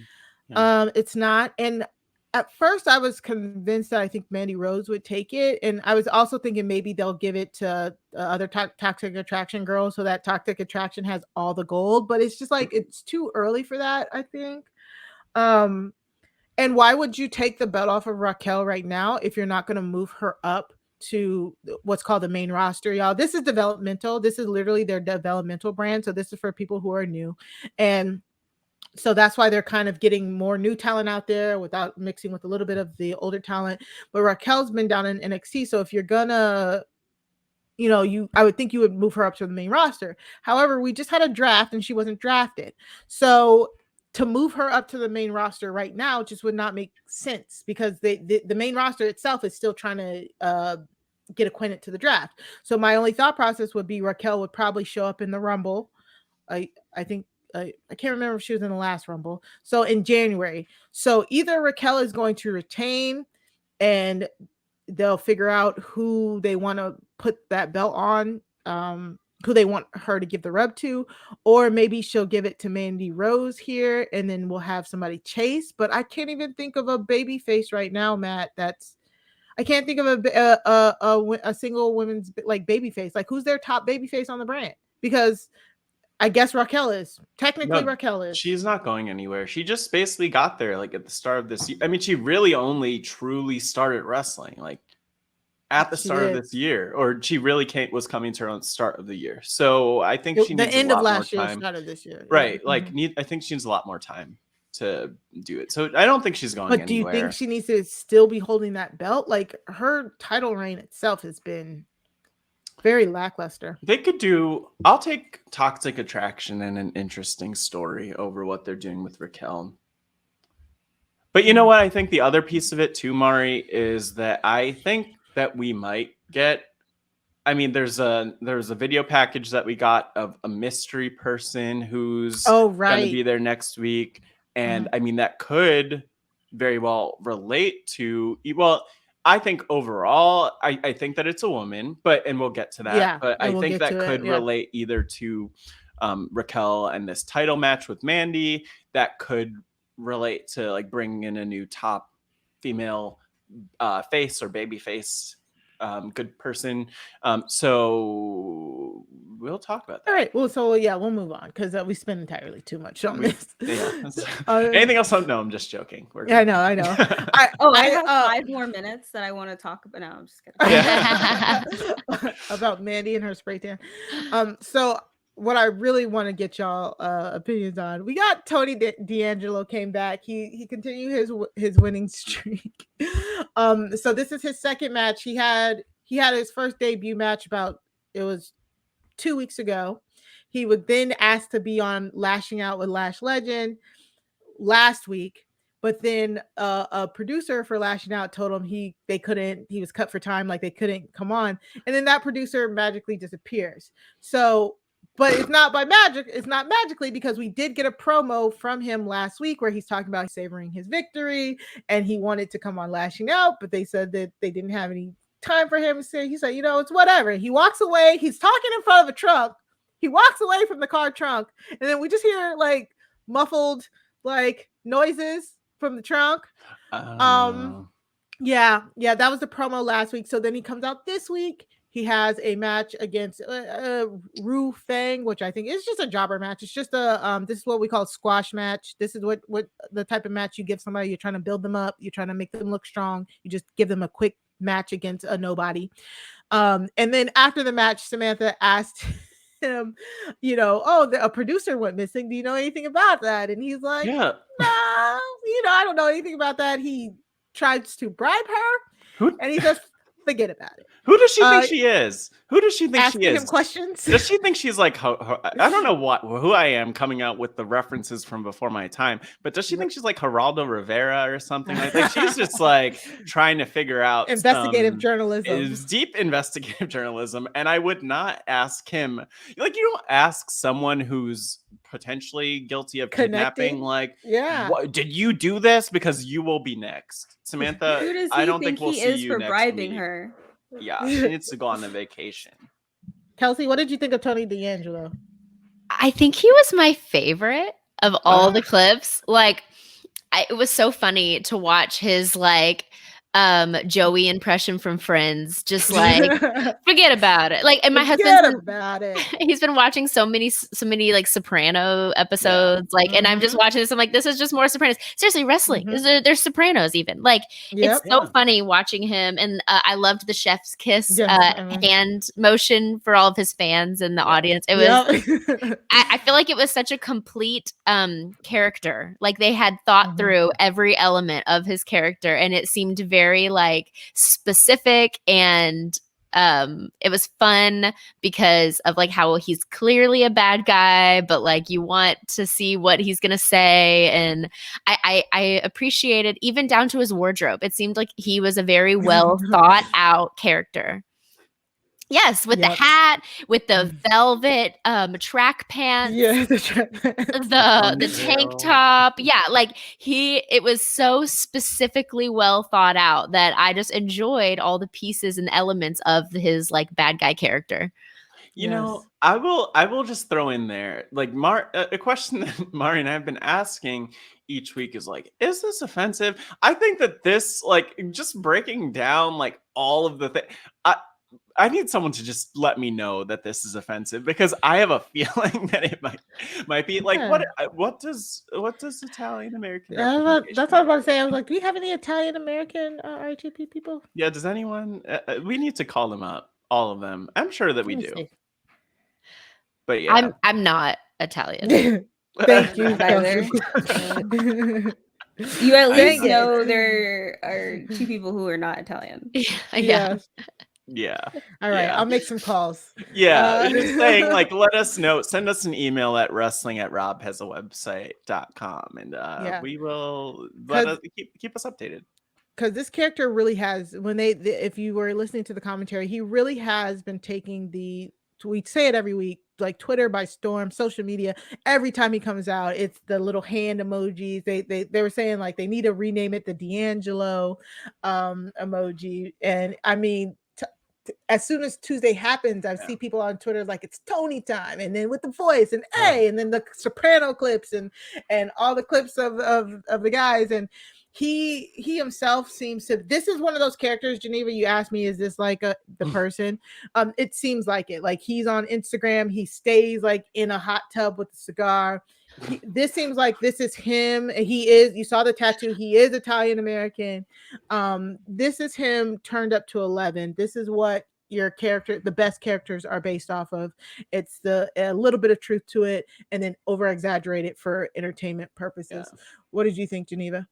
It's not. And at first I was convinced that I think Mandy Rose would take it. And I was also thinking maybe they'll give it to other Toxic Attraction girls so that Toxic Attraction has all the gold. But it's just like, it's too early for that, I think. And why would you take the belt off of Raquel right now if you're not going to move her up to what's called the main roster, y'all? This is developmental. This is literally their developmental brand. So this is for people who are new. And so that's why they're kind of getting more new talent out there without mixing with a little bit of the older talent. But Raquel's been down in NXT. So if you're gonna, you know, I would think you would move her up to the main roster. However, we just had a draft and she wasn't drafted. So to move her up to the main roster right now just would not make sense because the main roster itself is still trying to get acquainted to the draft. So my only thought process would be Raquel would probably show up in the Rumble. I think I can't remember if she was in the last Rumble. So in January. So either Raquel is going to retain and they'll figure out who they want to put that belt on, who they want her to give the rub to, or maybe she'll give it to Mandy Rose here and then we'll have somebody chase. But I can't even think of a baby face right now, Matt. I can't think of a single women's like baby face. Like who's their top baby face on the brand? Because I guess Raquel is. Technically, Raquel is. She's not going anywhere. She just basically got there like at the start of this year. I mean, she really only truly started wrestling like at the start of this year, or she really was coming to her own start of the year. So I think she needs the end a lot of last more year, time. start of this year, right? Like I think she needs a lot more time to do it. So I don't think she's going. But do you think she needs to still be holding that belt? Like her title reign itself has been very lackluster. They could do. I'll take Toxic Attraction and an interesting story over what they're doing with Raquel. But you know what? I think the other piece of it too, Mari, is that I think that we might get. I mean, there's a video package that we got of a mystery person who's going to be there next week, and I mean that could very well relate to. Well, I think overall, I think that it's a woman, and we'll get to that. Yeah, but I think that could relate either to Raquel and this title match with Mandy. That could relate to like bringing in a new top female face or baby face, good person. So we'll talk about that. All right. Well, so yeah, we'll move on because we spend entirely too much on this. Yeah. Anything else? No, I'm just joking. I know. I have 5 more minutes that I want to talk about. No, I'm just kidding. About Mandy and her spray tan. So what I really want to get y'all opinions on, we got Tony D'Angelo came back. He continued his winning streak. So this is his second match. He had his first debut match it was 2 weeks ago. He would then ask to be on Lashing Out with Lash Legend last week, but then a producer for Lashing Out told him he was cut for time, like they couldn't come on, and then that producer magically disappears. So, but it's not by magic, it's not magically, because we did get a promo from him last week where he's talking about savoring his victory and he wanted to come on Lashing Out, but they said that they didn't have any time for him. So he said, it's whatever. He walks away, he's talking in front of a trunk, he walks away from the car trunk, and then we just hear like muffled like noises from the trunk. Yeah, that was the promo last week. So then he comes out this week. He has a match against Ru Feng, which I think is just a jobber match. It's just a this is what we call a squash match. This is what the type of match you give somebody. You're trying to build them up, you're trying to make them look strong. You just give them a quick match against a nobody. And then after the match, Samantha asked him, a producer went missing. Do you know anything about that? And he's like, yeah, no, I don't know anything about that. He tries to bribe her, and he says, forget about it. Who does she think she is? Who does she think asking she is? Him questions. Does she think she's like, I don't know who I am coming out with the references from before my time, but does she think she's like Geraldo Rivera or something like that? She's just like trying to figure out investigative journalism. Is deep investigative journalism. And I would not ask him, like, you don't ask someone who's potentially guilty of kidnapping, like, did you do this? Because you will be next. Samantha, who does he I don't think we'll he see is you for next bribing week. her? Yeah, she needs to go on a vacation. Kelsey, what did you think of Tony D'Angelo? I think he was my favorite of all the clips. Like, it was so funny to watch his like Joey impression from Friends, just like forget about it. Like, and my husband's he's been watching so many like Soprano episodes, like, and I'm just watching this. I'm like, this is just more Sopranos. Seriously, wrestling. There's Sopranos even. Like, it's so funny watching him. And I loved the chef's kiss hand motion for all of his fans and the audience. It was. I feel like it was such a complete character. Like, they had thought through every element of his character, and it seemed very like specific, and it was fun because of like how he's clearly a bad guy, but like you want to see what he's gonna say. And I appreciated even down to his wardrobe. It seemed like he was a very well thought out character. Yes, with the hat, with the velvet track pants, the tank top. Yeah, like it was so specifically well thought out that I just enjoyed all the pieces and elements of his like bad guy character. You know, I will just throw in there, like, a question that Mari and I have been asking each week is like, is this offensive? I think that this, like, just breaking down like all of the things, I need someone to just let me know that this is offensive, because I have a feeling that it might be like, what does Italian American? That's what I was about to say. I was like, do we have any Italian American RHAP people? Yeah, does anyone? We need to call them up, all of them. I'm sure that we do. See. But yeah, I'm not Italian. Thank you, either. You at least know there are two people who are not Italian. Yeah. Yeah. All right. I'll make some calls. Yeah. Just saying, like, let us know. Send us an email at wrestling@robhasawebsite.com, and we will keep us updated. Because this character really has, if you were listening to the commentary, he really has been taking we say it every week, like Twitter by storm, social media. Every time he comes out, it's the little hand emojis. They were saying like they need to rename it the D'Angelo emoji. And I mean, as soon as Tuesday happens, I see people on Twitter like it's Tony time, and then with the voice and and then the Soprano clips and all the clips of the guys. And he himself seems to, this is one of those characters, Geneva, you asked me, is this like the person? It seems like it. Like, he's on Instagram, he stays like in a hot tub with a cigar. This seems like this is him. You saw the tattoo, he is Italian American. This is him turned up to 11. This is what your character, the best characters, are based off of. It's a little bit of truth to it, and then over exaggerate it for entertainment purposes. What did you think, Geneva?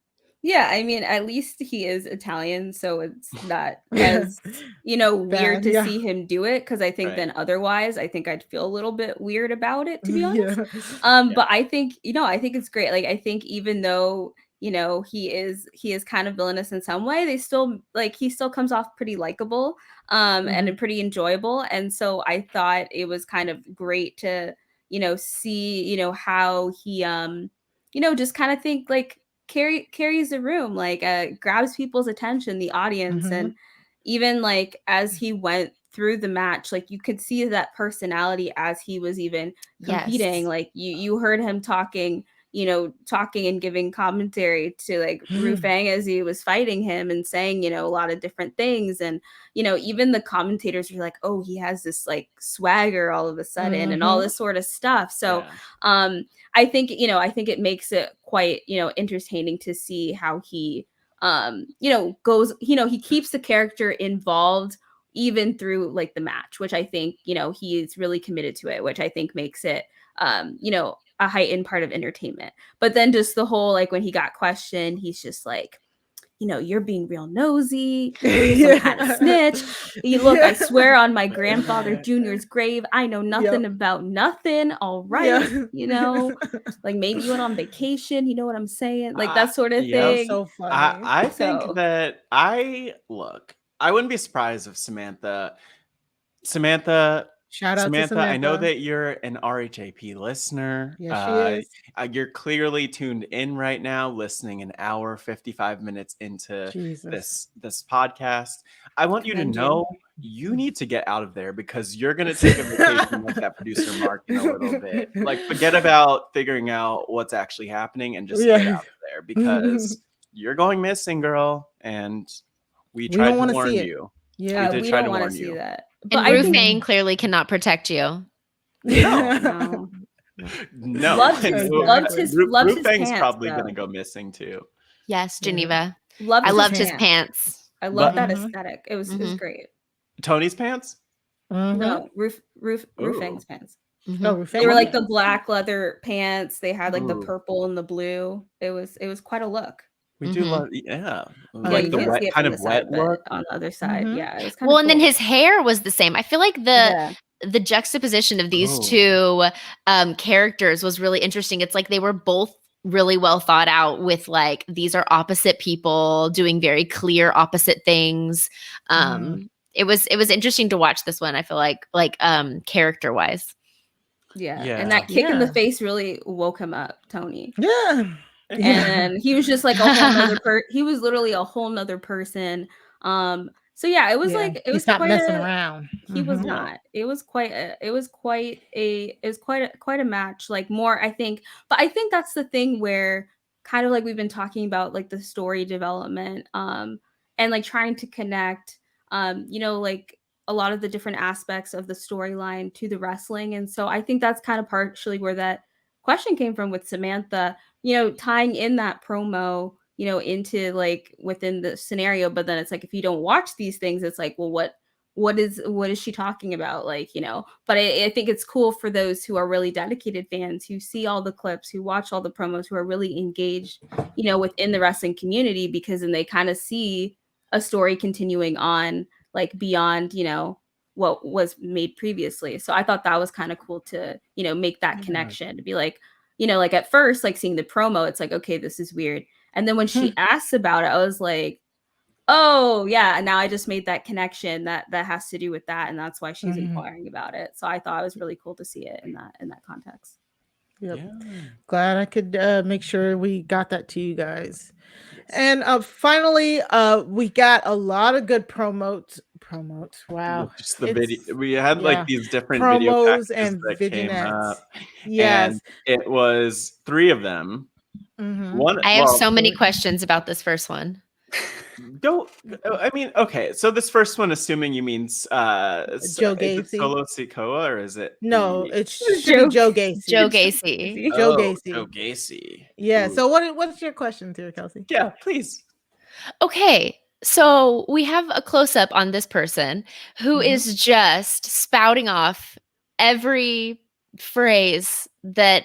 Yeah, I mean, at least he is Italian, so it's not as, weird to see him do it. Because I think then otherwise, I think I'd feel a little bit weird about it, to be honest. But I think, I think it's great. Like, I think even though, he is kind of villainous in some way, they still he still comes off pretty likable, and pretty enjoyable. And so I thought it was kind of great to, see, how he, just kind of think carries the room, grabs people's attention, the audience. And even as he went through the match, you could see that personality as he was even competing. Yes. You heard him talking and giving commentary to Ru Feng as he was fighting him and saying, a lot of different things. And, even the commentators were like, oh, he has this swagger all of a sudden and all this sort of stuff. So, I think it makes it quite, entertaining to see how he, goes, he keeps the character involved even through the match, which I think, he's really committed to it, which I think makes it, a heightened part of entertainment. But then just the whole, when he got questioned, he's just like, you're being real nosy, you're some kind of snitch. Look, I swear on my grandfather Junior's grave, I know nothing about nothing. All right. Maybe you went on vacation, you know what I'm saying? That sort of thing. So funny. I think that I wouldn't be surprised if Samantha, shout out to Samantha. I know that you're an RHAP listener. Yes, she is. You're clearly tuned in right now, listening an hour, 55 minutes into this podcast. I want you to know you need to get out of there because you're going to take a vacation with that producer Mark in a little bit. Forget about figuring out what's actually happening and just get out of there because you're going missing, girl. And we tried to warn you. Yeah, we don't want to see that. But Ru Feng clearly cannot protect you. No. Loved his Ru Feng's pants, probably going to go missing too. Yes, Geneva. I loved his pants. I love that aesthetic. It was great. Tony's pants? No, Ru Feng's pants. Oh, they were the black leather pants. They had the purple and the blue. It was quite a look. We do love, the wet, kind of wet look on the other side. Yeah, it was kind of cool. And then his hair was the same. I feel like the juxtaposition of these two characters was really interesting. It's they were both really well thought out with these are opposite people doing very clear opposite things. It was interesting to watch this one. I feel like character wise. Yeah, and that kick in the face really woke him up, Tony. Yeah. And he was just a whole nother he was literally a whole nother person. So yeah, it was it was quite messing around. He was not. It was quite a match. More, I think, but I think that's the thing where kind of we've been talking about the story development, and trying to connect, a lot of the different aspects of the storyline to the wrestling. And so I think that's kind of partially where that question came from with Samantha, tying in that promo, into within the scenario. But then it's if you don't watch these things, it's well, what is she talking about? But I think it's cool for those who are really dedicated fans who see all the clips, who watch all the promos, who are really engaged, within the wrestling community, because then they kind of see a story continuing on beyond, what was made previously. So I thought that was kind of cool to, make that connection, to be at first, seeing the promo, it's okay, this is weird. And then when she asked about it, I was oh yeah, now I just made that connection that has to do with that. And that's why she's inquiring about it. So I thought it was really cool to see it in that context. Yep. Yeah. Glad I could make sure we got that to you guys. And finally, we got a lot of good promotes. Wow. Just the video. We had these different promos video and that vignettes. Came up, yes. And it was 3 of them. I have so many questions about this first one. Okay. So this first one, assuming you mean Joe Gacy, Solo Sikoa, or is it? No, it's Joe Gacy. Joe Gacy. Joe Gacy. Joe Gacy. Yeah. Ooh. So what's your question here, Kelsey? Yeah, please. Okay. So we have a close-up on this person who is just spouting off every phrase that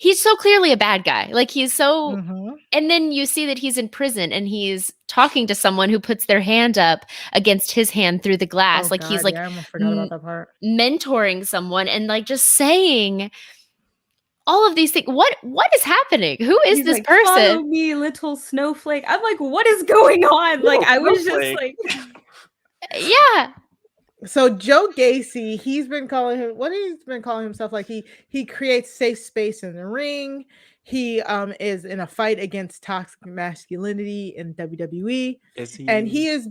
he's so clearly a bad guy. Like he's so Mhm. and then you see that he's in prison and he's talking to someone who puts their hand up against his hand through the glass. Oh Like he's God, like yeah, I almost forgot about that part. mentoring someone and like just saying all of these things. What is happening? Who is He's this like, follow person? me, little snowflake. I'm like, what is going on? Like, I was just like, Yeah. So Joe Gacy, he's been calling himself, like he creates safe space in the ring. He is in a fight against toxic masculinity in WWE. Is he? And he's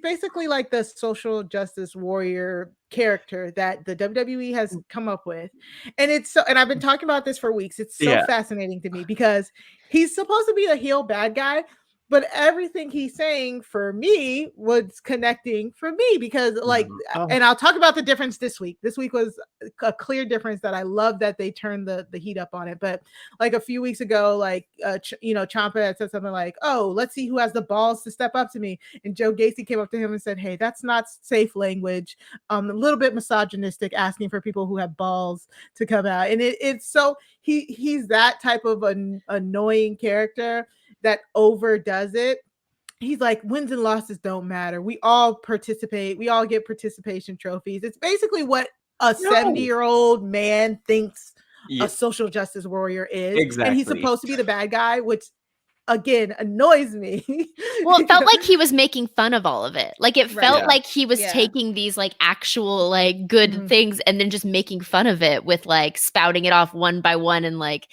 basically like the social justice warrior character that the WWE has come up with. And and I've been talking about this for weeks. It's so fascinating to me because he's supposed to be a heel bad guy, but everything he's saying for me was connecting for me because like and I'll talk about the difference this week. This week was a clear difference that I love that they turned the heat up on it. But like a few weeks ago, like Ciampa had said something like, "Oh, let's see who has the balls to step up to me." And Joe Gacy came up to him and said, "Hey, that's not safe language. A little bit misogynistic, asking for people who have balls to come out." And it's so he's that type of an annoying character that overdoes it. He's like, wins and losses don't matter. We all participate. We all get participation trophies. It's basically what a 70-year-old man thinks a social justice warrior is. Exactly. And he's supposed to be the bad guy, which again annoys me. Well, it felt like he was making fun of all of it. Like it felt like he was Yeah. taking these like actual like good things and then just making fun of it with like spouting it off one by one and like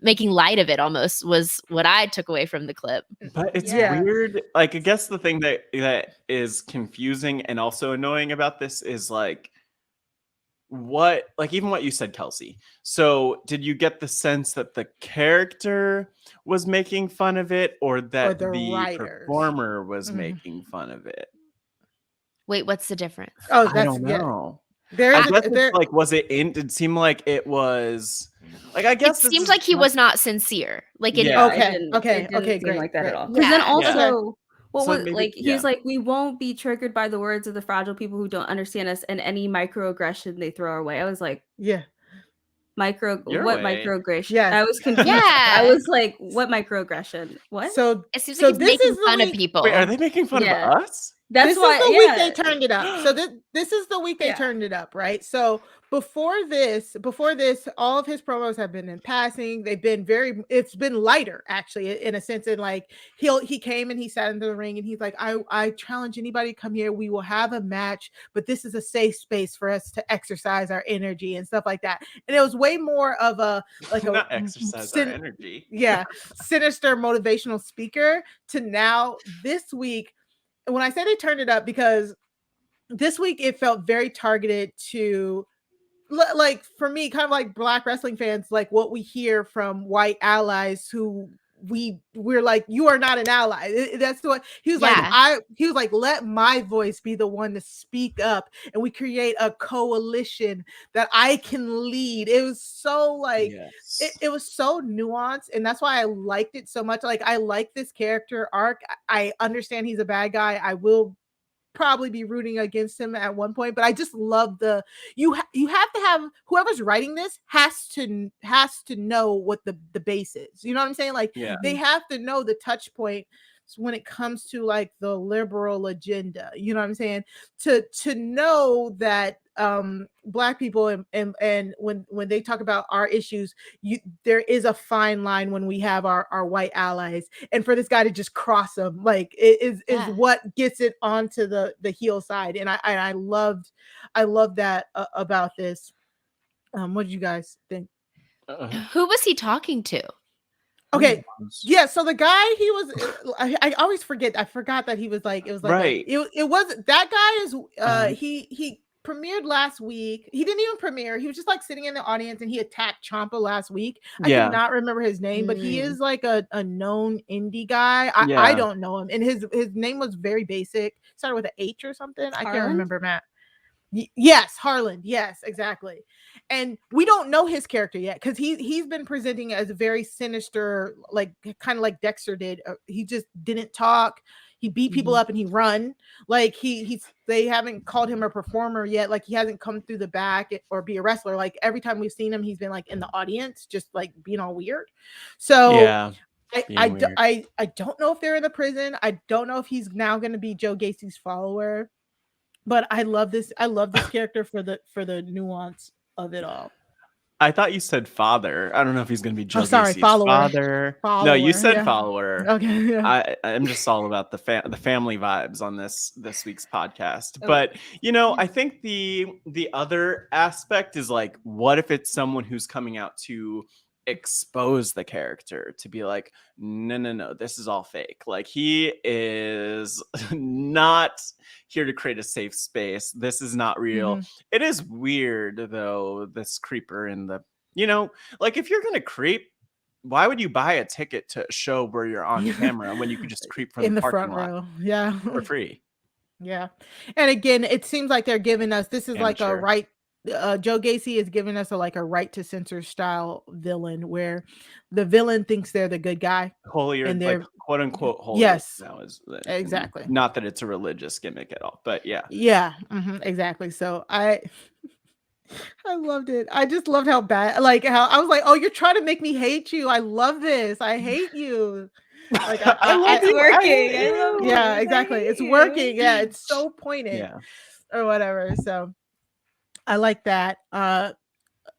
making light of it almost was what I took away from the clip. But it's weird. Like I guess the thing that is confusing and also annoying about this is like even what you said, Kelsey. So did you get the sense that the character was making fun of it or that the the writers. performer was making fun of it? Wait, what's the difference? Oh, I don't know. I guess it's like, was it in? Did it seem like it was? Like, I guess it seems like he was not sincere. Like, okay, it didn't seem great, like that great. at all. Because then also, what So was maybe- like? He was like, we won't be triggered by the words of the fragile people who don't understand us, and any microaggression they throw our way. I was like, yeah. Microaggression? Yes. I was confused. Yeah. I was like, what microaggression? What? So it seems like he's making fun of people. Wait, are they making fun of us? That's this why is the week they turned it up. So this is the week they turned it up, right? So before this, all of his promos have been in passing. They've been it's been lighter actually, in a sense. And like he came and he sat into the ring and he's like, I challenge anybody to come here. We will have a match, but this is a safe space for us to exercise our energy and stuff like that. And it was way more of a like not exercise our energy. Yeah, sinister motivational speaker to now this week. When I say they turned it up, because this week it felt very targeted to, like, for me, kind of like Black wrestling fans, like what we hear from white allies who we're like, you are not an ally. That's what he was like. He was like, let my voice be the one to speak up, and we create a coalition that I can lead. It was so like it was so nuanced, and that's why I liked it so much. Like, I like this character arc. I understand he's a bad guy. I will probably be rooting against him at one point, but I just love you have to have whoever's writing this has to know what the base is. You know what I'm saying? Like they have to know the touch point when it comes to like the liberal agenda. You know what I'm saying? To know that Black people and when they talk about our issues, there is a fine line when we have our white allies, and for this guy to just cross them, like it is what gets it onto the heel side. And I loved that about this. What did you guys think? Who was he talking to? Okay, yeah. So the guy, he was. I always forget. I forgot that he was like. It was like right. It was that guy is. He premiered last week. He didn't even premiere. He was just like sitting in the audience, and he attacked Ciampa last week. I cannot remember his name, but he is like a known indie guy. I don't know him, and his name was very basic. Started with an H or something. I can't remember, Matt. Yes, Harland. Yes, exactly. And we don't know his character yet because he's been presenting as a very sinister, like kind of like Dexter did. He just didn't talk. he beat people up and he run. Like they haven't called him a performer yet. Like he hasn't come through the back or be a wrestler. Like every time we've seen him, he's been like in the audience, just like being all weird. So I don't know if they're in the prison. I don't know if he's now going to be Joe Gacy's follower, but I love this character for the nuance of it all. I thought you said father. I don't know if he's going to be Joe Gacy's follower. No, you said follower. Okay. Yeah. I'm just all about the family vibes on this week's podcast. But, I think the other aspect is like, what if it's someone who's coming out to expose the character, to be like, no, this is all fake. Like, he is not here to create a safe space. This is not real. It is weird though, this creeper in the, like, if you're gonna creep, why would you buy a ticket to a show where you're on camera when you could just creep from in the parking front lot row? Yeah, for free. Yeah. And again, it seems like they're giving us, this is like a right, Joe Gacy is giving us a right to censor style villain, where the villain thinks they're the good guy. Holier, and they're like, quote unquote holier. Yes, now is exactly. Not that it's a religious gimmick at all, but yeah. Yeah, exactly. So I loved it. I just loved how bad, like how I was like, oh, you're trying to make me hate you. I love this. I hate you. Like I love it's working. Yeah, exactly. It's working. Yeah, it's so pointed or whatever. So I like that.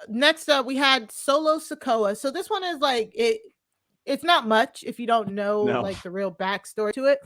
Next up, we had Solo Sikoa. So this one is like it's not much if you don't know like the real backstory to it.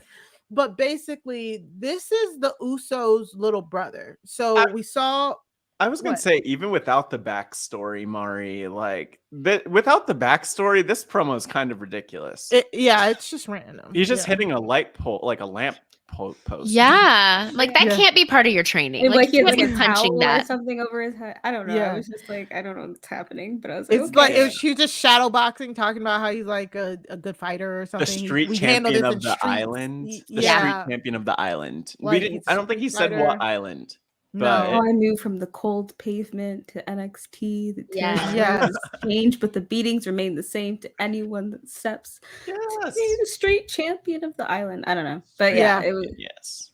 But basically, this is the Usos' little brother. So we saw. I was going to say, even without the backstory, Mari, like without the backstory, this promo is kind of ridiculous. It's just random. He's just hitting a light pole, like a lamp post. Yeah, like that can't be part of your training. Like he can't be punching that or something over his head. I don't know. I was just like, I don't know what's happening, but I was like, she was just shadow boxing, talking about how he's like a good fighter or something. The street champion of the island. The street champion of the island. Like, we didn't. I don't think he said what island. But I knew from the cold pavement to NXT, the has changed, but the beatings remain the same to anyone that steps. Yes, he's the street champion of the island. I don't know, but it was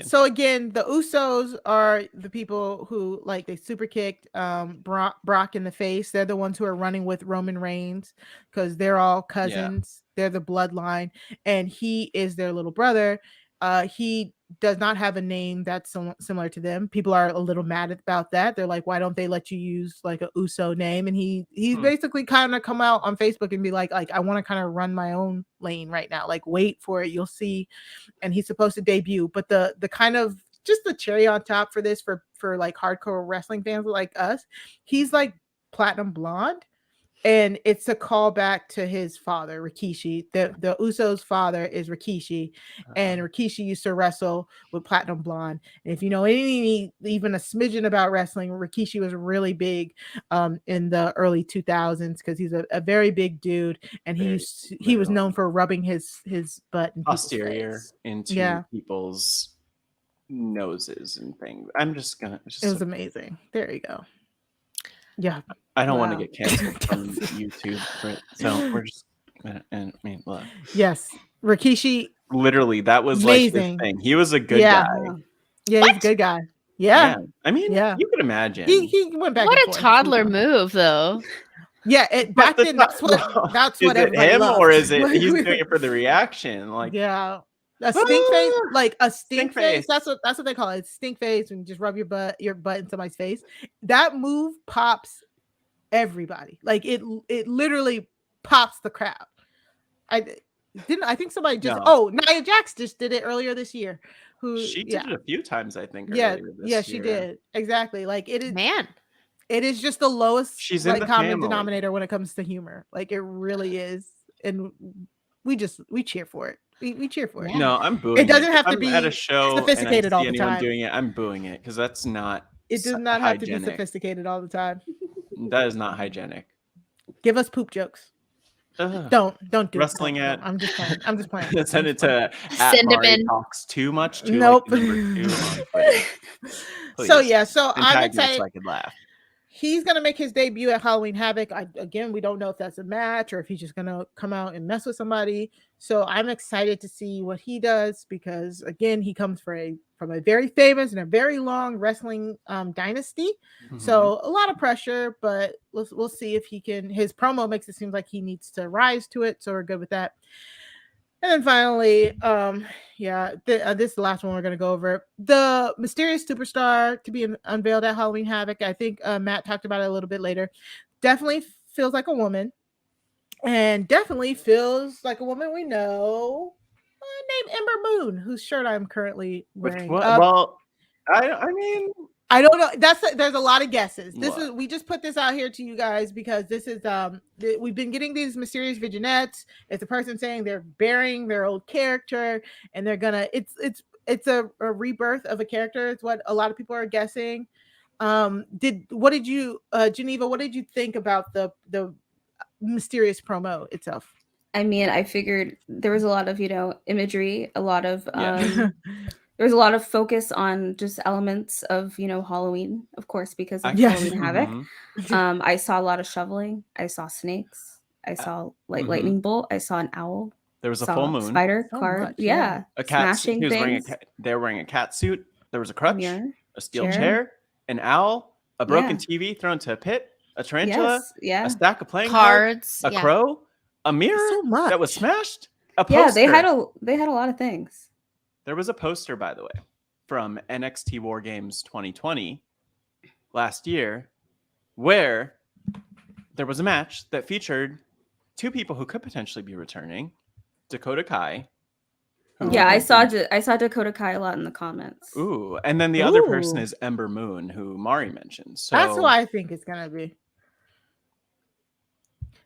so again, the Usos are the people who like they super kicked Brock in the face. They're the ones who are running with Roman Reigns because they're all cousins. They're the bloodline, and he is their little brother. He does not have a name that's similar to them. People are a little mad about that. They're like, why don't they let you use like a Uso name? And he's basically kind of come out on Facebook and be like I want to kind of run my own lane right now. Like, wait for it, you'll see. And he's supposed to debut, but the kind of just the cherry on top for this for like hardcore wrestling fans like us, he's like platinum blonde. And it's a callback to his father, Rikishi. The Usos' father is Rikishi, and Rikishi used to wrestle with Platinum Blonde. And if you know anything, even a smidgen about wrestling, Rikishi was really big in the early 2000s because he's a very big dude, and he was known for rubbing his butt in posterior into people's noses and things. It was amazing. There you go. Yeah, I don't want to get canceled from YouTube, so we're just. Look. Yes, Rikishi. Literally, that was amazing. Like his thing. He was a good guy. Yeah, he's a good guy. Yeah. I mean, you could imagine. He went back. What a toddler move, though. Yeah, back then that's what everybody him loved. Or is it he's doing it for the reaction? Like a stink face, like a stink face. That's what they call it. Stink face, and just rub your butt in somebody's face. That move pops everybody. Like it literally pops the crowd. I think somebody just Nia Jax just did it earlier this year. She did it a few times, I think. She did exactly. Like it is it is just the lowest common family. denominator when it comes to humor. Like it really is, and we cheer for it. We cheer for it. No, I'm booing. It doesn't have to be at a show sophisticated all the time. Doing it, I'm booing it because that's not. It does not have to be sophisticated all the time. That is not hygienic. Give us poop jokes. Don't do wrestling it. I'm just playing. Send it to send him in. Talks too much. Nope. So I'm excited. So I could laugh. he's gonna make his debut at Halloween Havoc. Again, we don't know if that's a match or if he's just gonna come out and mess with somebody. So I'm excited to see what he does because again, he comes from a very famous and a very long wrestling dynasty. Mm-hmm. So a lot of pressure, but we'll see if he can. His promo makes it seem like he needs to rise to it, so we're good with that. And then finally, this is the last one we're going to go over. The mysterious superstar to be unveiled at Halloween Havoc. I think Matt talked about it a little bit later. Definitely feels like a woman. And definitely feels like a woman we know named Ember Moon, whose shirt I'm currently wearing. Well, I mean... I don't know. There's a lot of guesses. We just put this out here to you guys because this is we've been getting these mysterious vignettes. It's a person saying they're burying their old character and they're gonna it's a rebirth of a character. It's what a lot of people are guessing. Geneva, what did you think about the mysterious promo itself? I mean, I figured there was a lot of, imagery, a lot of there was a lot of focus on just elements of, Halloween, of course, because of Halloween Havoc. Mm-hmm. I saw a lot of shoveling. I saw snakes. I saw lightning bolt. I saw an owl. There was a full moon. Spider card. Yeah. A cat. Smashing things. They were wearing a cat suit. There was a crutch, a steel chair, an owl, a broken TV thrown to a pit, a tarantula, a stack of playing cards, a crow, a mirror that was smashed, a poster. Yeah, they had a lot of things. There was a poster, by the way, from NXT War Games 2020 last year, where there was a match that featured two people who could potentially be returning, Dakota Kai. I saw Dakota Kai a lot in the comments. Ooh, and then the other person is Ember Moon, who Mari mentioned. So that's who I think it's gonna be.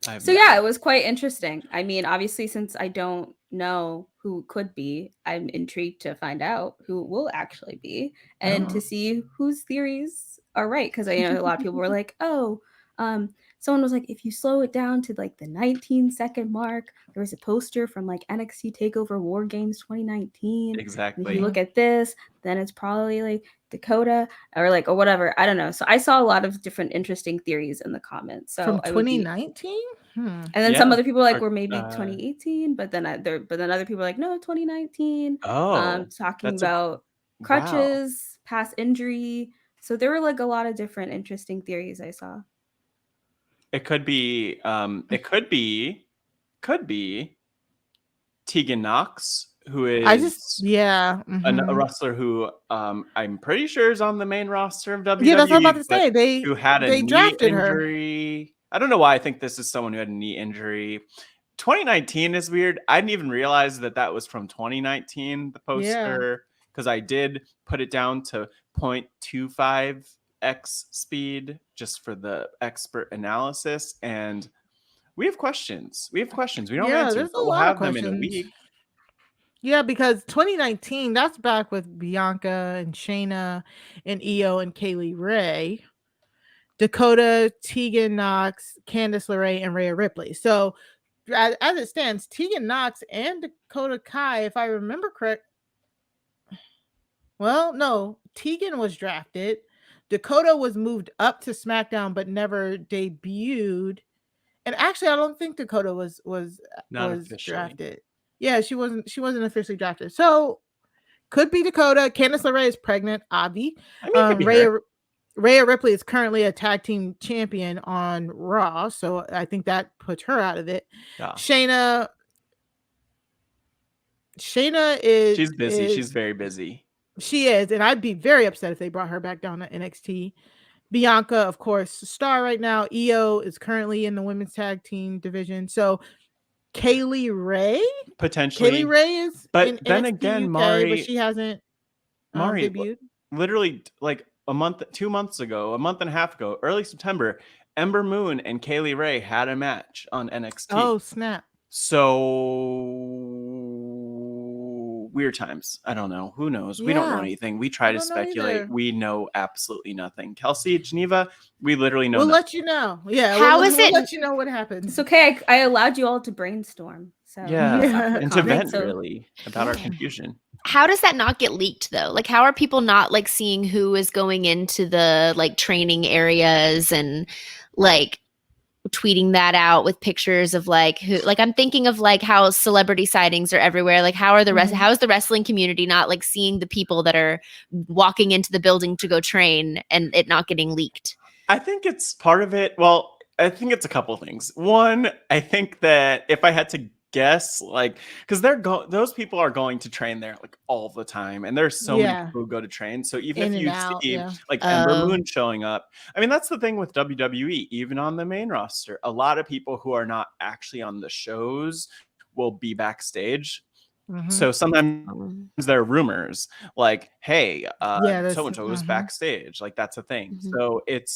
It was quite interesting. I mean, obviously, since I don't know who could be, I'm intrigued to find out who will actually be and to see whose theories are right. Because a lot of people were like, someone was like, if you slow it down to like the 19-second mark, there was a poster from like NXT TakeOver War Games 2019. Exactly. And if you look at this, then it's probably like Dakota or whatever. I don't know. So I saw a lot of different interesting theories in the comments. So from 2019, and then some other people were maybe 2018, but then other people were like, no, 2019. Talking about crutches, past injury. So there were like a lot of different interesting theories I saw. It could be Tegan Knox, who is a wrestler who I'm pretty sure is on the main roster of WWE. Yeah, that's what I'm about to say. They had a knee her. injury. I don't know why I think this is someone who had a knee injury. 2019 is weird. I didn't even realize that was from 2019, the poster, because I did put it down to 0.25x speed just for the expert analysis. And we have questions. We don't have answers. We'll have them in a week. Yeah, because 2019, that's back with Bianca and Shayna and Io and Kaylee Ray. Dakota, Tegan Knox, Candice LeRae, and Rhea Ripley. So as it stands, Tegan Knox and Dakota Kai, if I remember correct. Well, no, Tegan was drafted. Dakota was moved up to SmackDown, but never debuted. And actually, I don't think Dakota was drafted. Yeah, she wasn't officially drafted. So could be Dakota. Candice LeRae is pregnant, Avi. Rhea Ripley is currently a tag team champion on Raw, so I think that puts her out of it. Yeah. Shayna is... She's busy. She's very busy. She is, and I'd be very upset if they brought her back down to NXT. Bianca, of course, star right now. Io is currently in the women's tag team division. So Kaylee Ray? Potentially. Kaylee Ray is but in then NXT again, UK, Mari... but she hasn't debuted. Literally, like a month and a half ago, early September, Ember Moon and Kaylee Ray had a match on NXT. Oh, snap. So weird times. I don't know. Who knows? We don't know anything. We try to speculate. We know absolutely nothing. Kelsey, Geneva, we literally know We'll nothing. let you know. Yeah. We'll let you know what happens. It's okay. I allowed you all to brainstorm. So and to vent really about our confusion. how does that not get leaked though? Like, how are people not like seeing who is going into the like training areas and like tweeting that out with pictures of like who, like I'm thinking of like how celebrity sightings are everywhere. Like how are the rest, how is the wrestling community not like seeing the people that are walking into the building to go train and it not getting leaked? I think it's part of it. Well, I think it's a couple things. One, I think that if I had to guess, like, because those people are going to train there like all the time, and there's so many people who go to train. So even In if and you out, see yeah. like Ember Moon showing up, I mean that's the thing with WWE. Even on the main roster, a lot of people who are not actually on the shows will be backstage. So sometimes there are rumors like, hey, so and so was backstage. Like that's a thing. So it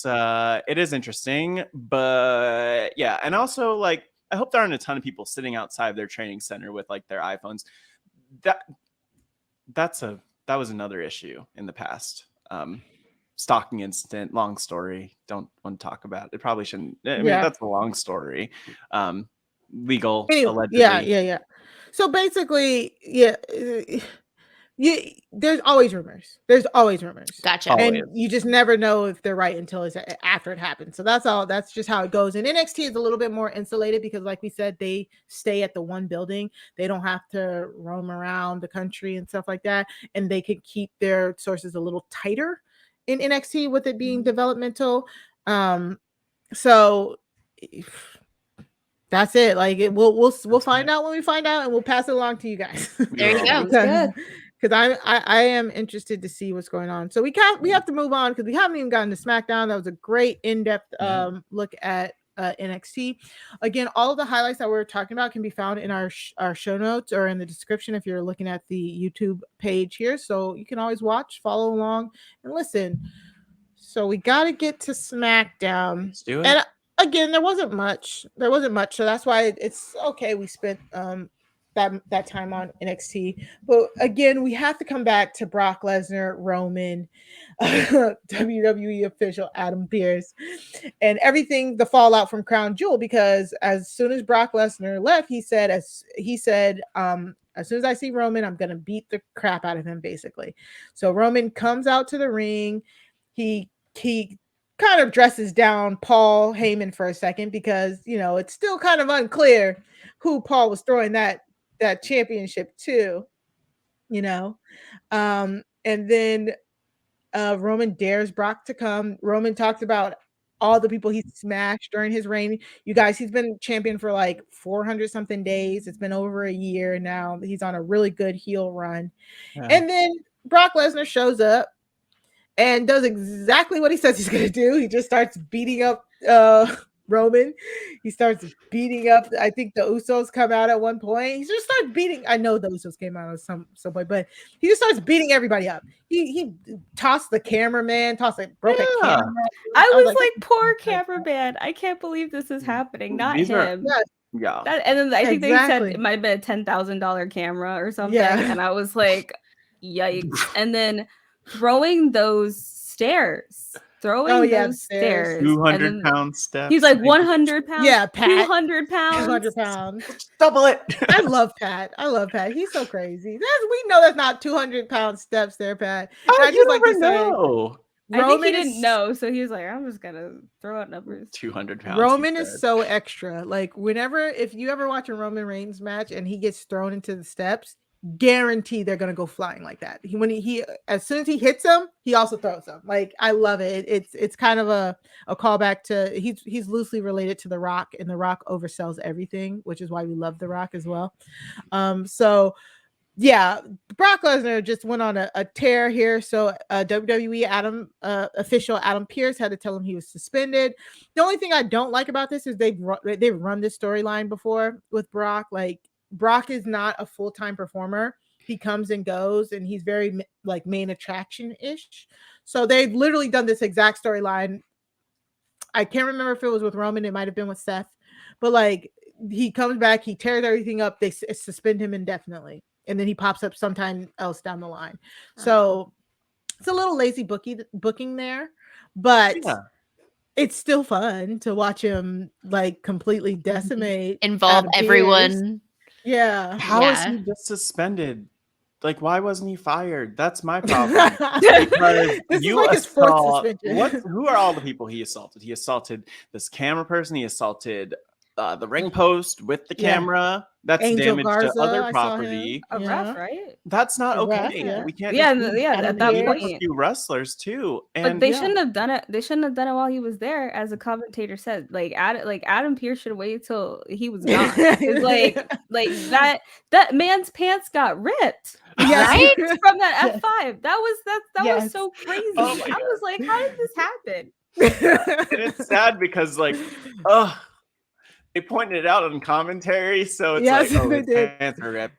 is interesting, but yeah, and also like I hope there aren't a ton of people sitting outside their training center with like their iPhones. That was another issue in the past. Stalking incident, long story. Don't want to talk about it. Probably shouldn't. I mean, that's a long story. Legal, allegedly. Yeah. So basically, there's always rumors. Gotcha. And you just never know if they're right until it's after it happens. So that's just how it goes. And NXT is a little bit more insulated because like we said, they stay at the one building. They don't have to roam around the country and stuff like that. And they can keep their sources a little tighter in NXT with it being developmental. So that's it. Like we'll find out when we find out, and we'll pass it along to you guys. There you go. Because I am interested to see what's going on. So we have to move on because we haven't even gotten to SmackDown. That was a great in-depth look at NXT. Again, all of the highlights that we're talking about can be found in our show notes or in the description if you're looking at the YouTube page here. So you can always watch, follow along, and listen. So we got to get to SmackDown. Let's do it. And again, there wasn't much. So that's why it's okay. We spent that time on NXT. But again, we have to come back to Brock Lesnar, Roman, WWE official Adam Pearce, and everything, the fallout from Crown Jewel, because as soon as Brock Lesnar left, he said, as soon as I see Roman, I'm going to beat the crap out of him, basically. So Roman comes out to the ring. He kind of dresses down Paul Heyman for a second because, it's still kind of unclear who Paul was throwing that championship to, and then Roman dares Brock to come. Roman talks about all the people he smashed during his reign. You guys, he's been champion for like 400 something days. It's been over a year now. He's on a really good heel run. Yeah. And then Brock Lesnar shows up and does exactly what he says he's going to do. He just starts beating up Roman. He starts beating up, I think the Usos come out at one point. He just starts beating, I know the Usos came out at some point, but he just starts beating everybody up. He tossed the cameraman, broke a camera. I was like, poor cameraman. I can't believe this is happening. Not him. Yeah. And then I think they said it might have been a $10,000 camera or something. Yeah. And I was like, yikes. And then throwing those stairs. 200-pound steps. He's like 100 pounds. Yeah, Pat. 200 pounds. 200 pounds. Double it. I love Pat. He's so crazy. We know that's not 200-pound steps there, Pat. I just like to know. I think he didn't know, so he was like, I'm just gonna throw out numbers. 200 pounds. Roman is so extra. Like if you ever watch a Roman Reigns match and he gets thrown into the steps, guarantee they're gonna go flying like that. He as soon as he hits them, he also throws them. Like I love it. It's kind of a callback to he's loosely related to The Rock, and The Rock oversells everything, which is why we love The Rock as well. So yeah, Brock Lesnar just went on a tear here. So WWE official Adam Pearce had to tell him he was suspended. The only thing I don't like about this is they've run this storyline before with Brock. Like Brock is not a full-time performer. He comes and goes, and he's very like main attraction-ish. So they've literally done this exact storyline. I can't remember if it was with Roman. It might have been with Seth. But like he comes back, he tears everything up. They suspend him indefinitely. And then he pops up sometime else down the line. So it's a little lazy booking there. But it's still fun to watch him like completely decimate. Involve everyone. Yeah. How is he just suspended like, why wasn't he fired? That's my problem. Because This you is like a sports assault. suspension. Who are all the people he assaulted? He assaulted this camera person. He assaulted the ring post with the Yeah. camera. That's Angel damage to Garza, other I saw him. property. A Yeah. ref, right? That's not The ref, okay. yeah. We can't. Yeah, just yeah. Adam At that Pearce. beat up a point, few wrestlers too. but And they shouldn't have done it. They shouldn't have done it while he was there, as a commentator said. Like Adam Pearce should have waited till he was gone. It's like that man's pants got ripped. Yes. Right? From that Yes. F5. That was Yes. so crazy. Oh my I was like, how did this happen? and it's sad because like, they pointed it out on commentary, so it's Yes, like, oh, they his did. pants are ripped.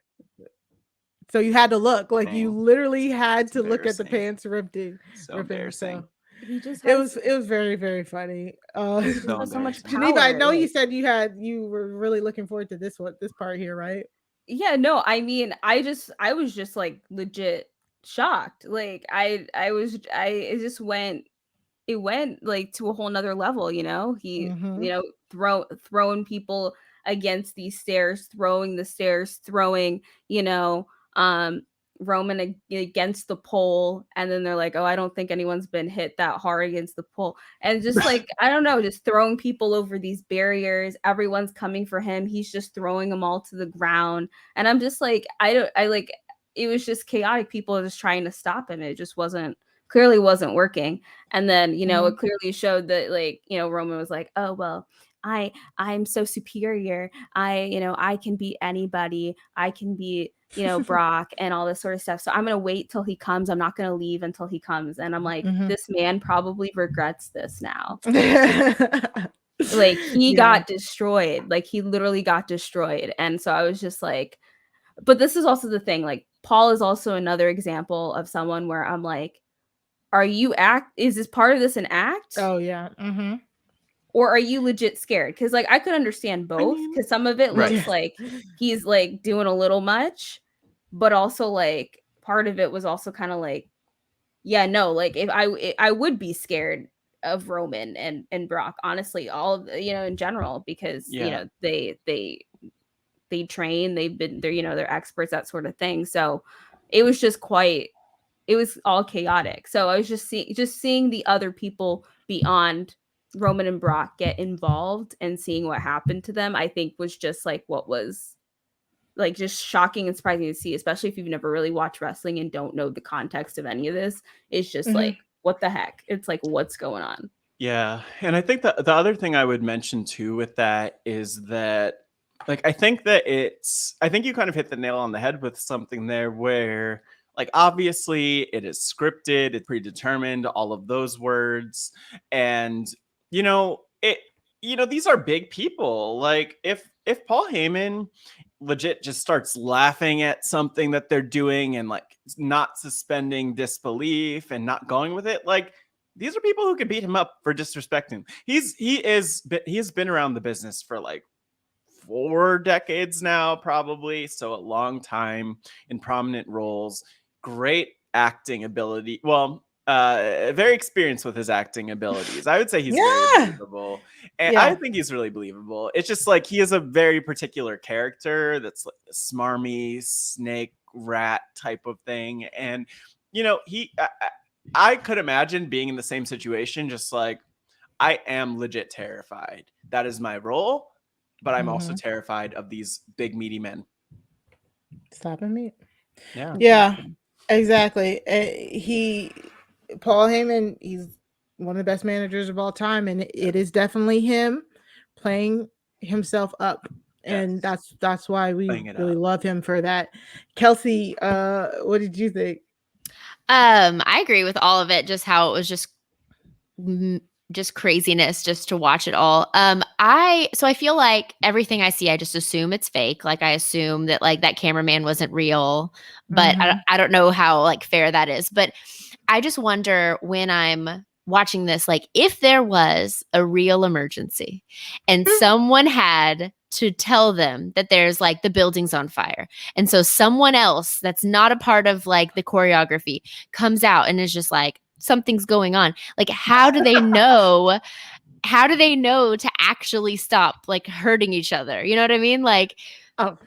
So you had to look, like you Dang. literally had It's to look at the embarrassing. pants ripping. So ripping, embarrassing. so He just it was very, very funny. So has so much embarrassing. Geneva, I power, know you like- said you were really looking forward to this part here, right? Yeah, no, I mean, I was just like legit shocked. Like it just went like to a whole nother level, you know. He Mhm. throwing people against these stairs, throwing the stairs, throwing, Roman against the pole, and then they're like, oh, I don't think anyone's been hit that hard against the pole, and just like I don't know, just throwing people over these barriers. Everyone's coming for him. He's just throwing them all to the ground, and I'm just like, it was just chaotic. People are just trying to stop him. It just clearly wasn't working. And then, it clearly showed that, like, Roman was like, oh, well, I'm so superior. I can beat anybody. I can beat, Brock and all this sort of stuff. So I'm going to wait till he comes. I'm not going to leave until he comes. And I'm like, this man probably regrets this now. Like, he got destroyed. Like, he literally got destroyed. And so I was just like, but this is also the thing. Like, Paul is also another example of someone where I'm like, is this part of this an act? Oh yeah. Mm-hmm. Or are you legit scared? Because like I could understand both, because some of it looks like he's like doing a little much, but also like part of it was also kind of like, yeah, no, like if I would be scared of Roman and Brock, honestly, all in general, because they train, they're experts, that sort of thing. So it was just it was all chaotic. So I was just seeing the other people beyond Roman and Brock get involved and seeing what happened to them, I think was just like what was like just shocking and surprising to see, especially if you've never really watched wrestling and don't know the context of any of this. It's just like, what the heck? It's like, what's going on? Yeah. And I think the other thing I would mention too with that is that, like, I think you kind of hit the nail on the head with something there where, like, obviously it is scripted, it's predetermined, all of those words. And, these are big people. Like, if Paul Heyman legit just starts laughing at something that they're doing and like not suspending disbelief and not going with it, like, these are people who could beat him up for disrespecting. He has been around the business for like 4 decades now, probably. So a long time in prominent roles, great acting ability. Well, very experienced with his acting abilities. I would say he's very believable. And I think he's really believable. It's just like he is a very particular character that's like a smarmy snake rat type of thing. And, I could imagine being in the same situation, just like, I am legit terrified. That is my role, but I'm also terrified of these big, meaty men. Stopping me. Yeah. Yeah, exactly. Paul Heyman, he's one of the best managers of all time, and it is definitely him playing himself up. And that's why we really love him for that. Kelsey, what did you think? I agree with all of it. Just how it was just craziness just to watch it all. I feel like everything I see, I just assume it's fake. Like, I assume that like that cameraman wasn't real, but I don't know how like fair that is. But I just wonder when I'm watching this, like, if there was a real emergency and someone had to tell them that there's like the building's on fire, and so someone else that's not a part of like the choreography comes out and is just like, something's going on. Like, how do they know? How do they know to actually stop like hurting each other? You know what I mean? Like, Oh,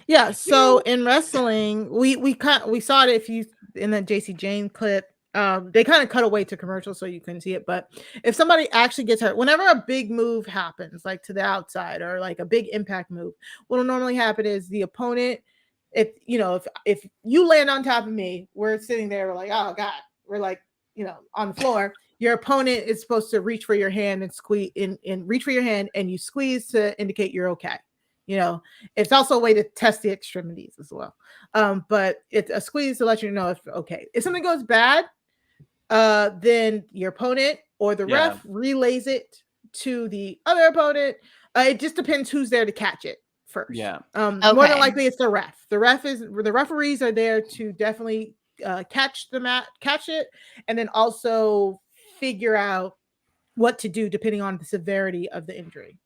yeah. So in wrestling, we saw it if you in the JC Jane clip. They kind of cut away to commercial so you couldn't see it. But if somebody actually gets hurt, whenever a big move happens, like to the outside or like a big impact move, what will normally happen is the opponent, if you land on top of me, we're sitting there, we're like, oh God, we're like, on the floor. Your opponent is supposed to reach for your hand and squeeze and reach for your hand, and you squeeze to indicate you're okay. It's also a way to test the extremities as well. But it's a squeeze to let you know if okay. If something goes bad, then your opponent or the ref relays it to the other opponent. It just depends who's there to catch it first. Yeah. More than likely it's the ref. The referees are there to definitely catch it, and then also figure out what to do depending on the severity of the injury.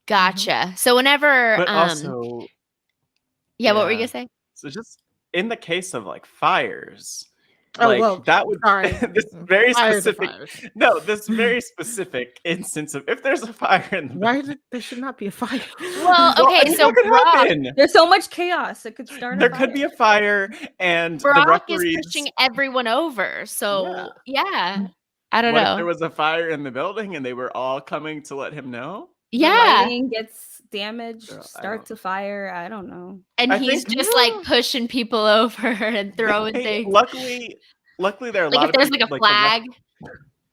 Gotcha. So whenever, but also, what were you gonna say? So just in the case of like fires, that would this very specific. No, this very specific instance of if there's a fire in the there should not be a fire. Well, okay, so Brock, there's so much chaos. It could start. There could be a fire, and Brock the referees is pushing everyone over. So I don't know. If there was a fire in the building, and they were all coming to let him know. The lighting gets damaged, starts a fire. I don't know. And he's just like pushing people over and throwing things. Luckily, there are a lot if of there's people, like a flag.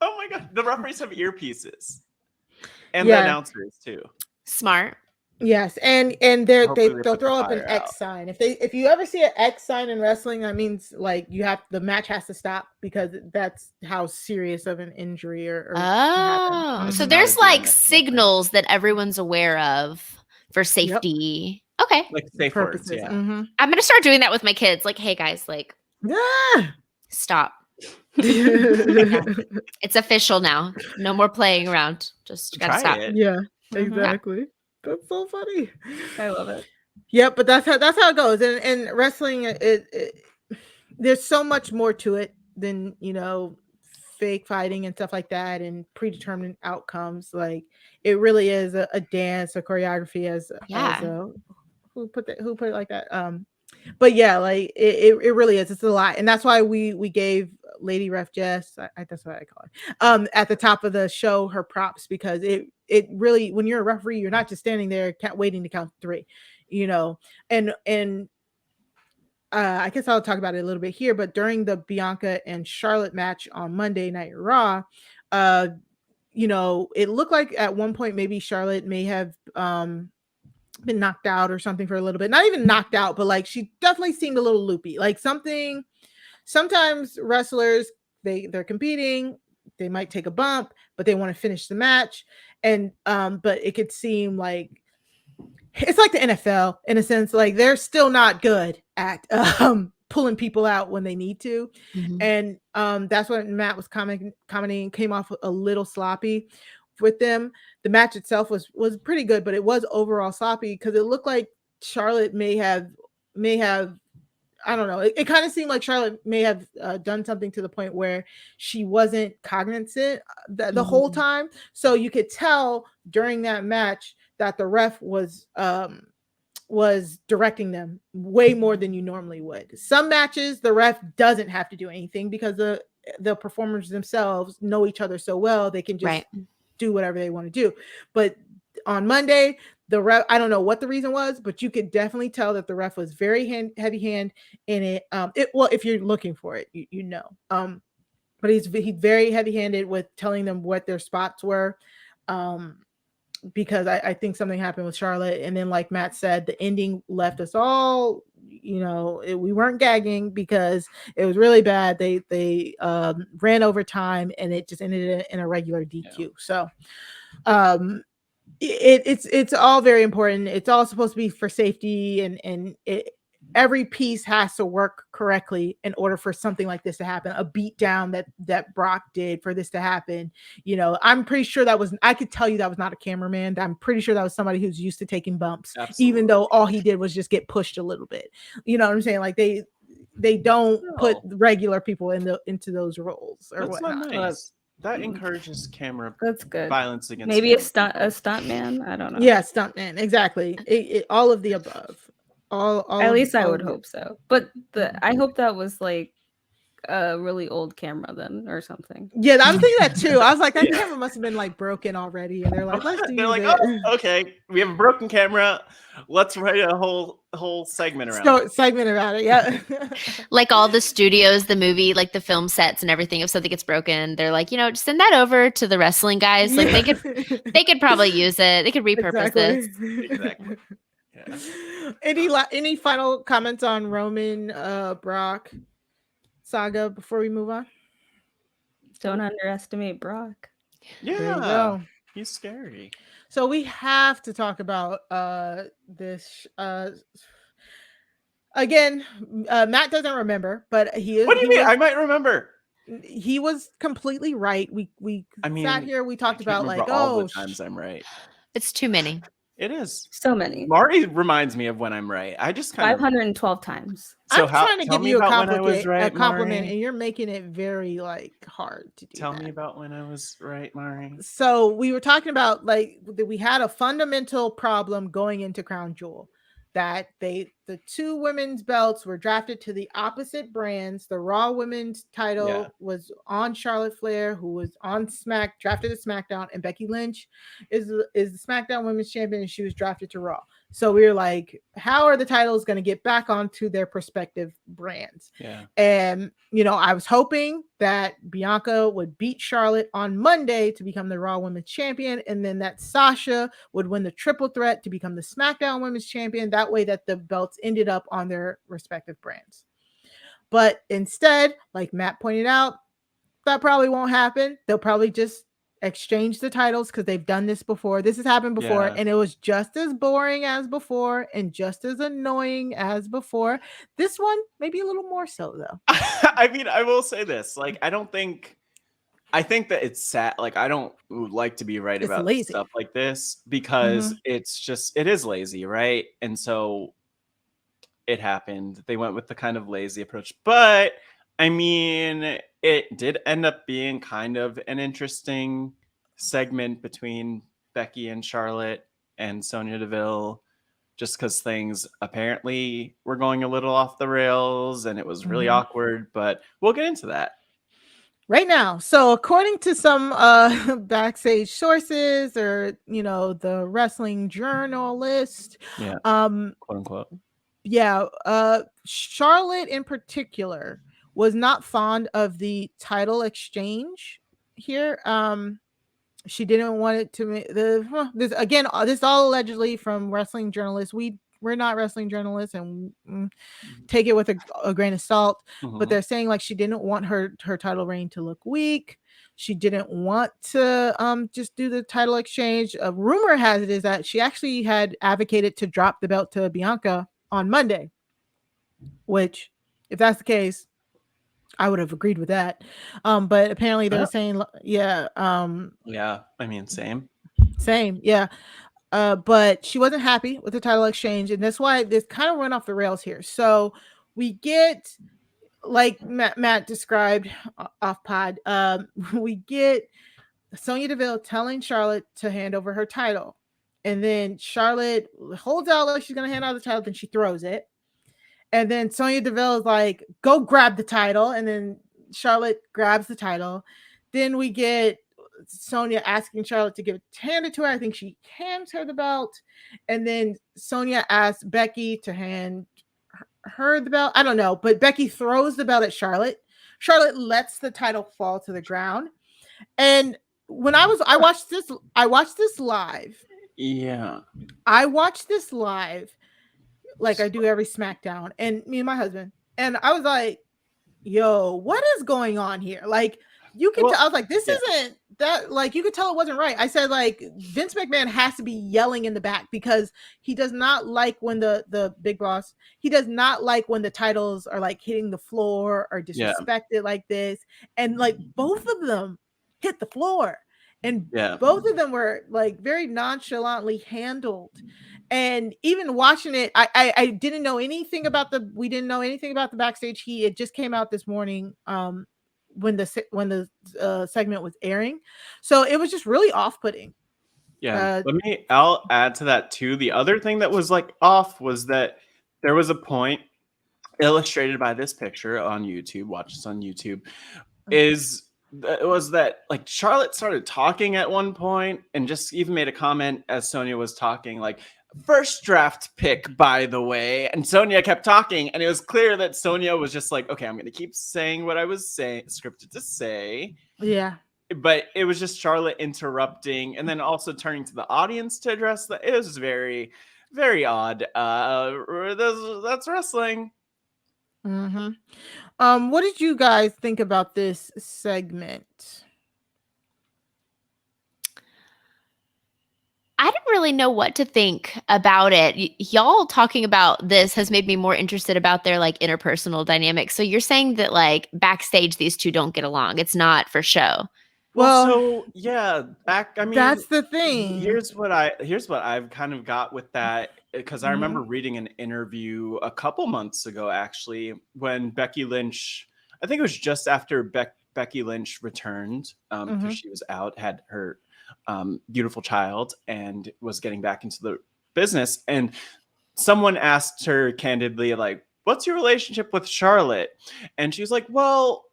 Oh my God, the referees have earpieces, and the announcers too. Smart. Yes, and they'll throw up an X sign. If you ever see an X sign in wrestling, that means like the match has to stop because that's how serious of an injury or so there's like signals that everyone's aware of for safety. Yep. Okay, like safe words. Yeah, I'm gonna start doing that with my kids. Like, hey guys, like, stop. It's official now. No more playing around. Just gotta stop. Yeah, exactly. That's so funny. I love it. Yeah, but that's how it goes. And wrestling, there's so much more to it than fake fighting and stuff like that, and predetermined outcomes. Like it really is a dance, a choreography. Who put it like that? But yeah, like it really is. It's a lot, and that's why we gave Lady Ref Jess, that's what I call her, at the top of the show, her props, because it really, when you're a referee, you're not just standing there waiting to count 3, and I guess I'll talk about it a little bit here. But during the Bianca and Charlotte match on Monday Night Raw, it looked like at one point maybe Charlotte may have been knocked out or something for a little bit. Not even knocked out, but like she definitely seemed a little loopy. Like something. Sometimes wrestlers, they're competing, they might take a bump, but they want to finish the match. And but it could seem like it's like the NFL in a sense, like they're still not good at pulling people out when they need to. And that's what Matt was commenting, came off a little sloppy with them. The match itself was pretty good, but it was overall sloppy because it looked like Charlotte may have I don't know. It kind of seemed like Charlotte may have done something to the point where she wasn't cognizant the whole time. So you could tell during that match that the ref was directing them way more than you normally would. Some matches, the ref doesn't have to do anything because the performers themselves know each other so well, they can just do whatever they want to do. But on Monday, the ref, I don't know what the reason was, but you could definitely tell that the ref was very heavy hand in it. Well, if you're looking for it, but he's very heavy handed with telling them what their spots were. Because I think something happened with Charlotte, and then like Matt said, the ending left us all, we weren't gagging because it was really bad. They ran over time, and it just ended in a regular DQ. Yeah. So, it's all very important. It's all supposed to be for safety, and every piece has to work correctly in order for something like this to happen. A beat down that Brock did for this to happen. I'm pretty sure I could tell you that was not a cameraman. I'm pretty sure that was somebody who's used to taking bumps. Absolutely. Even though all he did was just get pushed a little bit. You know what I'm saying? Like they don't put regular people into those roles or whatnot. Nice. That encourages camera That's good. violence against maybe a camera stunt man. I don't know. Yeah, stuntman, exactly. All of the above. All At least I all would of it. hope so. But I hope that was like a really old camera then or something. Yeah, I was thinking that too. I was like, that Yeah. camera must have been like broken already, and they're like, let's do They're like, this. oh, okay, we have a broken camera. Let's write a whole segment around it. Segment about it. Yeah. Like all the studios, the movie, like the film sets and everything. If something gets broken, they're like, just send that over to the wrestling guys. Like they could probably use it. They could repurpose this. Exactly. Yeah. Any final comments on Roman Brock saga before we move on? Don't underestimate Brock. There you Yeah, go. he's scary. So we have to talk about this again. Matt doesn't remember, but he is. What do you mean? I might remember. He was completely right. We sat here. We talked about like, all the times I'm right. It's too many. It is. So many. Mari reminds me of when I'm right. I just kind 512 times. So I'm trying to give you a compliment, Mari? and you're making it very like hard to do. Tell me about when I was right, Mari. So we were talking about like that we had a fundamental problem going into Crown Jewel, that the two women's belts were drafted to the opposite brands. The Raw Women's title was on Charlotte Flair, who was on drafted to SmackDown, and Becky Lynch is the SmackDown Women's Champion, and she was drafted to Raw. So we were like, how are the titles going to get back onto their respective brands? Yeah. And, I was hoping that Bianca would beat Charlotte on Monday to become the Raw Women's Champion, and then that Sasha would win the triple threat to become the SmackDown Women's Champion. That way that the belts ended up on their respective brands. But instead, like Matt pointed out, that probably won't happen. They'll probably just exchange the titles because they've done this before. This has happened before, and it was just as boring as before and just as annoying as before. This one, maybe a little more so, though. I mean, I will say this. Like, I think that it's sad. Like, I don't like to be right about stuff like this because it is lazy, right? And so it happened. They went with the kind of lazy approach. But I mean, it did end up being kind of an interesting segment between Becky and Charlotte and Sonya Deville, just because things apparently were going a little off the rails and it was really awkward, but we'll get into that right now. So according to some backstage sources or, the wrestling journalist, quote unquote. Charlotte in particular was not fond of the title exchange here. She didn't want it to this again. This all allegedly from wrestling journalists. We're not wrestling journalists, and take it with a grain of salt. But they're saying like she didn't want her title reign to look weak. She didn't want to just do the title exchange. A rumor has it is that she actually had advocated to drop the belt to Bianca on Monday, which, if that's the case, I would have agreed with that. But apparently they're saying, I mean, same. Yeah. But she wasn't happy with the title exchange, and that's why this kind of went off the rails here. So we get, like Matt described off pod, we get Sonya Deville telling Charlotte to hand over her title, and then Charlotte holds out like she's gonna hand out the title, then she throws it. And then Sonya Deville is like, go grab the title. And then Charlotte grabs the title. Then we get Sonya asking Charlotte to hand it to her. I think she hands her the belt. And then Sonya asks Becky to hand her the belt. I don't know. But Becky throws the belt at Charlotte. Charlotte lets the title fall to the ground. And when I watched this live. Yeah. I watched this live. Like I do every SmackDown, and me and my husband, and I was like, yo, what is going on here? Like, you could tell, I was like, this isn't that, like, you could tell it wasn't right. I said, like, Vince McMahon has to be yelling in the back because he does not like when the big boss, he does not like when the titles are like hitting the floor or disrespected like this. And like both of them hit the floor, and both of them were like very nonchalantly handled. And even watching it, I didn't know anything about we didn't know anything about the backstage heat. It just came out this morning when the segment was airing. So it was just really off-putting. Yeah, I'll add to that too. The other thing that was like off was that there was a point illustrated by this picture on YouTube. Watch this on YouTube. It was that like Charlotte started talking at one point and just even made a comment as Sonia was talking, like, first draft pick, by the way. And Sonia kept talking, and it was clear that Sonia was just like, okay, I'm going to keep saying what I was scripted to say. Yeah. But it was just Charlotte interrupting and then also turning to the audience to address that. It was very, very odd. That's wrestling. Mm-hmm. What did you guys think about this segment? I didn't really know what to think about it. Y'all talking about this has made me more interested about their like interpersonal dynamics. So you're saying that like backstage these two don't get along. It's not for show. Well, so yeah, I mean, that's the thing. Here's what I've kind of got with that, because I remember reading an interview a couple months ago, actually, when Becky Lynch, I think it was just after Becky Lynch returned, because she was out, had her beautiful child, and was getting back into the business. And someone asked her candidly, like, what's your relationship with Charlotte? And she was like, well,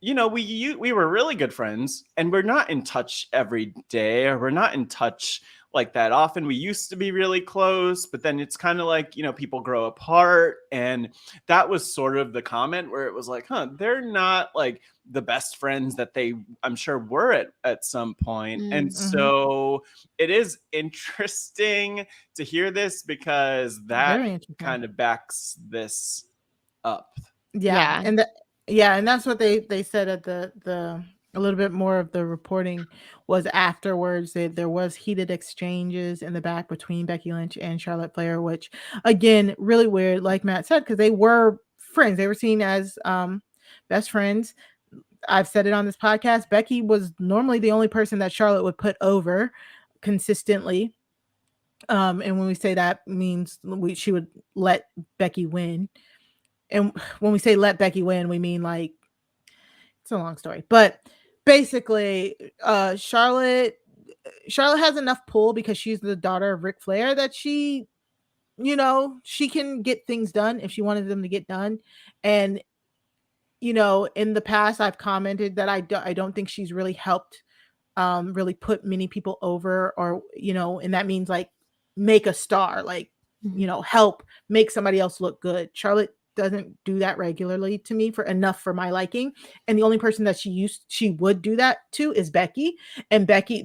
you know, we were really good friends, and we're not in touch every day, or we're not in touch like that often. We used to be really close, but then it's kind of like, you know, people grow apart. And that was sort of the comment where it was like, they're not like the best friends that they, I'm sure, were at some point. And so it is interesting to hear this, because that kind of backs this up. Yeah. And that's what they said at the a little bit more of the reporting was afterwards, that there was heated exchanges in the back between Becky Lynch and Charlotte Flair, which again, really weird, like Matt said, because they were friends. They were seen as best friends. I've said it on this podcast. Becky was normally the only person that Charlotte would put over consistently. And when we say that, means she would let Becky win. And when we say let Becky win, we mean like, it's a long story, but basically, Charlotte has enough pull because she's the daughter of Ric Flair that she, you know, she can get things done if she wanted them to get done. And, you know, in the past, I've commented that I don't think she's really helped really put many people over, or, you know, and that means like make a star, like, you know, help make somebody else look good. Charlotte doesn't do that regularly to me for my liking. And the only person that she would do that to is Becky. And Becky,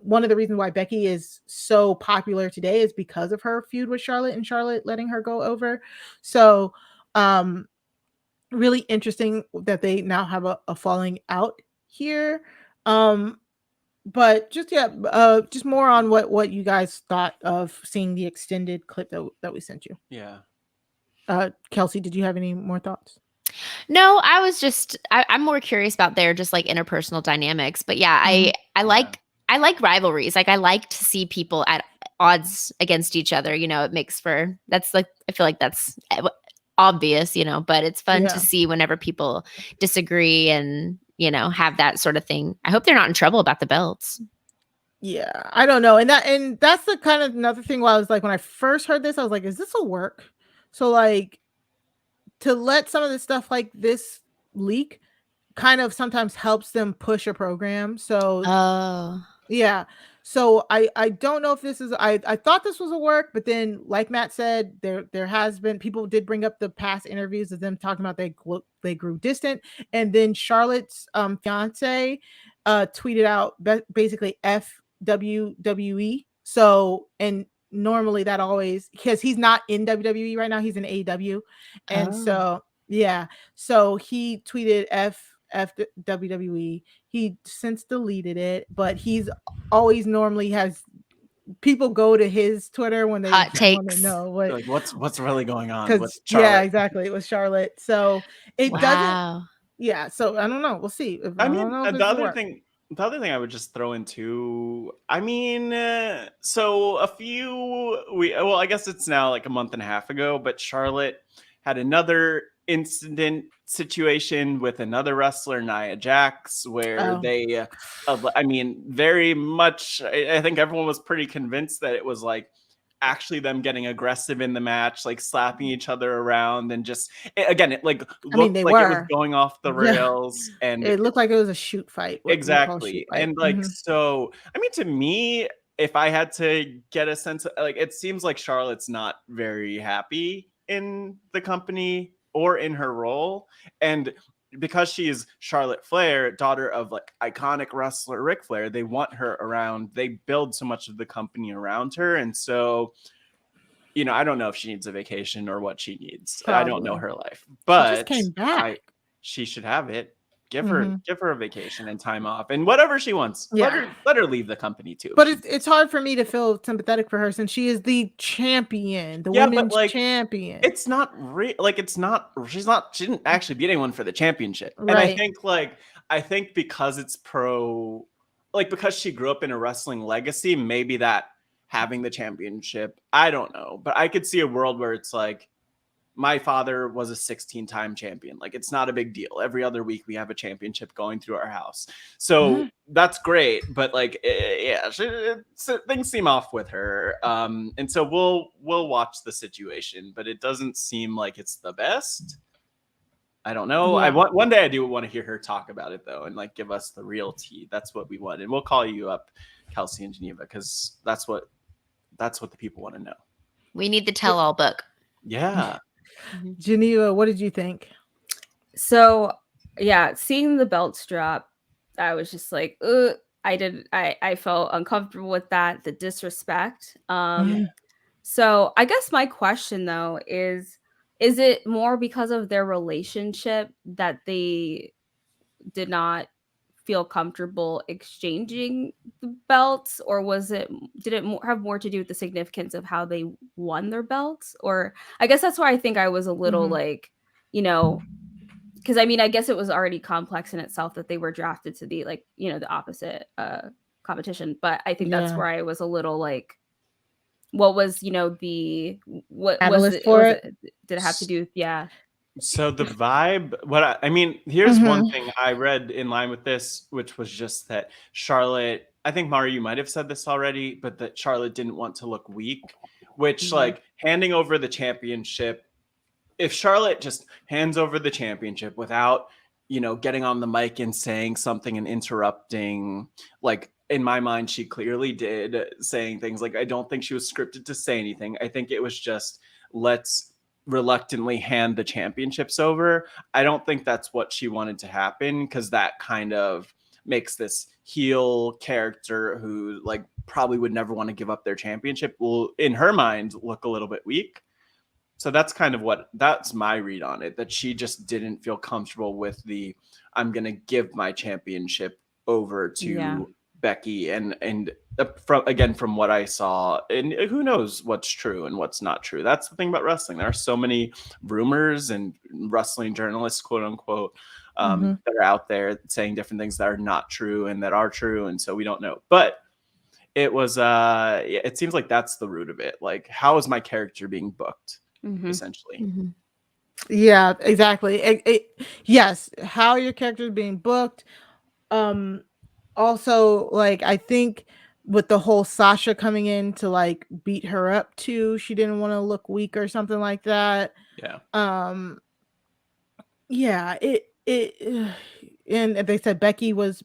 one of the reasons why Becky is so popular today is because of her feud with Charlotte, and Charlotte letting her go over. So really interesting that they now have a falling out here. But just just more on what you guys thought of seeing the extended clip that we sent you. Yeah. Kelsey, did you have any more thoughts? No, I was just I'm more curious about their just like interpersonal dynamics. But yeah, I like rivalries. Like I like to see people at odds against each other. You know, it makes that's like, I feel like that's obvious, you know, but it's fun to see whenever people disagree and, you know, have that sort of thing. I hope they're not in trouble about the belts. Yeah, I don't know. And that's the kind of another thing where I was like, when I first heard this, I was like, is this a work? So like, to let some of the stuff like this leak kind of sometimes helps them push a program. So yeah. So I don't know if this is, I thought this was a work, but then like Matt said, there has been, people did bring up the past interviews of them talking about they grew distant. And then Charlotte's fiance tweeted out basically FWWE. So, and normally that always, because he's not in WWE right now, he's in AEW. And so, yeah. So he tweeted WWE. He since deleted it, but he's always normally has people go to his Twitter when they want to know like what's really going on with Charlotte. Yeah, exactly. It was Charlotte. So it doesn't. Yeah. So I don't know. We'll see. I mean, the other thing I would just throw in too, I mean, so I guess it's now like a month and a half ago, but Charlotte had another incident situation with another wrestler, Nia Jax, where they, I mean, very much, I think everyone was pretty convinced that it was like actually them getting aggressive in the match, like slapping each other around, and just again, it like looked like it was going off the rails, and it looked like it was a shoot fight. Exactly. And like, so I mean, to me, if I had to get a sense of, like, it seems like Charlotte's not very happy in the company or in her role, and because she is Charlotte Flair, daughter of like iconic wrestler Ric Flair, they want her around. They build so much of the company around her, and so, you know, I don't know if she needs a vacation or what she needs. Probably. I don't know her life, but she just came back. She should have it. Give her a vacation and time off and whatever she wants. Yeah. Let her leave the company tshe But it's hard for me to feel sympathetic for her since she is the champion, the women's champion. It's not like it's not. She didn't actually beat anyone for the championship. Right. And I think because it's because she grew up in a wrestling legacy, maybe that having the championship, I don't know, but I could see a world where it's like, my father was a 16-time champion. Like, it's not a big deal. Every other week we have a championship going through our house. So that's great. But like, things seem off with her. And so we'll watch the situation, but it doesn't seem like it's the best. I don't know. Yeah. One day I do want to hear her talk about it though, and like give us the real tea. That's what we want. And we'll call you up, Kelsey and Geneva, because that's what the people want to know. We need the tell-all book. Yeah. Geneva, what did you think? So, yeah, seeing the belts drop, I was just like, I felt uncomfortable with that, the disrespect. So I guess my question though is it more because of their relationship that they did not feel comfortable exchanging the belts, or did it have more to do with the significance of how they won their belts? Or I guess that's why I think I was a little like, you know, because I mean, I guess it was already complex in itself that they were drafted to the, like, you know, the opposite competition, but I think that's where I was a little like, what was, you know, what was it? Did it have to do with So the vibe, I mean, here's one thing I read in line with this, which was just that Charlotte, I think Mari, you might have said this already, but that Charlotte didn't want to look weak, which like handing over the championship, if Charlotte just hands over the championship without, you know, getting on the mic and saying something and interrupting, like in my mind, she clearly did, saying things like, I don't think she was scripted to say anything. I think it was just, let's reluctantly hand the championships over. I don't think that's what she wanted to happen, because that kind of makes this heel character who like probably would never want to give up their championship will, in her mind, look a little bit weak. So that's kind of that's my read on it, that she just didn't feel comfortable with I'm going to give my championship over to Becky. And from what I saw, and who knows what's true and what's not true. That's the thing about wrestling. There are so many rumors and wrestling journalists, quote unquote, that are out there saying different things that are not true and that are true. And so we don't know. But it was, it seems like that's the root of it. Like, how is my character being booked? Essentially. Yeah, exactly. Yes, how your character is being booked. Also, like, I think with the whole Sasha coming in to like beat her up too, she didn't want to look weak or something like that. And they said Becky was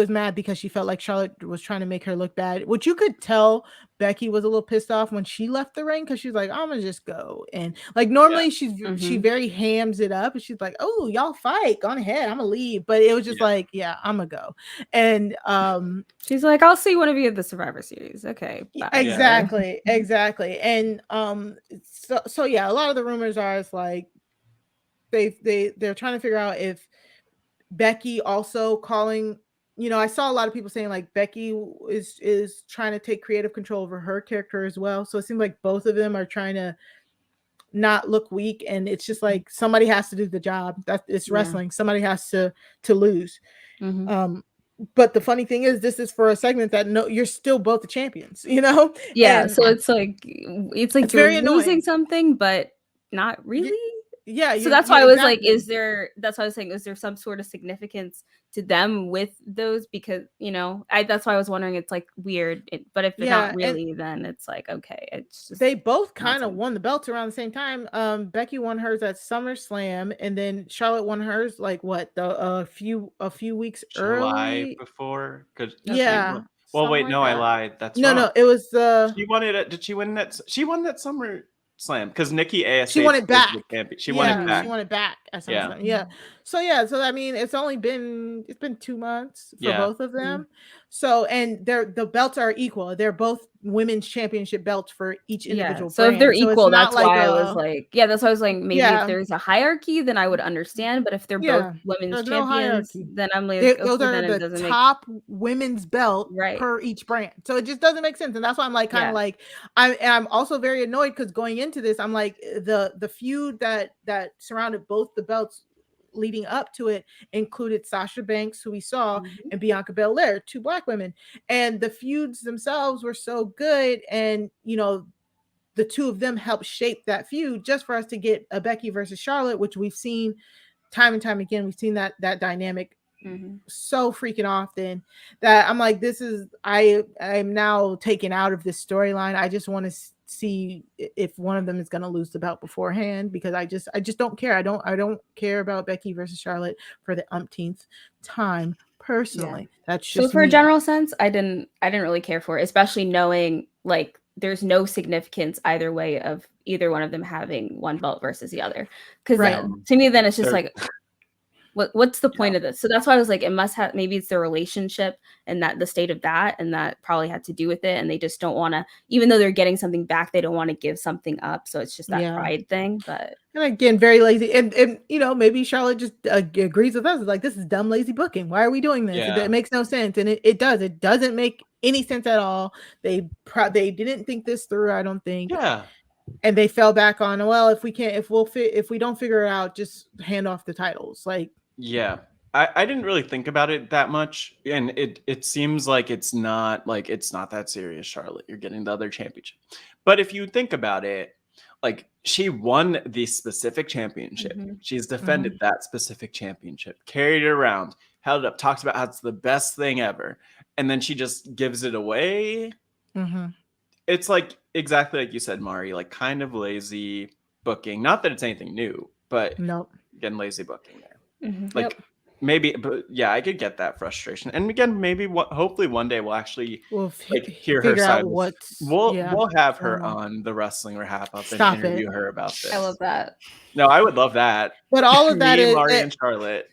mad because she felt like Charlotte was trying to make her look bad, which you could tell Becky was a little pissed off when she left the ring, because she's like, I'm gonna just go. And like normally she very hams it up and she's like, oh, y'all fight, go on ahead, I'm gonna leave. But it was just like, I'm gonna go. And she's like, I'll see one of you at the Survivor Series. Okay, bye. Exactly. And so yeah, a lot of the rumors are, it's like they're trying to figure out if Becky also calling, you know, I saw a lot of people saying like Becky is trying to take creative control over her character as well. So it seems like both of them are trying to not look weak, and it's just like somebody has to do the job. It's wrestling. Somebody has to lose. But the funny thing is, this is for a segment that you're still both the champions, you know? Yeah, And so it's like it's you're very losing annoying. something, but not really. Yeah, So that's why I was like, exactly. that's why I was saying, is there some sort of significance to them with those? Because, that's why I was wondering, it's like weird, but if they're not really, then it's like, okay, it's just. They both kind of won the belts around the same time. Becky won hers at SummerSlam, and then Charlotte won hers like a few weeks early before. Yeah. Well, wait, no, I lied. That's wrong. No, it was she won it. Did she win that? She won that SummerSlam because Nikki ASH. She won it back. She won it back. She won it back at SummerSlam. Yeah. So I mean, it's been 2 months for both of them. So, and the belts are equal. They're both women's championship belts for each individual so brand. If they're equal, that's why I was like, that's why I was like, maybe if there's a hierarchy, then I would understand. But if they're both women's champions, then I'm like, those are the top women's belt per each brand. So it just doesn't make sense. And that's why I'm like, kind of like, I'm also very annoyed because going into this, I'm like, the feud that surrounded both the belts leading up to it included Sasha Banks, who we saw, and Bianca Belair, 2 Black women, and the feuds themselves were so good, and the 2 of them helped shape that feud just for us to get a Becky versus Charlotte, which we've seen time and time again. We've seen that dynamic so freaking often that I'm like, I'm now taken out of this storyline. I just want to see if one of them is going to lose the belt beforehand, because I just don't care. I don't care about Becky versus Charlotte for the umpteenth time personally. That's just so for a general sense, I didn't really care for it, especially knowing like there's no significance either way of either one of them having one belt versus the other, because to me then it's just like, what's the point of this? So that's why I was like, it must have, maybe it's their relationship and that the state of that, and that probably had to do with it, and they just don't want to, even though they're getting something back, they don't want to give something up, so it's just that pride thing. But and again, very lazy, and maybe Charlotte just agrees with us. It's like, this is dumb, lazy booking. Why are we doing this? It makes no sense, and it doesn't make any sense at all. They didn't think this through, I don't think. And they fell back on, well, if we don't figure it out, just hand off the titles. Like, I didn't really think about it that much, and it seems like it's not that serious, Charlotte. You're getting the other championship. But if you think about it, like, she won the specific championship. She's defended that specific championship, carried it around, held it up, talks about how it's the best thing ever, and then she just gives it away. It's like exactly like you said, Mari, like kind of lazy booking. Not that it's anything new, but again, lazy booking there. Like maybe, but yeah, I could get that frustration. And again, maybe hopefully one day we'll actually hear her side. We'll have her on the Wrestling RHAPup and interview her about this. I love that. No, I would love that. But all of that is Mari and Charlotte.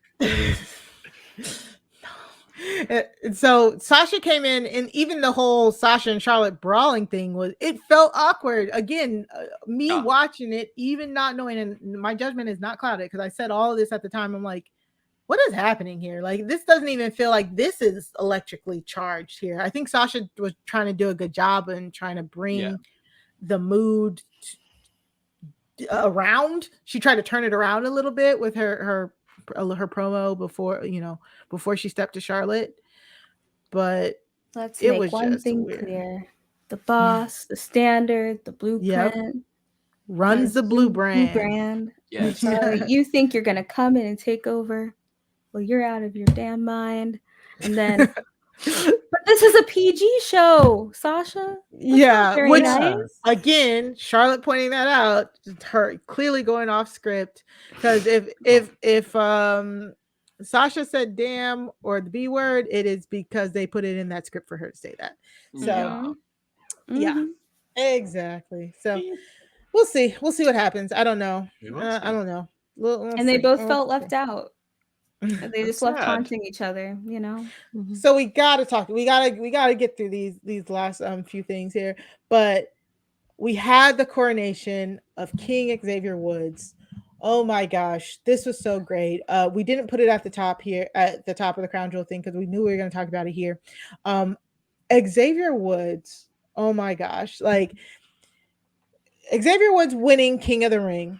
So Sasha came in, and even the whole Sasha and Charlotte brawling thing it felt awkward. Again, me watching it, even not knowing, and my judgment is not clouded because I said all of this at the time. I'm like, what is happening here? Like, this doesn't even feel like this is electrically charged here. I think Sasha was trying to do a good job and trying to bring the mood around. She tried to turn it around a little bit with her promo before she stepped to Charlotte. But let's make one thing clear: the boss, the standard, the blueprint runs the blue brand. Yes. You think you're gonna come in and take over? Well, you're out of your damn mind. And then, but this is a PG show, Sasha. Which nice. Again, Charlotte pointing that out, her clearly going off script, because if Sasha said damn or the B word, it is because they put it in that script for her to say that. So exactly. So we'll see what happens. I don't know. I don't know. And they both felt left out. They just left taunting each other, So we gotta talk. We gotta get through these last few things here. But we had the coronation of King Xavier Woods. Oh my gosh, this was so great. We didn't put it at the top here, at the top of the crown jewel thing, because we knew we were going to talk about it here. Xavier Woods, oh my gosh, like Xavier Woods winning King of the Ring.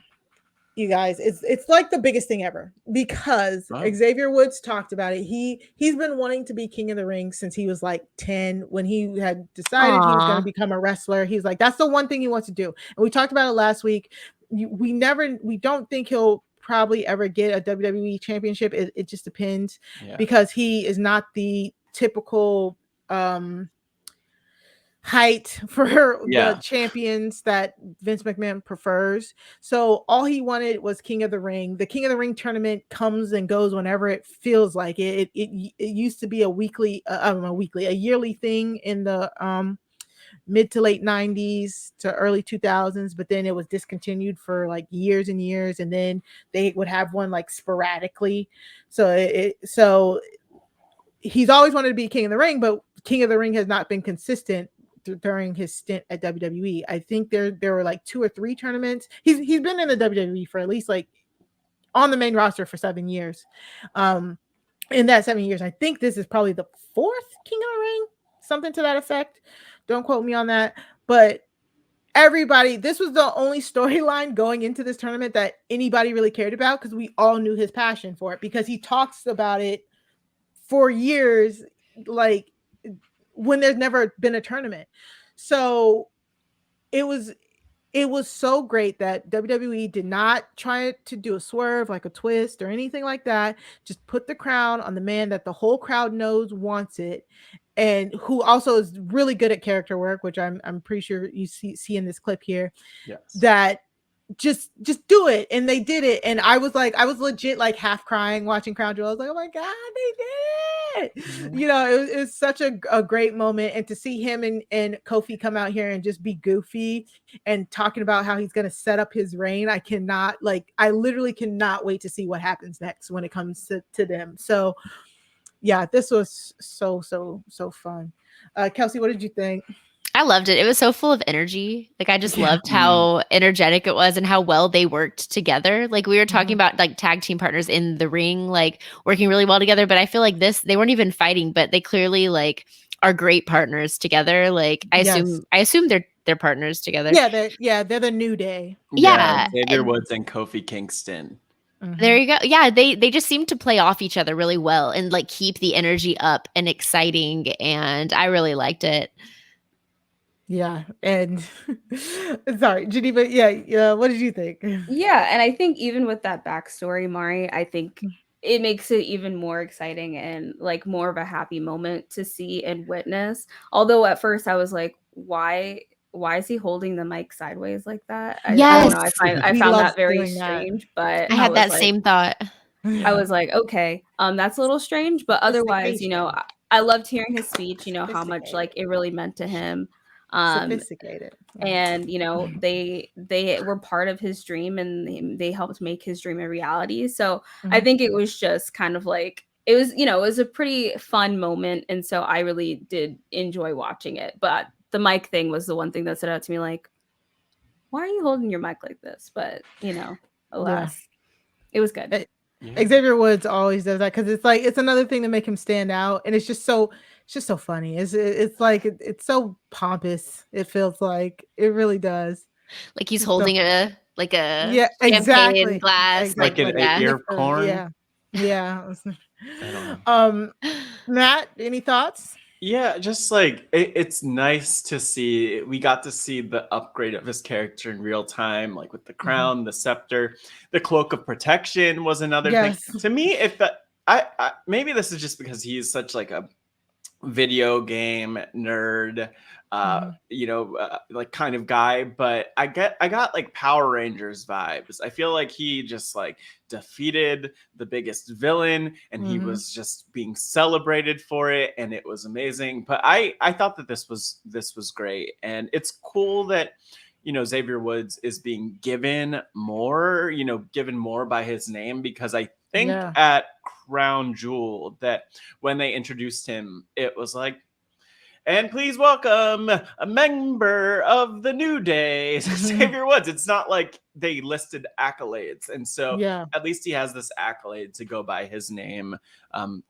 you guys, it's like the biggest thing ever because Xavier Woods talked about it. He's been wanting to be King of the Ring since he was like 10 when he had decided he was going to become a wrestler. He's like, that's the one thing he wants to do. And we talked about it last week. We don't think he'll probably ever get a WWE championship. It just depends because he is not the typical height for the champions that Vince McMahon prefers. So all he wanted was King of the Ring. The King of the Ring tournament comes and goes whenever it feels like it. It used to be a yearly thing in the mid to late 90s to early 2000s, but then it was discontinued for like years and years, and then they would have one like sporadically. So he's always wanted to be King of the Ring, but King of the Ring has not been consistent during his stint at WWE. I think there were like 2 or 3 tournaments. He's been in the WWE for at least like on the main roster for 7 years. In that 7 years, I think this is probably the 4th King of the Ring, something to that effect. Don't quote me on that, but this was the only storyline going into this tournament that anybody really cared about because we all knew his passion for it because he talks about it for years, like when there's never been a tournament. So it was so great that WWE did not try to do a swerve, like a twist or anything like that. Just put the crown on the man that the whole crowd knows wants it, and who also is really good at character work, which I'm pretty sure you see in this clip here. Yes. That just do it, and they did it. And I was legit like half crying watching Crown Jewel. I was like, oh my god, they did it. You know, it was such a great moment. And to see him and Kofi come out here and just be goofy and talking about how he's going to set up his reign, I literally cannot wait to see what happens next when it comes to them. So yeah, this was so fun. Kelsey, what did you think? I loved it. It was so full of energy. Like I just loved how energetic it was and how well they worked together. Like we were talking about like tag team partners in the ring, like working really well together. But I feel like they weren't even fighting, but they clearly like are great partners together. Like I assume they're partners together. Yeah, they're the New Day. Yeah. Xavier Woods and Kofi Kingston. There you go. Yeah, they just seem to play off each other really well and like keep the energy up and exciting. And I really liked it. Yeah, and sorry, Geneva. Yeah. What did you think? Yeah, and I think even with that backstory, Mari, I think it makes it even more exciting and like more of a happy moment to see and witness. Although at first I was like, why is he holding the mic sideways like that? I don't know. I found that very strange, but I had that same thought. I was like, okay, that's a little strange, but otherwise, you know, I loved hearing his speech. You know how much like it really meant to him. Sophisticated. And you know they were part of his dream and they helped make his dream a reality. So I think it was just kind of like it was a pretty fun moment, and so I really did enjoy watching it. But the mic thing was the one thing that stood out to me, like, why are you holding your mic like this? But you know, alas, it was good. Xavier Woods always does that because it's another thing to make him stand out, and it's just so funny. It's like it's so pompous. It feels like it really does. Like he's holding a champagne exactly glass, like an 8-year corn. Yeah. I don't know. Matt, any thoughts? Yeah, just like it's nice to see. We got to see the upgrade of his character in real time, like with the crown, the scepter, the cloak of protection was another thing. To me, I maybe this is just because he's such like a video game nerd, like kind of guy, but I got like Power Rangers vibes. I feel like he just like defeated the biggest villain and he was just being celebrated for it, and it was amazing. But I thought that this was great, and it's cool that Xavier Woods is being given more by his name, because I think at Crown Jewel that when they introduced him, it was like, and please welcome a member of the New Day, Xavier Woods. It's not like they listed accolades. And so at least he has this accolade to go by his name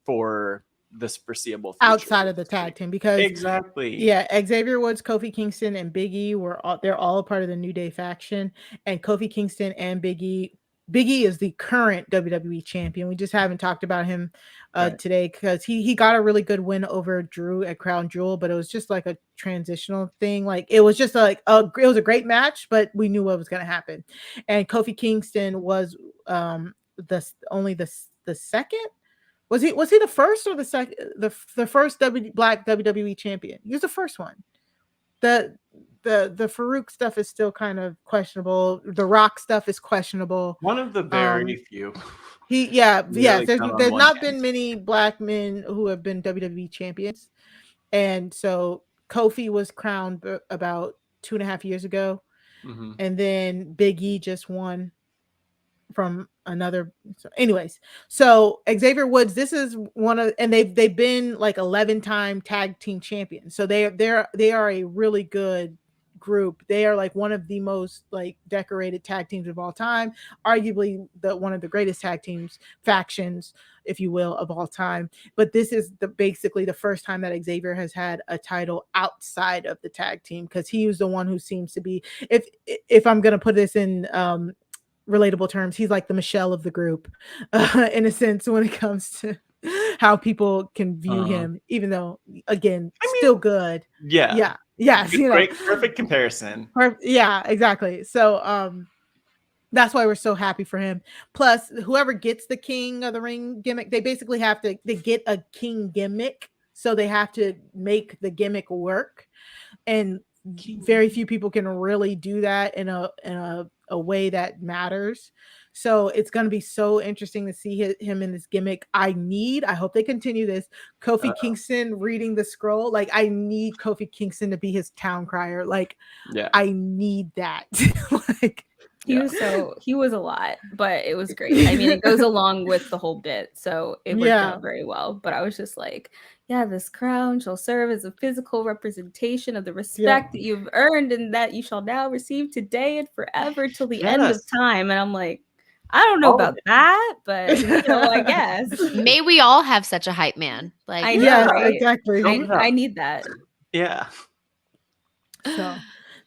for this foreseeable future. Outside of the tag team, because Xavier Woods, Kofi Kingston, and Big E they're all a part of the New Day faction, and Kofi Kingston and Big E Big E is the current WWE champion. We just haven't talked about him Right. today because he got a really good win over Drew at Crown Jewel, but it was just like a transitional thing. Like it was just like it was a great match, but we knew what was going to happen. And Kofi Kingston was the second. Was he the first or the second? The first Black WWE champion. He was the first one. The Farouk stuff is still kind of questionable. The Rock stuff is questionable. One of the very few. There's not been many black men who have been WWE champions, and so Kofi was crowned about 2.5 years ago, and then Big E just won from another. So anyways, so Xavier Woods, this is one of, and they've been like 11-time tag team champions. So they are a really good group. They are like one of the most like decorated tag teams of all time, arguably one of the greatest tag teams, factions, if you will, of all time. But this is basically the first time that Xavier has had a title outside of the tag team, because he was the one who seems to be, if I'm gonna put this in relatable terms, he's like the Michelle of the group, in a sense, when it comes to how people can view him, even though, again, still good. Yeah. Yes, great, perfect comparison. Yeah, exactly. So that's why we're so happy for him. Plus, whoever gets the King of the Ring gimmick, they basically they get a king gimmick, so they have to make the gimmick work, and very few people can really do that in a way that matters. So it's going to be so interesting to see him in this gimmick. I hope they continue this. Kofi Kingston reading the scroll. Like, I need Kofi Kingston to be his town crier. Like, I need that. Like, he was a lot, but it was great. I mean, it goes along with the whole bit, so it worked out very well. But I was just like, yeah, this crown shall serve as a physical representation of the respect that you've earned and that you shall now receive today and forever till the end of time. And I'm like, I don't know about that, but I guess. May we all have such a hype man. Like, I know, right? Exactly. I need that. Yeah. So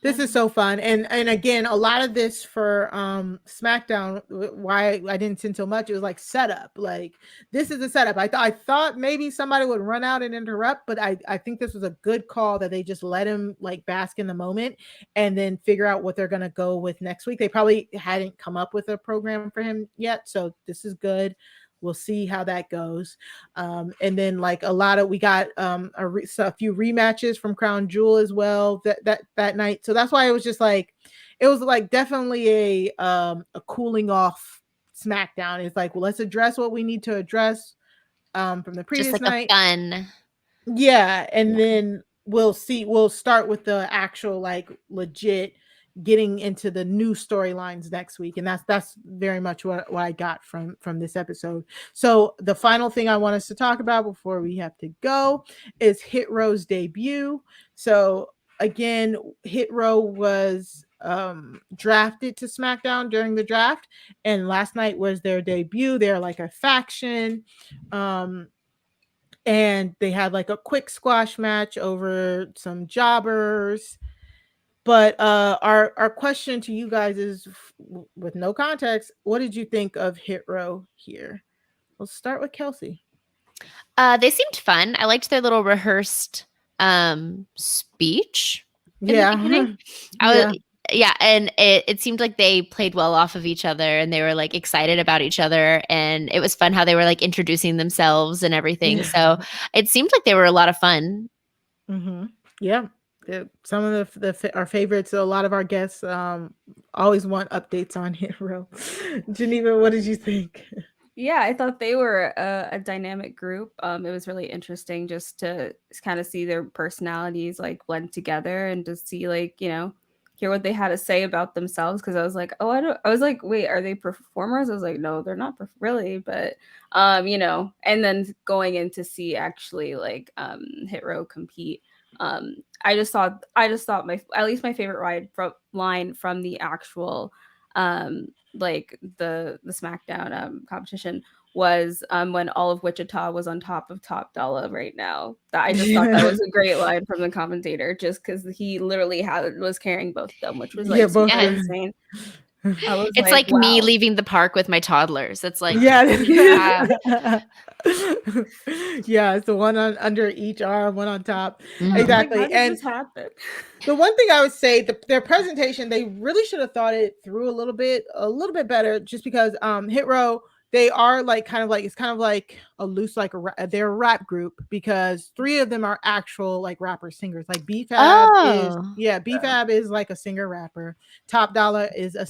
this is so fun. And again, a lot of this for SmackDown, why I didn't send so much, it was like setup. Like, this is a setup. I thought maybe somebody would run out and interrupt, but I think this was a good call that they just let him like bask in the moment and then figure out what they're gonna go with next week. They probably hadn't come up with a program for him yet, so this is good. We'll see how that goes. And then like we got a few rematches from Crown Jewel as well that night. So that's why it was just like, it was like definitely a cooling off SmackDown. It's like, well, let's address what we need to address from the previous just like night. A fun. Yeah. And then we'll start with the actual like legit getting into the new storylines next week, and that's very much what I got from this episode. So the final thing I want us to talk about before we have to go is Hit Row's debut. So again, Hit Row was drafted to SmackDown during the draft, and last night was their debut. They're like a faction, and they had like a quick squash match over some jobbers. But our question to you guys is, with no context, what did you think of Hit Row here? We'll start with Kelsey. They seemed fun. I liked their little rehearsed speech. Yeah. And it seemed like they played well off of each other, and they were like excited about each other, and it was fun how they were like introducing themselves and everything. Yeah. So it seemed like they were a lot of fun. Mm-hmm. Yeah. Some of our favorites, a lot of our guests always want updates on Hit Row. Geneva, what did you think? Yeah, I thought they were a dynamic group. It was really interesting just to kind of see their personalities like blend together and to see like, hear what they had to say about themselves. Cause I was like, I was like, wait, are they performers? I was like, no, they're not really, but and then going in to see actually like Hit Row compete. I just thought at least my favorite line from the actual like the SmackDown competition was when all of Wichita was on top of Top Dollar right now. I just thought that was a great line from the commentator, just because he literally was carrying both of them, which was like super insane. It's like me leaving the park with my toddlers. It's like, yeah. Yeah, it's the one under each arm, one on top. Exactly. How did this happen? The one thing I would say, their presentation, they really should have thought it through a little bit better, just because Hit Row, they are like kind of like a loose, like they're a rap group, because 3 of them are actual like rapper singers. Like BFAB is like a singer rapper. Top Dollar is a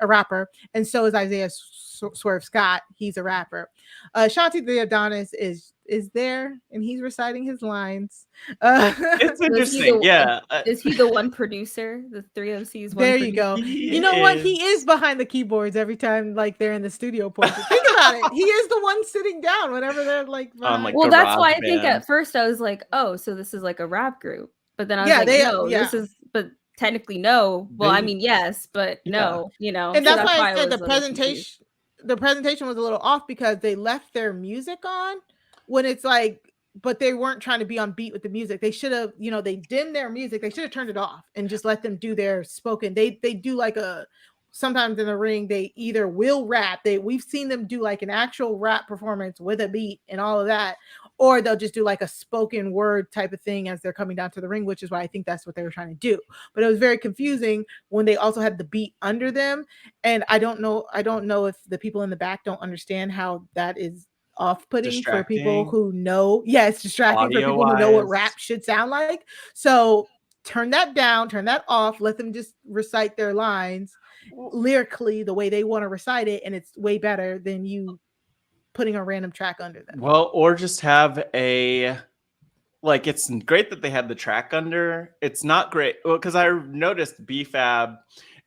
rapper, and so is Isaiah Swerve Scott. He's a rapper. Shanti the Adonis is there, and he's reciting his lines. It's interesting. Is he the one producer? The 3 MCs. There you go. You know what? He is behind the keyboards every time, like they're in the studio portion. Think about it. He is the one sitting down whenever they're like. Well, that's why I think at first I was like, oh, so this is like a rap group. But then I was this is, but technically no. Well, I mean, yes, but no, you know. And that's why I said the presentation was a little off, because they left their music on when it's like, but they weren't trying to be on beat with the music. They should have, they dimmed their music. They should have turned it off and just let them do their spoken. They do like sometimes in the ring, they either will rap. We've seen them do like an actual rap performance with a beat and all of that, or they'll just do like a spoken word type of thing as they're coming down to the ring, which is why I think that's what they were trying to do. But it was very confusing when they also had the beat under them. And I don't know if the people in the back don't understand how that is off-putting for people who know. Yeah, it's distracting for people who know what rap should sound like. So turn that down, turn that off, let them just recite their lines lyrically the way they want to recite it, and it's way better than you putting a random track under them. Well, or just have it's great that they had the track under. It's not great. Well, because I noticed BFAB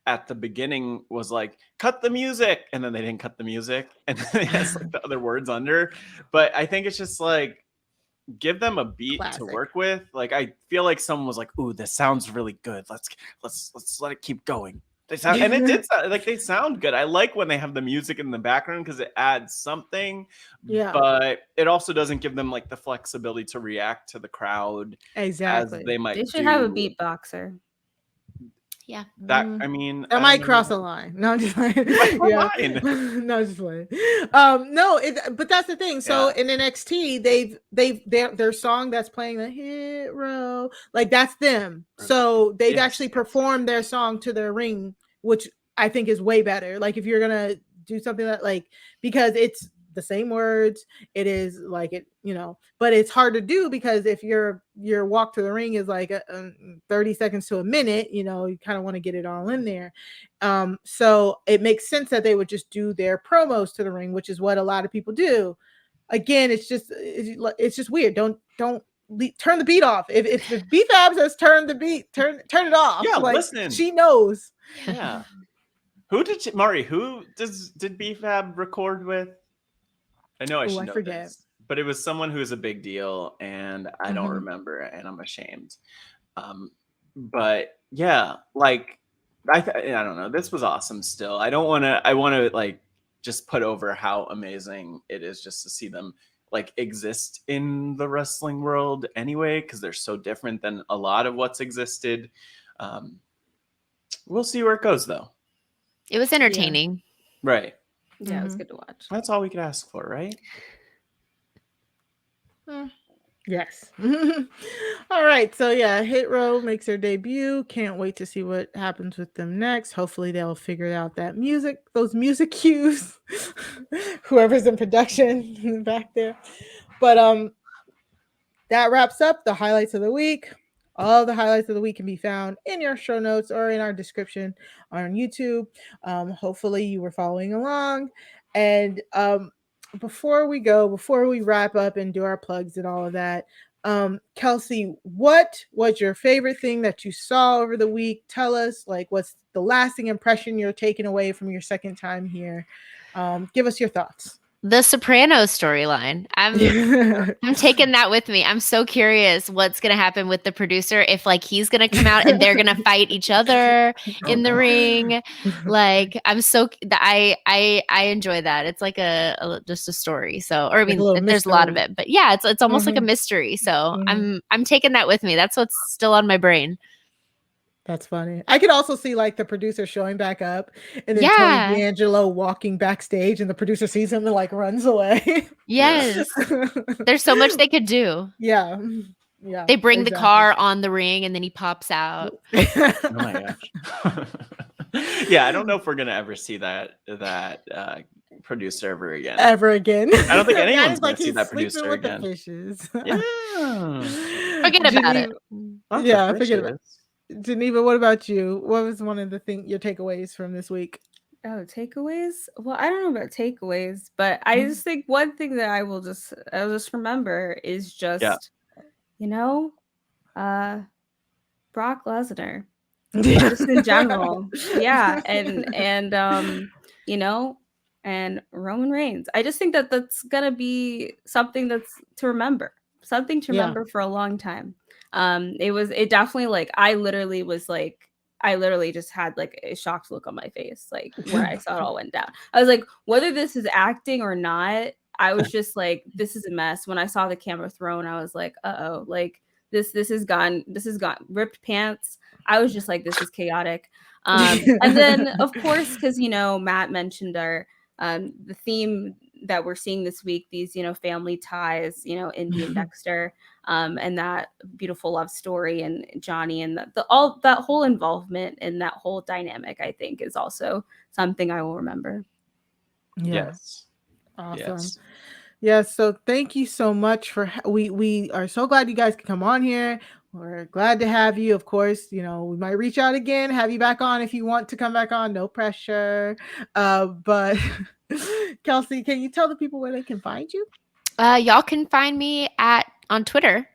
at the beginning was like, cut the music, and then they didn't cut the music, and then it has like the other words under. But I think it's just like, give them a beat to work with. Like, I feel like someone was like, ooh, this sounds really good. Let's let it keep going. They sound, and it did sound, like they sound good. I like when they have the music in the background because it adds something. Yeah. But it also doesn't give them like the flexibility to react to the crowd. Exactly. As they might. They should have a beatboxer. Yeah. That, I mean, that might cross a line. No, I'm just like, yeah. No, just like, no, but that's the thing. So in NXT, their song that's playing the Hit Row, like that's them. So they've actually performed their song to their ring, which I think is way better. Like if you're gonna do something that because it's the same words, it is like it, but it's hard to do because if your walk to the ring is like 30 seconds to a minute, you kind of want to get it all in there. So it makes sense that they would just do their promos to the ring, which is what a lot of people do. Again, it's just weird. Don't turn the beat off. If BFAB says turn the beat, turn it off. Yeah, listen. She knows. Yeah. Who did BFAB record with? I know I should know forget. this, but it was someone who's a big deal, and I don't remember, and I'm ashamed. But yeah, like I don't know. This was awesome. Still, I want to like just put over how amazing it is just to see them like exist in the wrestling world anyway, because they're so different than a lot of what's existed. We'll see where it goes, though. It was entertaining. Yeah. Right. Yeah, it was good to watch. That's all we could ask for, right? Yes. All right. So yeah, Hit Row makes their debut. Can't wait to see what happens with them next. Hopefully they'll figure out those music cues. Whoever's in production back there. But that wraps up the highlights of the week. All the highlights of the week can be found in your show notes or in our description on YouTube. Hopefully you were following along. And before we wrap up and do our plugs and all of that, Kelsey, what was your favorite thing that you saw over the week? Tell us, what's the lasting impression you're taking away from your second time here? Give us your thoughts. The Sopranos storyline. I'm taking that with me. I'm so curious what's going to happen with the producer. If he's going to come out and they're going to fight each other in the ring. I enjoy that. It's like just a story. So, or I mean, there's a lot of it, but yeah, it's almost like a mystery. So I'm taking that with me. That's what's still on my brain. That's funny. I could also see like the producer showing back up and then Tony Yeah. D'Angelo walking backstage and the producer sees him and like runs away. Yes. There's so much they could do. Yeah. Yeah. They bring the exactly. car on the ring and then he pops out. Oh my gosh. Yeah, I don't know if we're gonna ever see that producer ever again. Ever again. I don't think That anyone's is gonna like see he's that sleeping producer with again. the fishes. Yeah. Forget about it. Not the Yeah, forget about fishes. it. Geneva, what about you? What was one of the your takeaways from this week? Oh, takeaways? Well, I don't know about takeaways, but I just think one thing that I'll just remember is just, you know, Brock Lesnar. Just in general. Yeah. And you know, and Roman Reigns. I just think that that's gonna be something that's to remember. Something to Yeah. remember for a long time. It definitely like I literally just had like a shocked look on my face, like when I saw it all went down. I was like, whether this is acting or not, I was just like, this is a mess. When I saw the camera thrown, I was like, uh-oh, like this is gone, ripped pants. I was just like, this is chaotic. And then of course, because Matt mentioned our the theme that we're seeing this week, these family ties, Indy and Dexter, and that beautiful love story, and Johnny, and all that whole involvement and that whole dynamic, I think, is also something I will remember. Yeah. Yes. Awesome. Yes. So thank you so much for we are so glad you guys could come on here. We're glad to have you. Of course, we might reach out again, have you back on if you want to come back on. No pressure. But Kelsey, can you tell the people where they can find you? Y'all can find me on Twitter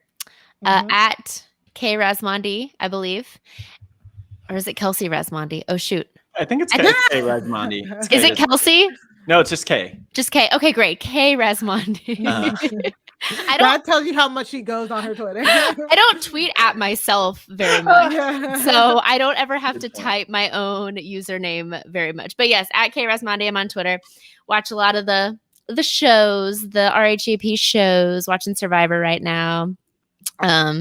at K Razmandi, I believe. Or is it Kelsey Razmandi? Oh shoot. I think it's Kelsey Razmandi. Is it Kelsey? No, it's just K. Just K. Okay, great. K Razmandi. That tells you how much she goes on her Twitter. I don't tweet at myself very much. So I don't ever have to type my own username very much. But yes, at K Razmandi, I'm on Twitter. Watch a lot of the shows, the RHAP shows, watching Survivor right now.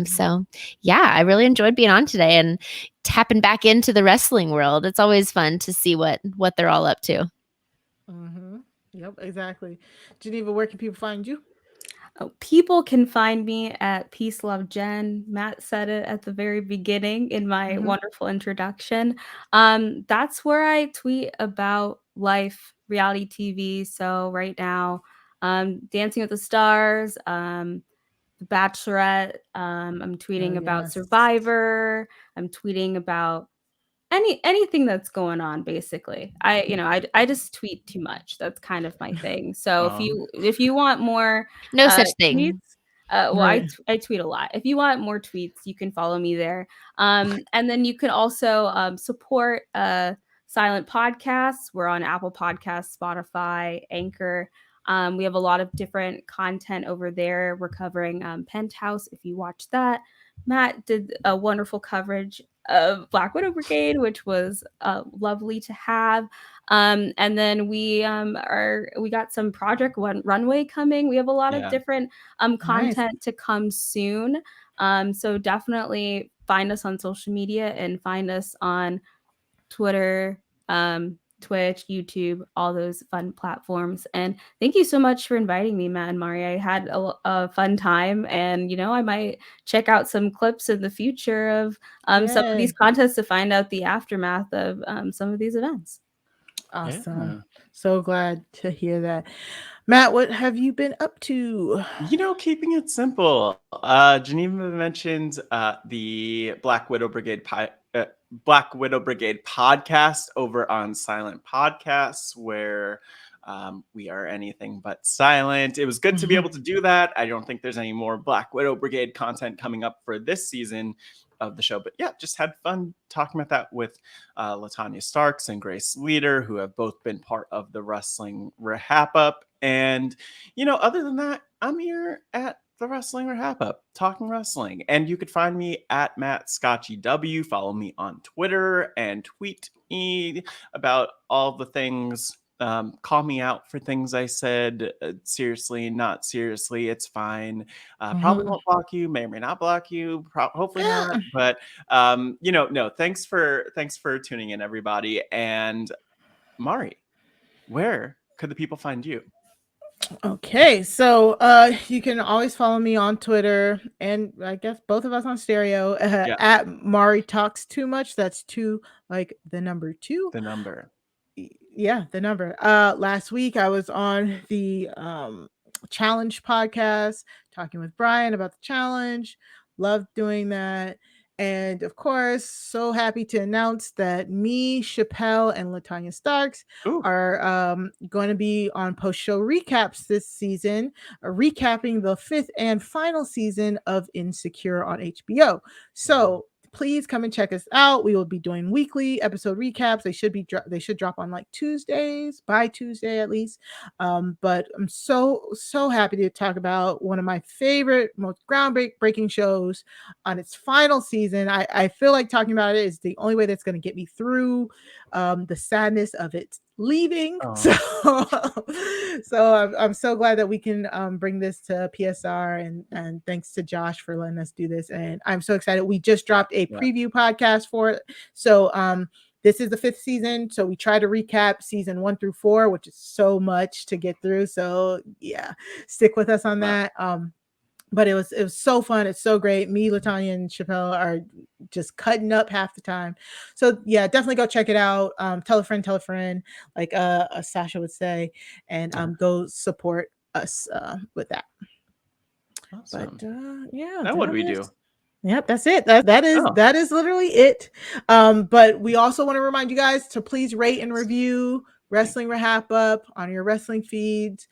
So yeah, I really enjoyed being on today and tapping back into the wrestling world. It's always fun to see what they're all up to. Mm-hmm. Yep, exactly. Geneva, where can people find you? Oh, people can find me at Peace Love Jen. Matt said it at the very beginning in my wonderful introduction. That's where I tweet about life, reality TV. So right now, Dancing with the Stars, The Bachelorette. I'm tweeting about Survivor. I'm tweeting about anything that's going on. Basically, I just tweet too much. That's kind of my thing. So if you want more, no such thing. Tweets, I tweet a lot. If you want more tweets, you can follow me there. And then you can also support Silent Podcasts. We're on Apple Podcasts, Spotify, Anchor. We have a lot of different content over there. We're covering Penthouse. If you watch that, Matt did a wonderful coverage of Black Widow Brigade, which was lovely to have. And then we got some Project Runway coming. We have a lot of different content to come soon. So definitely find us on social media and find us on Twitter, Twitch, YouTube, all those fun platforms. And thank you so much for inviting me, Matt and Mari. I had a fun time, and I might check out some clips in the future of some of these contests to find out the aftermath of some of these events. Awesome. Yeah. So glad to hear that. Matt, what have you been up to? Keeping it simple. Geneva mentioned the Black Widow Brigade podcast over on Silent Podcasts, where we are anything but silent. It was good to be able to do that. I don't think there's any more Black Widow Brigade content coming up for this season of the show, but yeah, just had fun talking about that with LaTanya Starks and Grace Leader, who have both been part of the Wrestling RHAPup. And other than that, I'm here at the Wrestling RHAPup talking wrestling, and you could find me at Matt Scotchy W. Follow me on Twitter and tweet me about all the things call me out for things I said. Seriously, not seriously, it's fine. Probably won't block you, may or may not block you, hopefully not. But no, thanks for tuning in, everybody. And Mari, where could the people find you? Okay, so you can always follow me on Twitter, and I guess both of us on Stereo at Mari Talks Too Much. That's two, like the number 2. The number. Yeah, the number. Last week I was on the challenge podcast talking with Brian about the challenge. Loved doing that. And of course, so happy to announce that me, Chappelle, and Latanya Starks are going to be on post-show recaps this season, recapping the 5th and final season of Insecure on HBO. So please come and check us out. We will be doing weekly episode recaps. They should drop on like Tuesdays, by Tuesday at least. But I'm so happy to talk about one of my favorite, most groundbreaking shows on its final season. I feel like talking about it is the only way that's going to get me through the sadness of it leaving. So I'm so glad that we can bring this to PSR, and thanks to Josh for letting us do this. And I'm so excited. We just dropped a preview podcast for it. So this is the 5th season. So we try to recap season 1 through 4, which is so much to get through. So yeah, stick with us on that. But it was so fun. It's so great. Me, Latanya, and Chappelle are just cutting up half the time. So yeah, definitely go check it out. Tell a friend, like Sasha would say, and go support us with that. Awesome. But yeah, now what do we do? Yep, that's it. That is literally it. But we also want to remind you guys to please rate and review Wrestling RHAPup on your wrestling feeds.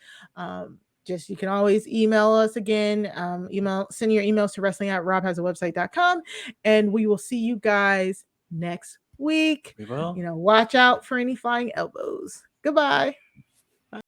Just you can always email us again. Send your emails to wrestling@robhasawebsite.com, and we will see you guys next week. We will. Watch out for any flying elbows. Goodbye.